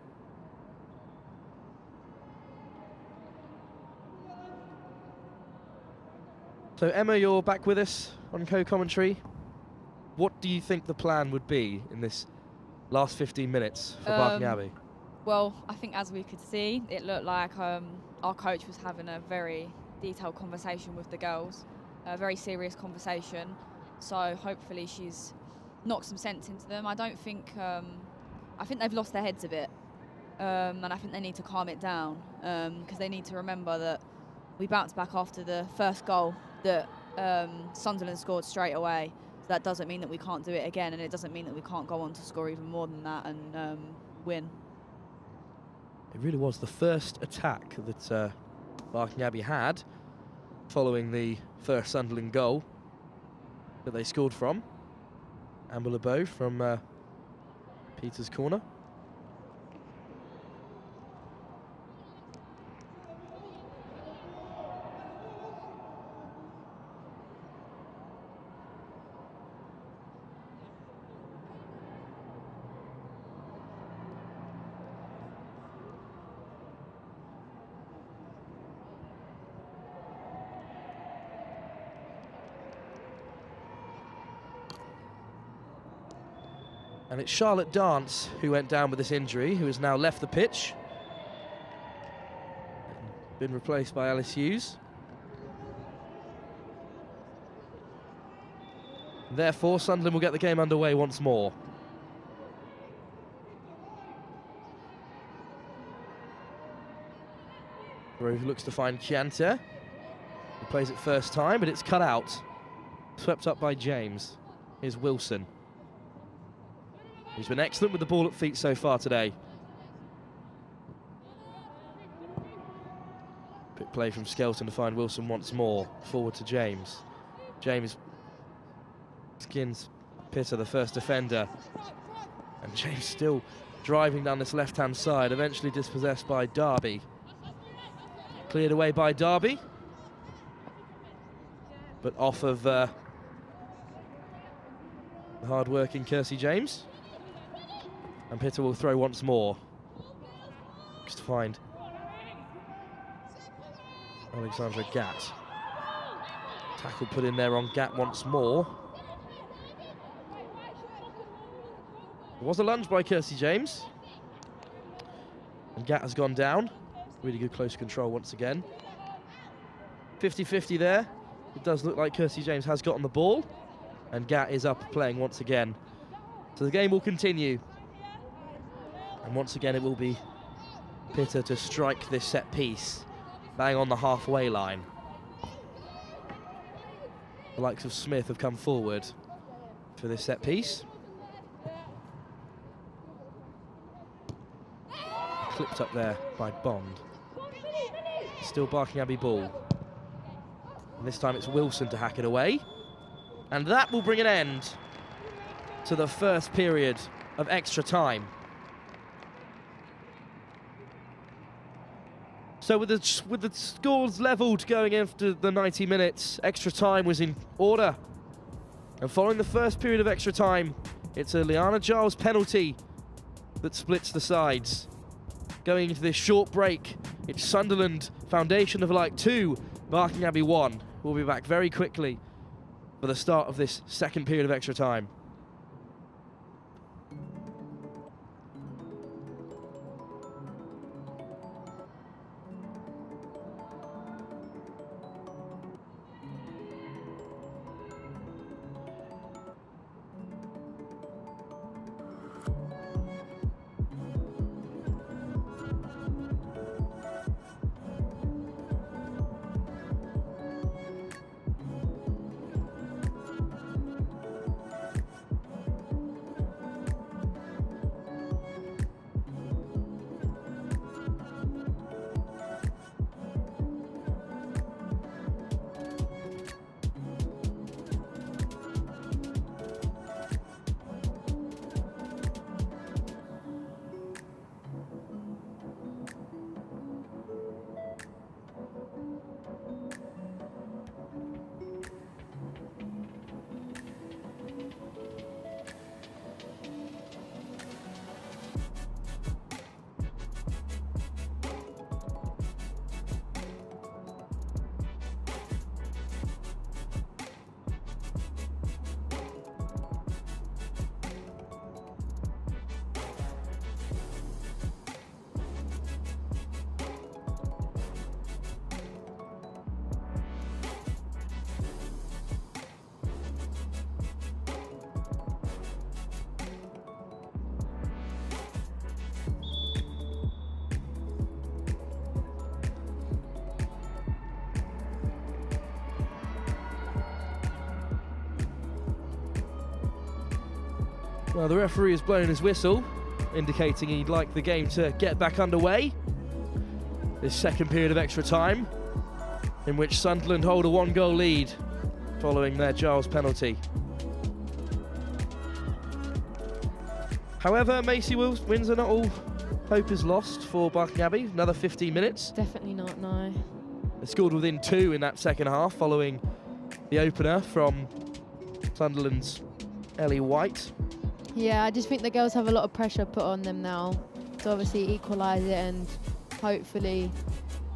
So Emma, you're back with us on co-commentary. What do you think the plan would be in this last 15 minutes for Barking Abbey? Well, I think as we could see, it looked like our coach was having a very detailed conversation with the girls, a very serious conversation. So hopefully she's knocked some sense into them. I don't think, I think they've lost their heads a bit. And I think they need to calm it down because they need to remember that we bounced back after the first goal that Sunderland scored straight away. So that doesn't mean that we can't do it again, and it doesn't mean that we can't go on to score even more than that and win. It really was the first attack that Barking Abbey had following the first Sunderland goal that they scored from. Amber LeBeau from Peter's corner. And it's Charlotte Dance who went down with this injury, who has now left the pitch. Been replaced by Alice Hughes. Therefore, Sunderland will get the game underway once more. Grove looks to find Chiante, who plays it first time, but it's cut out. Swept up by James. Here's Wilson. He's been excellent with the ball at feet so far today. Quick play from Skelton to find Wilson once more. Forward to James. James skins Pitter, the first defender. And James still driving down this left-hand side, eventually dispossessed by Derby. Cleared away by Derby. But off of the hard-working Kersey James. And Pitter will throw once more. Just to find Alexandra Gatt. Tackle put in there on Gatt once more. There was a lunge by Kersey James. And Gatt has gone down. Really good close control once again. 50-50 there. It does look like Kersey James has gotten the ball. And Gatt is up playing once again. So the game will continue. And once again, it will be Pitter to strike this set piece, bang on the halfway line. The likes of Smith have come forward for this set piece. Clipped up there by Bond. Still Barking Abbey ball. And this time it's Wilson to hack it away. And that will bring an end to the first period of extra time. So with the scores levelled going after the 90 minutes, extra time was in order. And following the first period of extra time, it's a Liana Giles penalty that splits the sides. Going into this short break, it's Sunderland Foundation of Light 2, Barking Abbey 1. We'll be back very quickly for the start of this second period of extra time. Well, the referee has blown his whistle, indicating he'd like the game to get back underway. This second period of extra time, in which Sunderland hold a 1-goal lead following their Giles penalty. However, Macy wins are not all hope is lost for Barking Abbey. Another 15 minutes. Definitely not, no. They scored within 2 in that second half following the opener from Sunderland's Ellie White. Yeah, I just think the girls have a lot of pressure put on them now to obviously equalise it and hopefully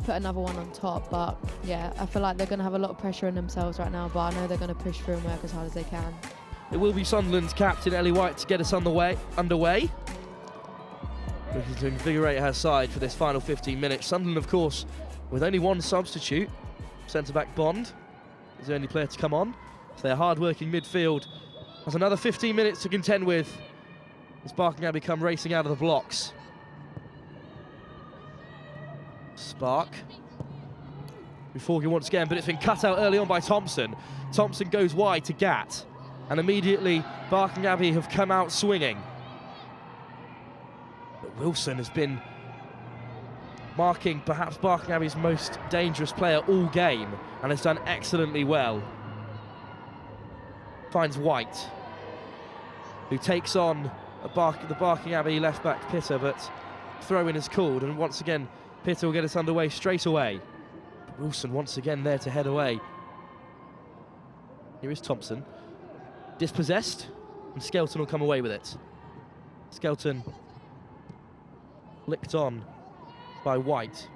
put another one on top. But yeah, I feel like they're going to have a lot of pressure on themselves right now, but I know they're going to push through and work as hard as they can. It will be Sunderland's captain Ellie White to get us underway. Looking to invigorate her side for this final 15 minutes. Sunderland, of course, with only one substitute, centre-back Bond is the only player to come on. So their hard-working midfield has another 15 minutes to contend with as Barking Abbey come racing out of the blocks. Spark. Forgy once again, but it's been cut out early on by Thompson. Thompson goes wide to Gatt, and immediately Barking Abbey have come out swinging. But Wilson has been marking perhaps Barking Abbey's most dangerous player all game and has done excellently well. Finds White, who takes on the Barking Abbey left-back Pitter, but throw-in is called, and once again Pitter will get us underway straight away. But Wilson once again there to head away. Here is Thompson. Dispossessed, and Skelton will come away with it. Skelton flicked on by White.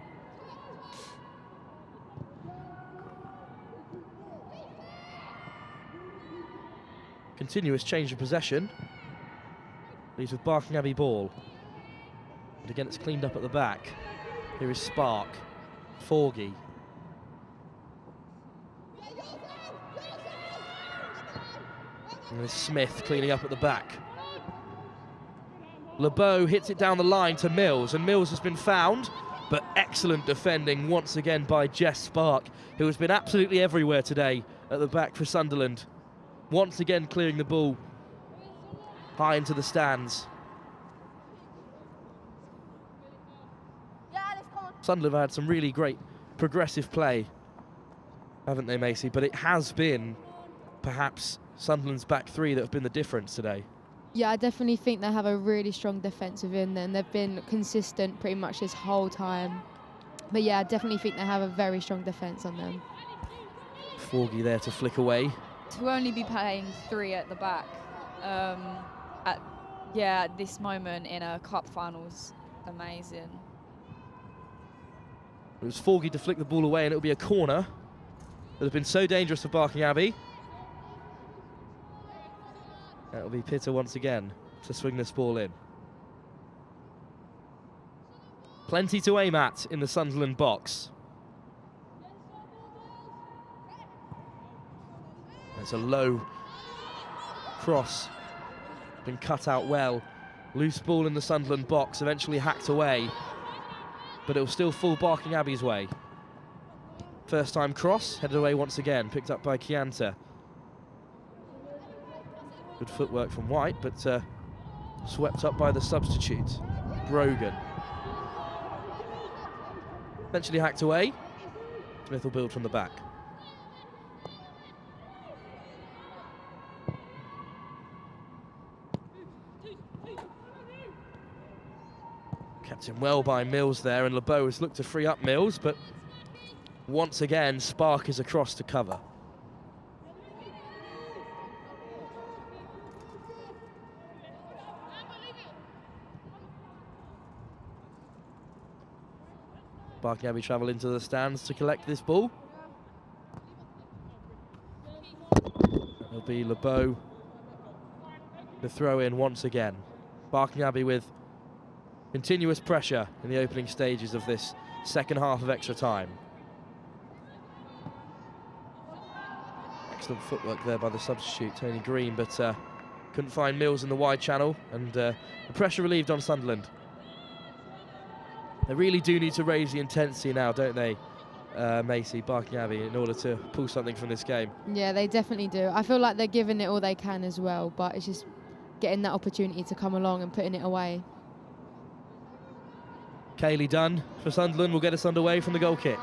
Continuous change of possession. Leaves with Barking Abbey ball. And again it's cleaned up at the back. Here is Spark. Forgy. And there's Smith cleaning up at the back. LeBeau hits it down the line to Mills, and Mills has been found, but excellent defending once again by Jess Spark, who has been absolutely everywhere today at the back for Sunderland. Once again clearing the ball high into the stands. Sunderland have had some really great progressive play, haven't they, Macy? But it has been perhaps Sunderland's back three that have been the difference today. Yeah, I definitely think they have a really strong defensive in them. They've been consistent pretty much this whole time. But yeah, I definitely think they have a very strong defence on them. Forgy there to flick away. To only be playing 3 at the back at this moment in a cup finals, amazing. It was Forgy to flick the ball away, and it'll be a corner that has been so dangerous for Barking Abbey. That'll be Pitter once again to swing this ball in. Plenty to aim at in the Sunderland box. There's a low cross, been cut out well. Loose ball in the Sunderland box, eventually hacked away, but it'll still fall Barking Abbey's way. First time cross, headed away once again, picked up by Chianta. Good footwork from White, but swept up by the substitute, Brogan. Eventually hacked away. Smith will build from the back. Kept him well by Mills there, and LeBeau has looked to free up Mills, but once again Spark is across to cover. Barking Abbey travel into the stands to collect this ball. It'll be LeBeau to throw in once again. Barking Abbey with continuous pressure in the opening stages of this second half of extra time. Excellent footwork there by the substitute, Tony Green, but couldn't find Mills in the wide channel, and the pressure relieved on Sunderland. They really do need to raise the intensity now, don't they, Macy, Barking Abbey, in order to pull something from this game? Yeah, they definitely do. I feel like they're giving it all they can as well, but it's just getting that opportunity to come along and putting it away. Kaylee Dunn for Sunderland will get us underway from the goal kick.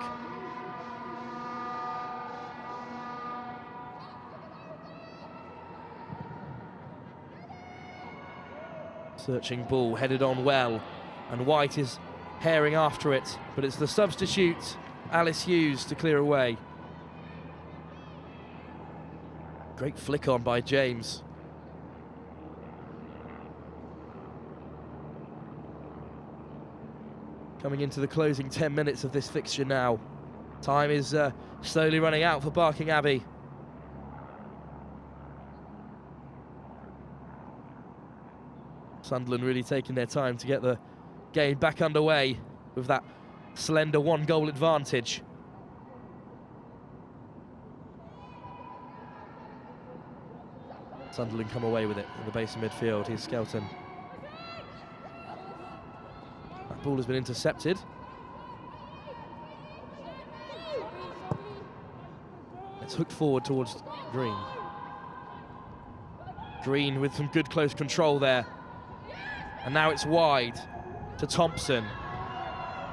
Searching ball, headed on well, and White is herring after it, but it's the substitute, Alice Hughes, to clear away. Great flick on by James. Coming into the closing 10 minutes of this fixture now. Time is slowly running out for Barking Abbey. Sunderland really taking their time to get the game back underway with that slender 1-goal advantage. Sunderland come away with it in the base of midfield. Here's Skelton. That ball has been intercepted. It's hooked forward towards Green. Green with some good close control there. And now it's wide to Thompson.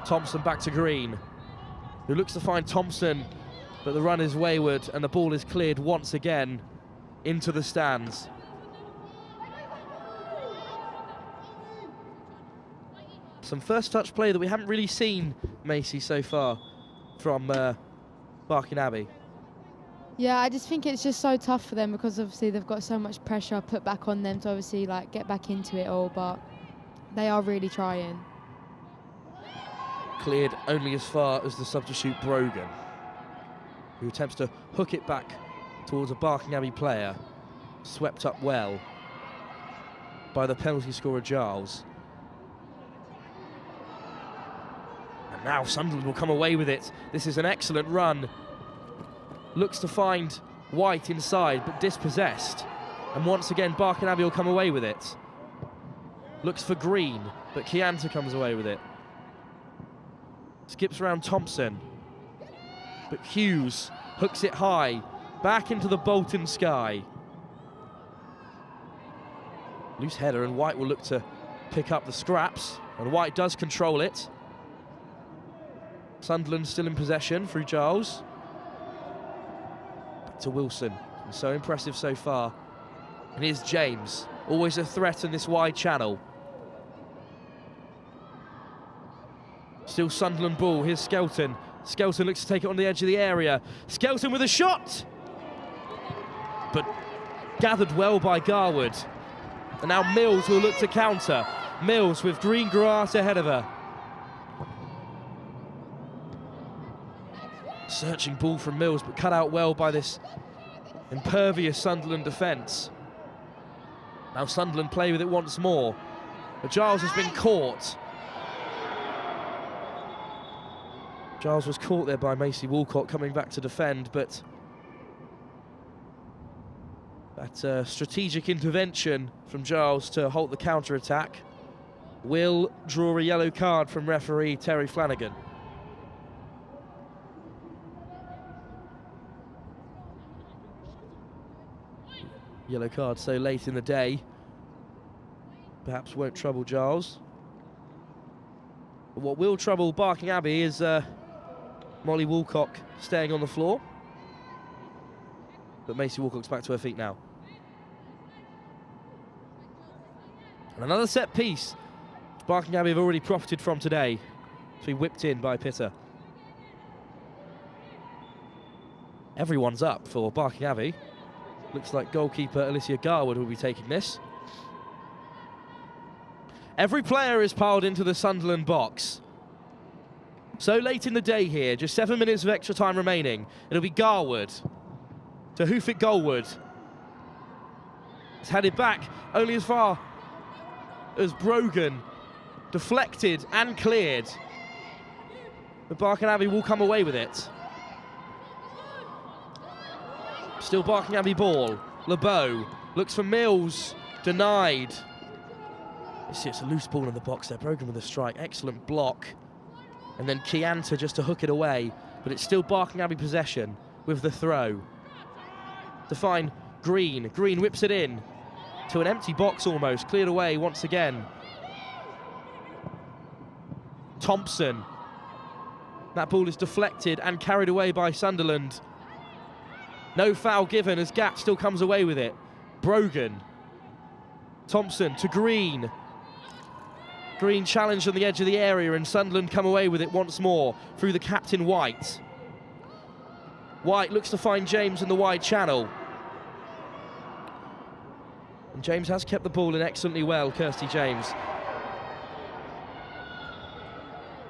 Thompson back to Green, who looks to find Thompson, but the run is wayward and the ball is cleared once again into the stands. Some first touch play that we haven't really seen, Macy, so far from Barking Abbey. Yeah, I just think it's just so tough for them because obviously they've got so much pressure put back on them to obviously like get back into it all, but they are really trying. Cleared only as far as the substitute Brogan, who attempts to hook it back towards a Barking Abbey player. Swept up well by the penalty scorer Giles. And now Sunderland will come away with it. This is an excellent run. Looks to find White inside, but dispossessed. And once again, Barking Abbey will come away with it. Looks for Green, but Chianta comes away with it. Skips around Thompson, but Hughes hooks it high, back into the Bolton sky. Loose header, and White will look to pick up the scraps, and White does control it. Sunderland still in possession through Giles. Back to Wilson, so impressive so far. And here's James, always a threat in this wide channel. Still Sunderland ball, here's Skelton. Skelton looks to take it on the edge of the area. Skelton with a shot! But gathered well by Garwood. And now Mills will look to counter. Mills with green grass ahead of her. Searching ball from Mills, but cut out well by this impervious Sunderland defence. Now Sunderland play with it once more. But Giles has been caught. Giles was caught there by Macy Walcott coming back to defend, but that strategic intervention from Giles to halt the counter-attack will draw a yellow card from referee Terry Flanagan. Yellow card so late in the day perhaps won't trouble Giles. But what will trouble Barking Abbey is Molly Woolcock staying on the floor. But Macy Woolcock's back to her feet now. And another set piece Barking Abbey have already profited from today. To be whipped in by Pitter. Everyone's up for Barking Abbey. Looks like goalkeeper Alicia Garwood will be taking this. Every player is piled into the Sunderland box. So late in the day here, just 7 minutes of extra time remaining. It'll be Garwood to hoof it goalward. It's headed back only as far as Brogan. Deflected and cleared. But Barking Abbey will come away with it. Still Barking Abbey ball. LeBeau looks for Mills. Denied. You see it's a loose ball in the box there. Brogan with a strike. Excellent block. And then Chianta just to hook it away. But it's still Barking Abbey possession with the throw. To find Green. Green whips it in. to an empty box almost, cleared away once again. Thompson. That ball is deflected and carried away by Sunderland. No foul given as Gatt still comes away with it. Brogan. Thompson to Green. Green challenged on the edge of the area and Sunderland come away with it once more through the captain White. White looks to find James in the wide channel. And James has kept the ball in excellently well, Kirsty James.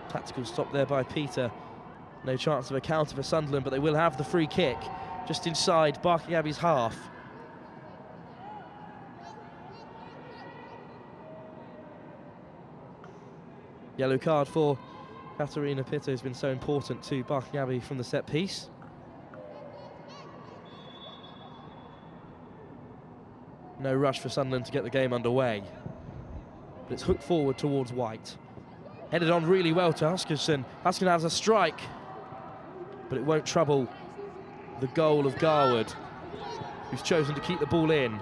Tactical stop there by Peter. No chance of a counter for Sunderland, but they will have the free kick just inside Barking Abbey's half. Yellow card for Katarina Pitta has been so important to Barking Abbey from the set piece. No rush for Sunderland to get the game underway. But it's hooked forward towards White. Headed on really well to Huskinson. Huskinson has a strike, but it won't trouble the goal of Garwood, who's chosen to keep the ball in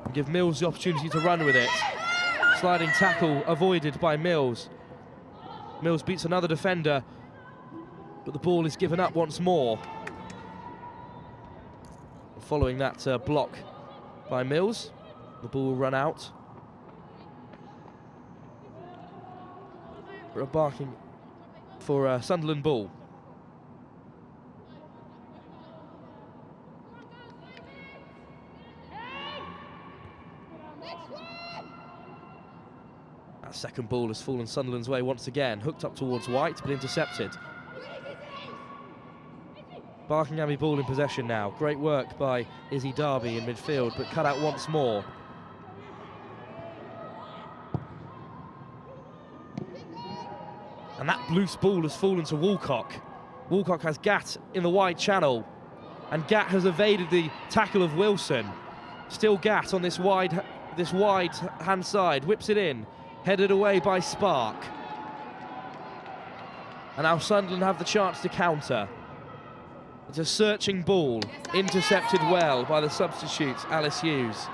and give Mills the opportunity to run with it. Sliding tackle avoided by Mills. Mills beats another defender, but the ball is given up once more. Following that block by Mills, the ball will run out. For a barking for a Sunderland ball. That second ball has fallen Sunderland's way once again. Hooked up towards White, but intercepted. Barking Abbey ball in possession now. Great work by Izzy Darby in midfield, but cut out once more. And that loose ball has fallen to Woolcock. Woolcock has Gatt in the wide channel, and Gatt has evaded the tackle of Wilson. Still Gatt on this wide hand side, whips it in, headed away by Spark. And now Sunderland have the chance to counter. It's a searching ball, intercepted well by the substitute, Alice Hughes.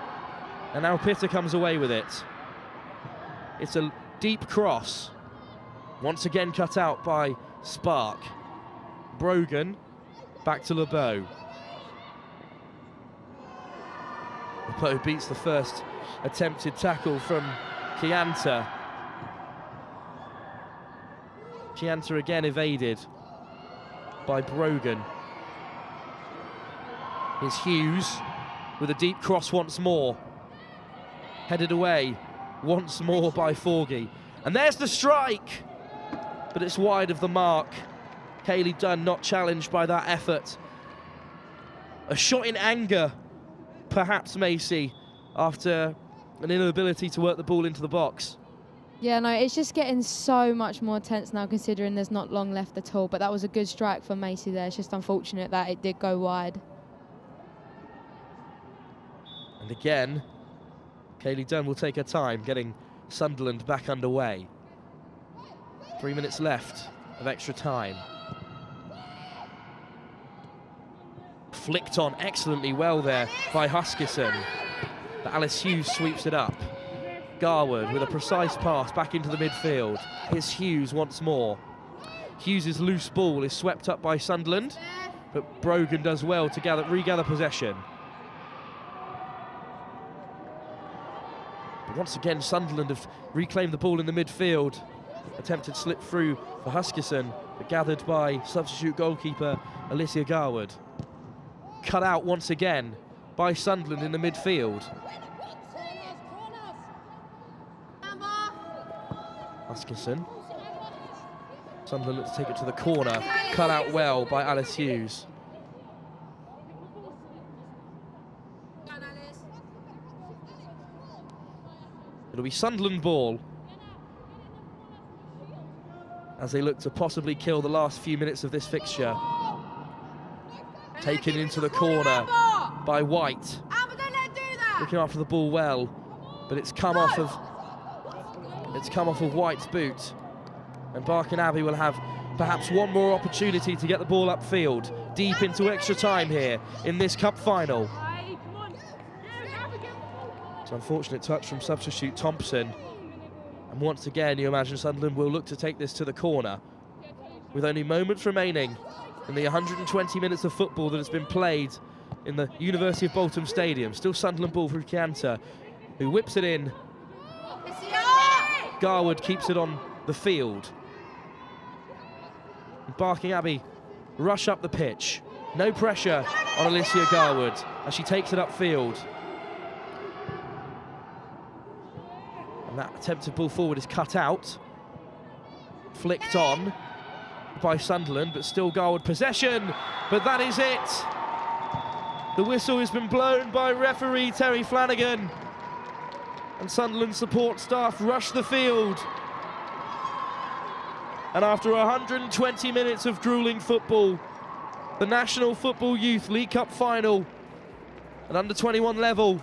And now Pitta comes away with it. It's a deep cross. Once again cut out by Spark. Brogan, back to LeBeau. LeBeau beats the first attempted tackle from Chianta. Chianta again evaded by Brogan. Here's Hughes with a deep cross once more. Headed away once more by Forgy. And there's the strike! But it's wide of the mark. Kayleigh Dunn not challenged by that effort. A shot in anger, perhaps, Macy, after an inability to work the ball into the box. Yeah, no, it's just getting so much more tense now, considering there's not long left at all. But that was a good strike for Macy there. It's just unfortunate that it did go wide. And again, Kayleigh Dunn will take her time getting Sunderland back underway. 3 minutes left of extra time. Flicked on excellently well there by Huskisson. But Alice Hughes sweeps it up. Garwood with a precise pass back into the midfield. Here's Hughes once more. Hughes' loose ball is swept up by Sunderland, but Brogan does well to regather possession. But once again, Sunderland have reclaimed the ball in the midfield. Attempted slip through for Huskisson, but gathered by substitute goalkeeper Alicia Garwood. Cut out once again by Sunderland in the midfield. Huskisson. Sunderland look to take it to the corner. Cut out well by Alice Hughes. It'll be Sunderland ball as they look to possibly kill the last few minutes of this fixture. Taken into the corner by White. Looking after the ball well, but it's come off of White's boot. And Barking Abbey will have perhaps one more opportunity to get the ball upfield, deep into extra time here in this cup final. It's an unfortunate touch from substitute Thompson. And once again, you imagine Sunderland will look to take this to the corner. With only moments remaining in the 120 minutes of football that has been played in the University of Bolton Stadium. Still Sunderland ball through Chianta, who whips it in. Garwood keeps it on the field. Barking Abbey rush up the pitch. No pressure on Alicia Garwood as she takes it upfield. And that attempted ball forward is cut out. Flicked on by Sunderland, but still Garwood possession. But that is it. The whistle has been blown by referee Terry Flanagan. And Sunderland support staff rush the field. And after 120 minutes of grueling football, the National Football Youth League Cup final at under-21 level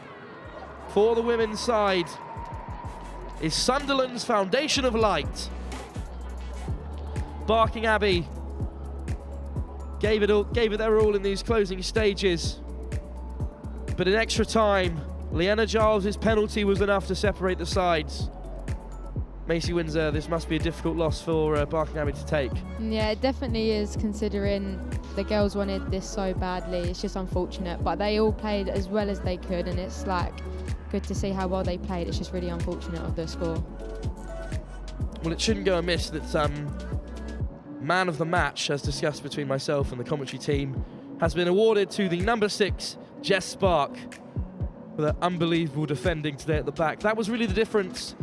for the women's side is Sunderland's Foundation of Light. Barking Abbey gave it their all in these closing stages, but in extra time, Leanna Giles' penalty was enough to separate the sides. Macy Windsor, this must be a difficult loss for Barking Abbey to take. Yeah, it definitely is, considering the girls wanted this so badly. It's just unfortunate, but they all played as well as they could, and it's like good to see how well they played. It's just really unfortunate of the score. Well, it shouldn't go amiss that man of the match, as discussed between myself and the commentary team, has been awarded to the number 6, Jess Spark, with an unbelievable defending today at the back. That was really the difference.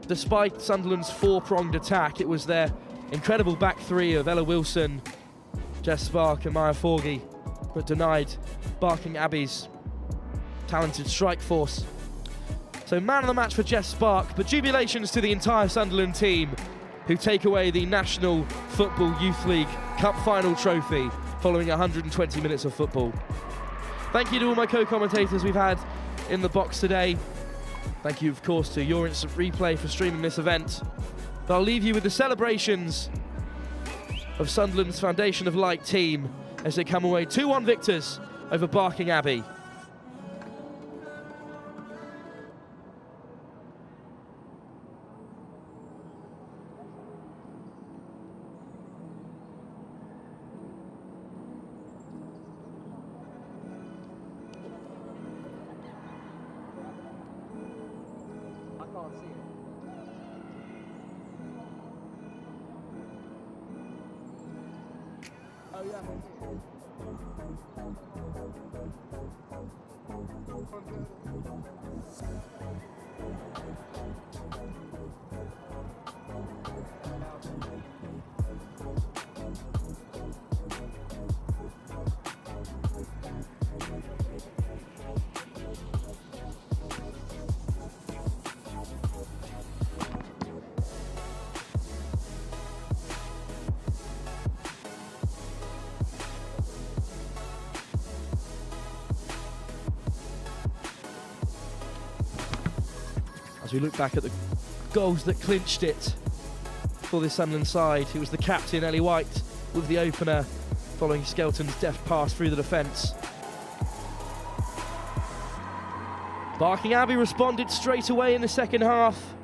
Despite Sunderland's 4-pronged attack, it was their incredible back three of Ella Wilson, Jess Spark and Maya Forgie that denied Barking Abbey's talented strike force. So man of the match for Jess Spark, but jubilations to the entire Sunderland team who take away the National Football Youth League Cup final trophy following 120 minutes of football. Thank you to all my co-commentators we've had in the box today. Thank you, of course, to Your Instant Replay for streaming this event. But I'll leave you with the celebrations of Sunderland's Foundation of Light team as they come away 2-1 victors over Barking Abbey. As we look back at the goals that clinched it for this Sunderland side, it was the captain, Ellie White, with the opener following Skelton's deft pass through the defence. Barking Abbey responded straight away in the second half.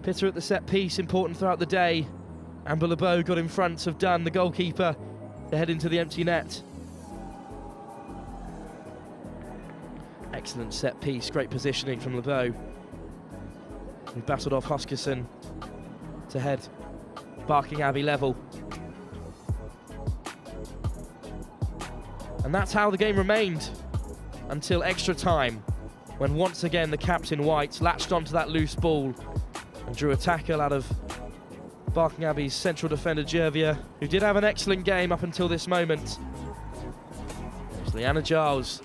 Pitter at the set piece, important throughout the day. Amber LeBeau got in front of Dunn, the goalkeeper, to head into the empty net. Excellent set piece, great positioning from LeBeau. He battled off Huskerson to head Barking Abbey level. And that's how the game remained until extra time, when once again the captain White latched onto that loose ball and drew a tackle out of Barking Abbey's central defender Jervia, who did have an excellent game up until this moment. It's Leanna Giles,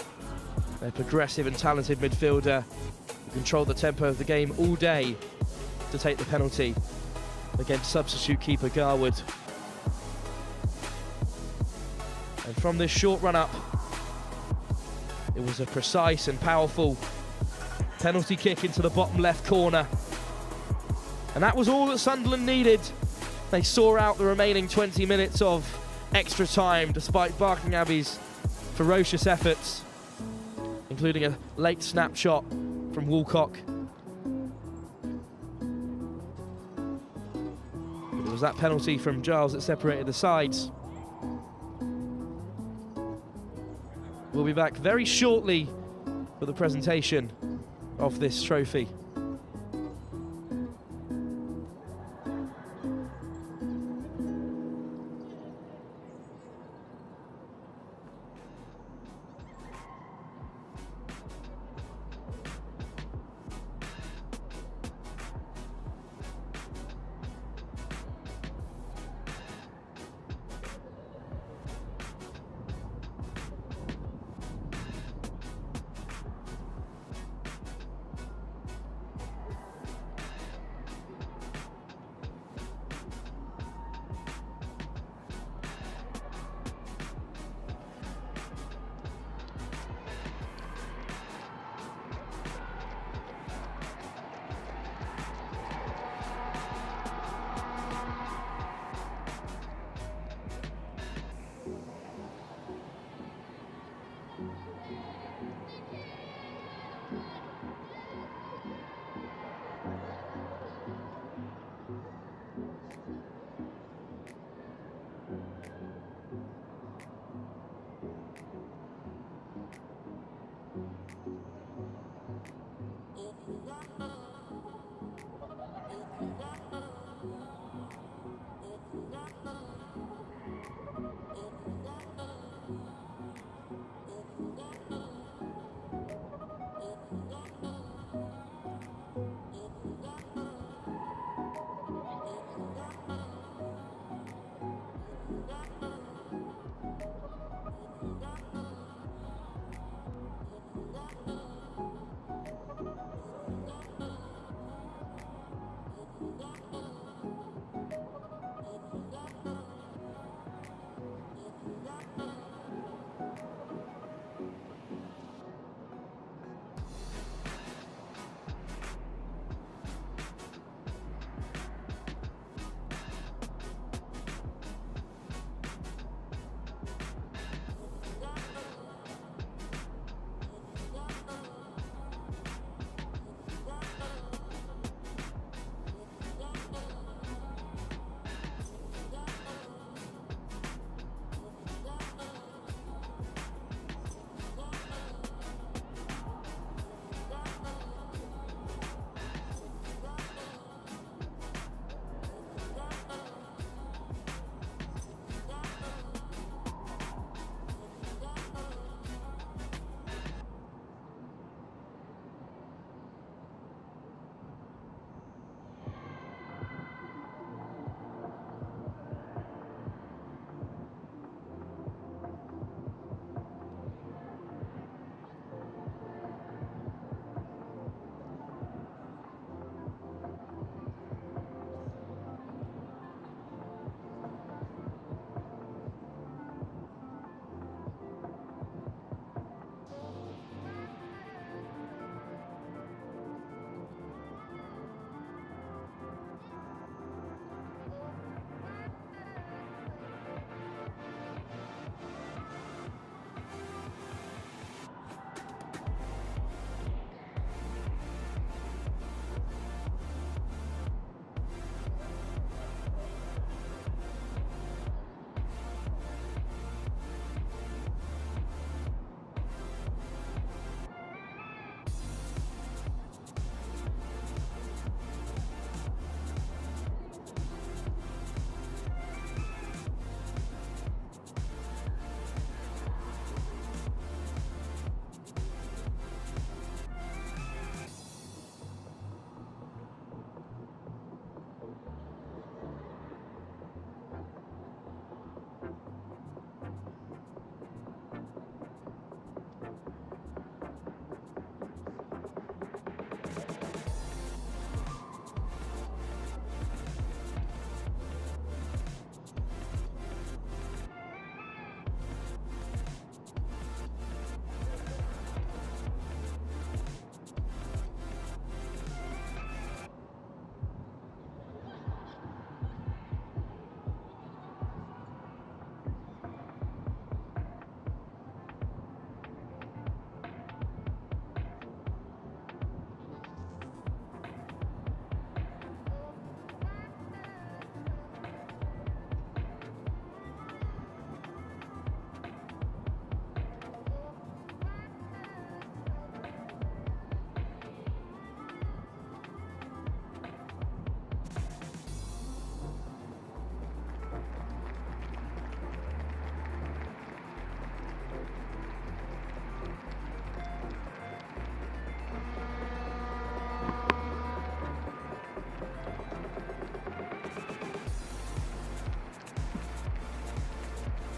their progressive and talented midfielder, who controlled the tempo of the game all day to take the penalty against substitute keeper Garwood. And from this short run up, it was a precise and powerful penalty kick into the bottom left corner. And that was all that Sunderland needed. They saw out the remaining 20 minutes of extra time despite Barking Abbey's ferocious efforts, including a late snapshot from Woolcock. But it was that penalty from Giles that separated the sides. We'll be back very shortly for the presentation of this trophy.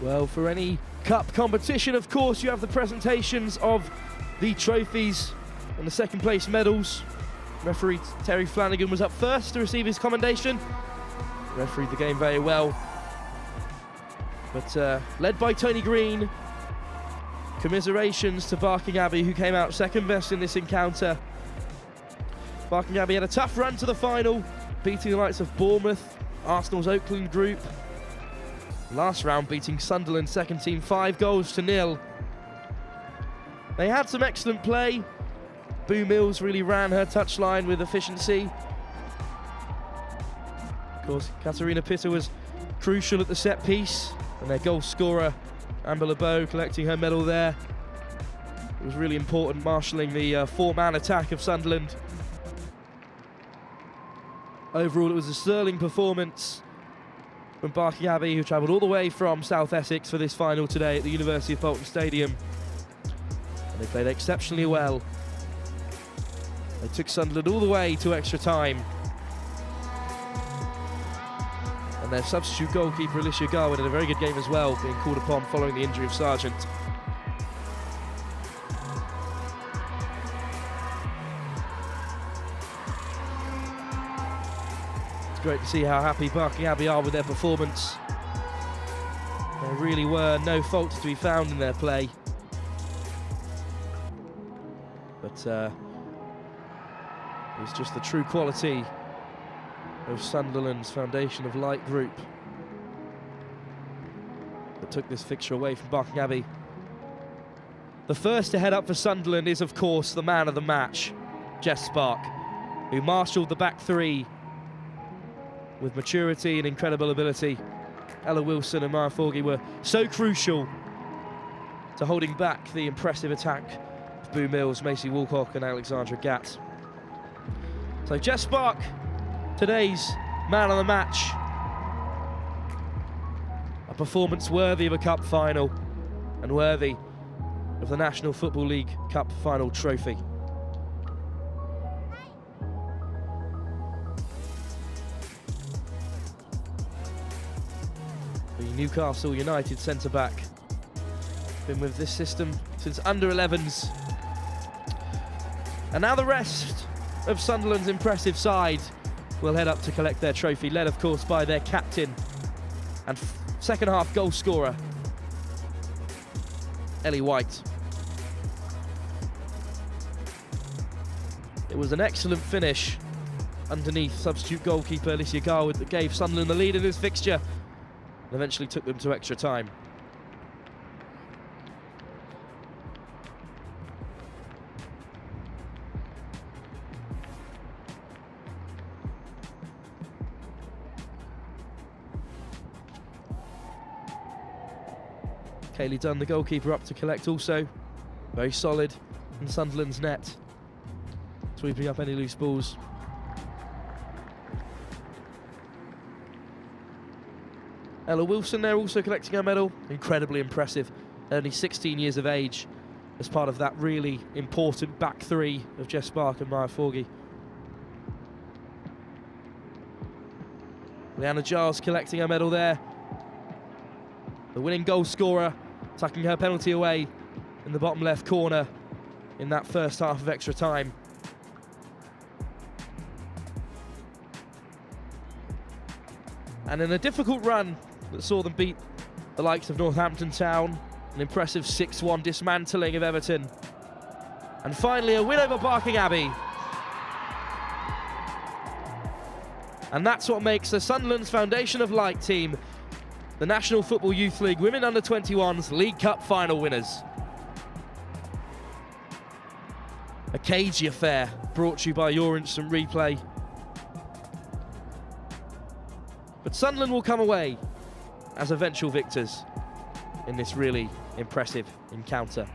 Well, for any cup competition, of course, you have the presentations of the trophies and the second place medals. Referee Terry Flanagan was up first to receive his commendation. Refereed the game very well. But led by Tony Green, commiserations to Barking Abbey, who came out second best in this encounter. Barking Abbey had a tough run to the final, beating the likes of Bournemouth, Arsenal's Oakland group. Last round beating Sunderland second team 5-0. They had some excellent play. Boo Mills really ran her touchline with efficiency. Of course, Katarina Pitta was crucial at the set piece, and their goal scorer, Amber LeBeau, collecting her medal there. It was really important, marshalling the four-man attack of Sunderland. Overall, it was a sterling performance from Barking Abbey, who travelled all the way from South Essex for this final today at the University of Bolton Stadium. And they played exceptionally well. They took Sunderland all the way to extra time. And their substitute goalkeeper, Alicia Garwood, had a very good game as well, being called upon following the injury of Sargent. It's great to see how happy Barking Abbey are with their performance. There really were no faults to be found in their play. But it was just the true quality of Sunderland's Foundation of Light group that took this fixture away from Barking Abbey. The first to head up for Sunderland is, of course, the man of the match, Jess Spark, who marshalled the back three with maturity and incredible ability. Ella Wilson and Mara Forgie were so crucial to holding back the impressive attack of Boo Mills, Macy Woolcock and Alexandra Gatt. So Jess Spark, today's man of the match. A performance worthy of a cup final and worthy of the National Football League Cup final trophy. The Newcastle United centre-back, been with this system since under 11s. And now the rest of Sunderland's impressive side will head up to collect their trophy, led of course by their captain and second half goal scorer, Ellie White. It was an excellent finish underneath substitute goalkeeper Alicia Garwood that gave Sunderland the lead in this fixture and eventually took them to extra time. Kayleigh Dunn, the goalkeeper, up to collect also. Very solid in Sunderland's net, sweeping up any loose balls. Ella Wilson there also collecting her medal. Incredibly impressive, only 16 years of age, as part of that really important back three of Jess Spark and Maya Forgie. Leanna Giles collecting her medal there. The winning goal scorer, tucking her penalty away in the bottom left corner in that first half of extra time. And in a difficult run that saw them beat the likes of Northampton Town, an impressive 6-1 dismantling of Everton. And finally a win over Barking Abbey. And that's what makes the Sunderland's Foundation of Light team the National Football Youth League Women Under-21s League Cup final winners. A cagey affair brought to you by your instant replay. But Sunderland will come away as eventual victors in this really impressive encounter.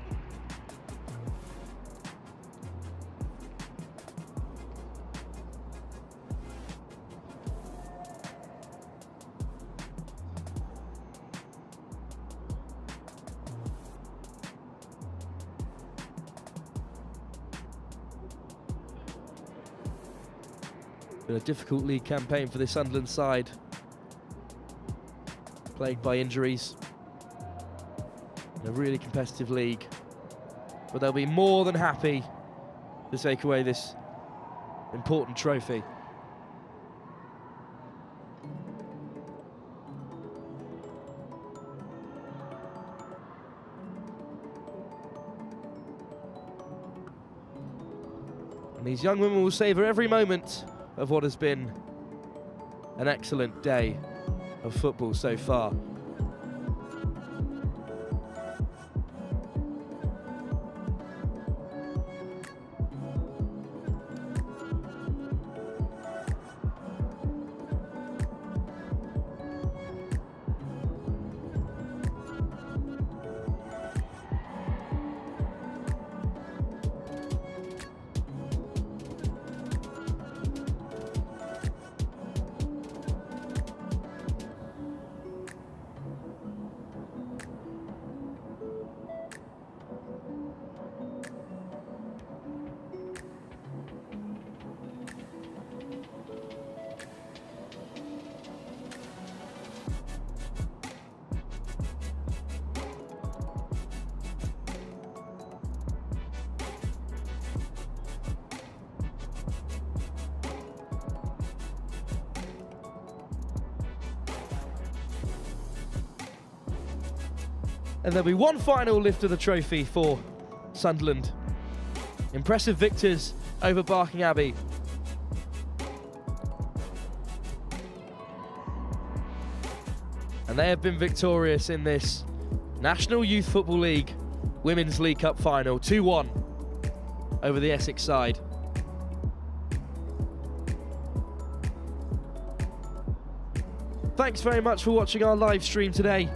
Been a difficult league campaign for the Sunderland side, plagued by injuries. in a really competitive league. But they'll be more than happy to take away this important trophy. And these young women will savour every moment of what has been an excellent day of football so far. And there'll be one final lift of the trophy for Sunderland. Impressive victors over Barking Abbey. And they have been victorious in this National Youth Football League Women's League Cup final, 2-1 over the Essex side. Thanks very much for watching our live stream today.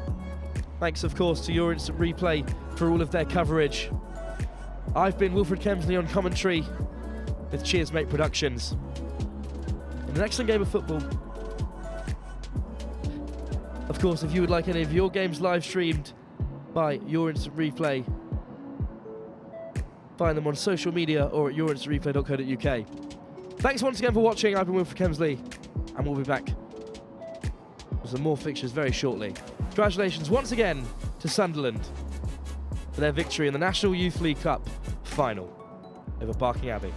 Thanks, of course, to Your Instant Replay for all of their coverage. I've been Wilfred Kemsley on commentary with Cheers Mate Productions. In an excellent game of football. Of course, if you would like any of your games live streamed by Your Instant Replay, find them on social media or at yourinstantreplay.co.uk. Thanks once again for watching. I've been Wilfred Kemsley, and we'll be back with some more fixtures very shortly. Congratulations once again to Sunderland for their victory in the National Youth League Cup final over Barking Abbey.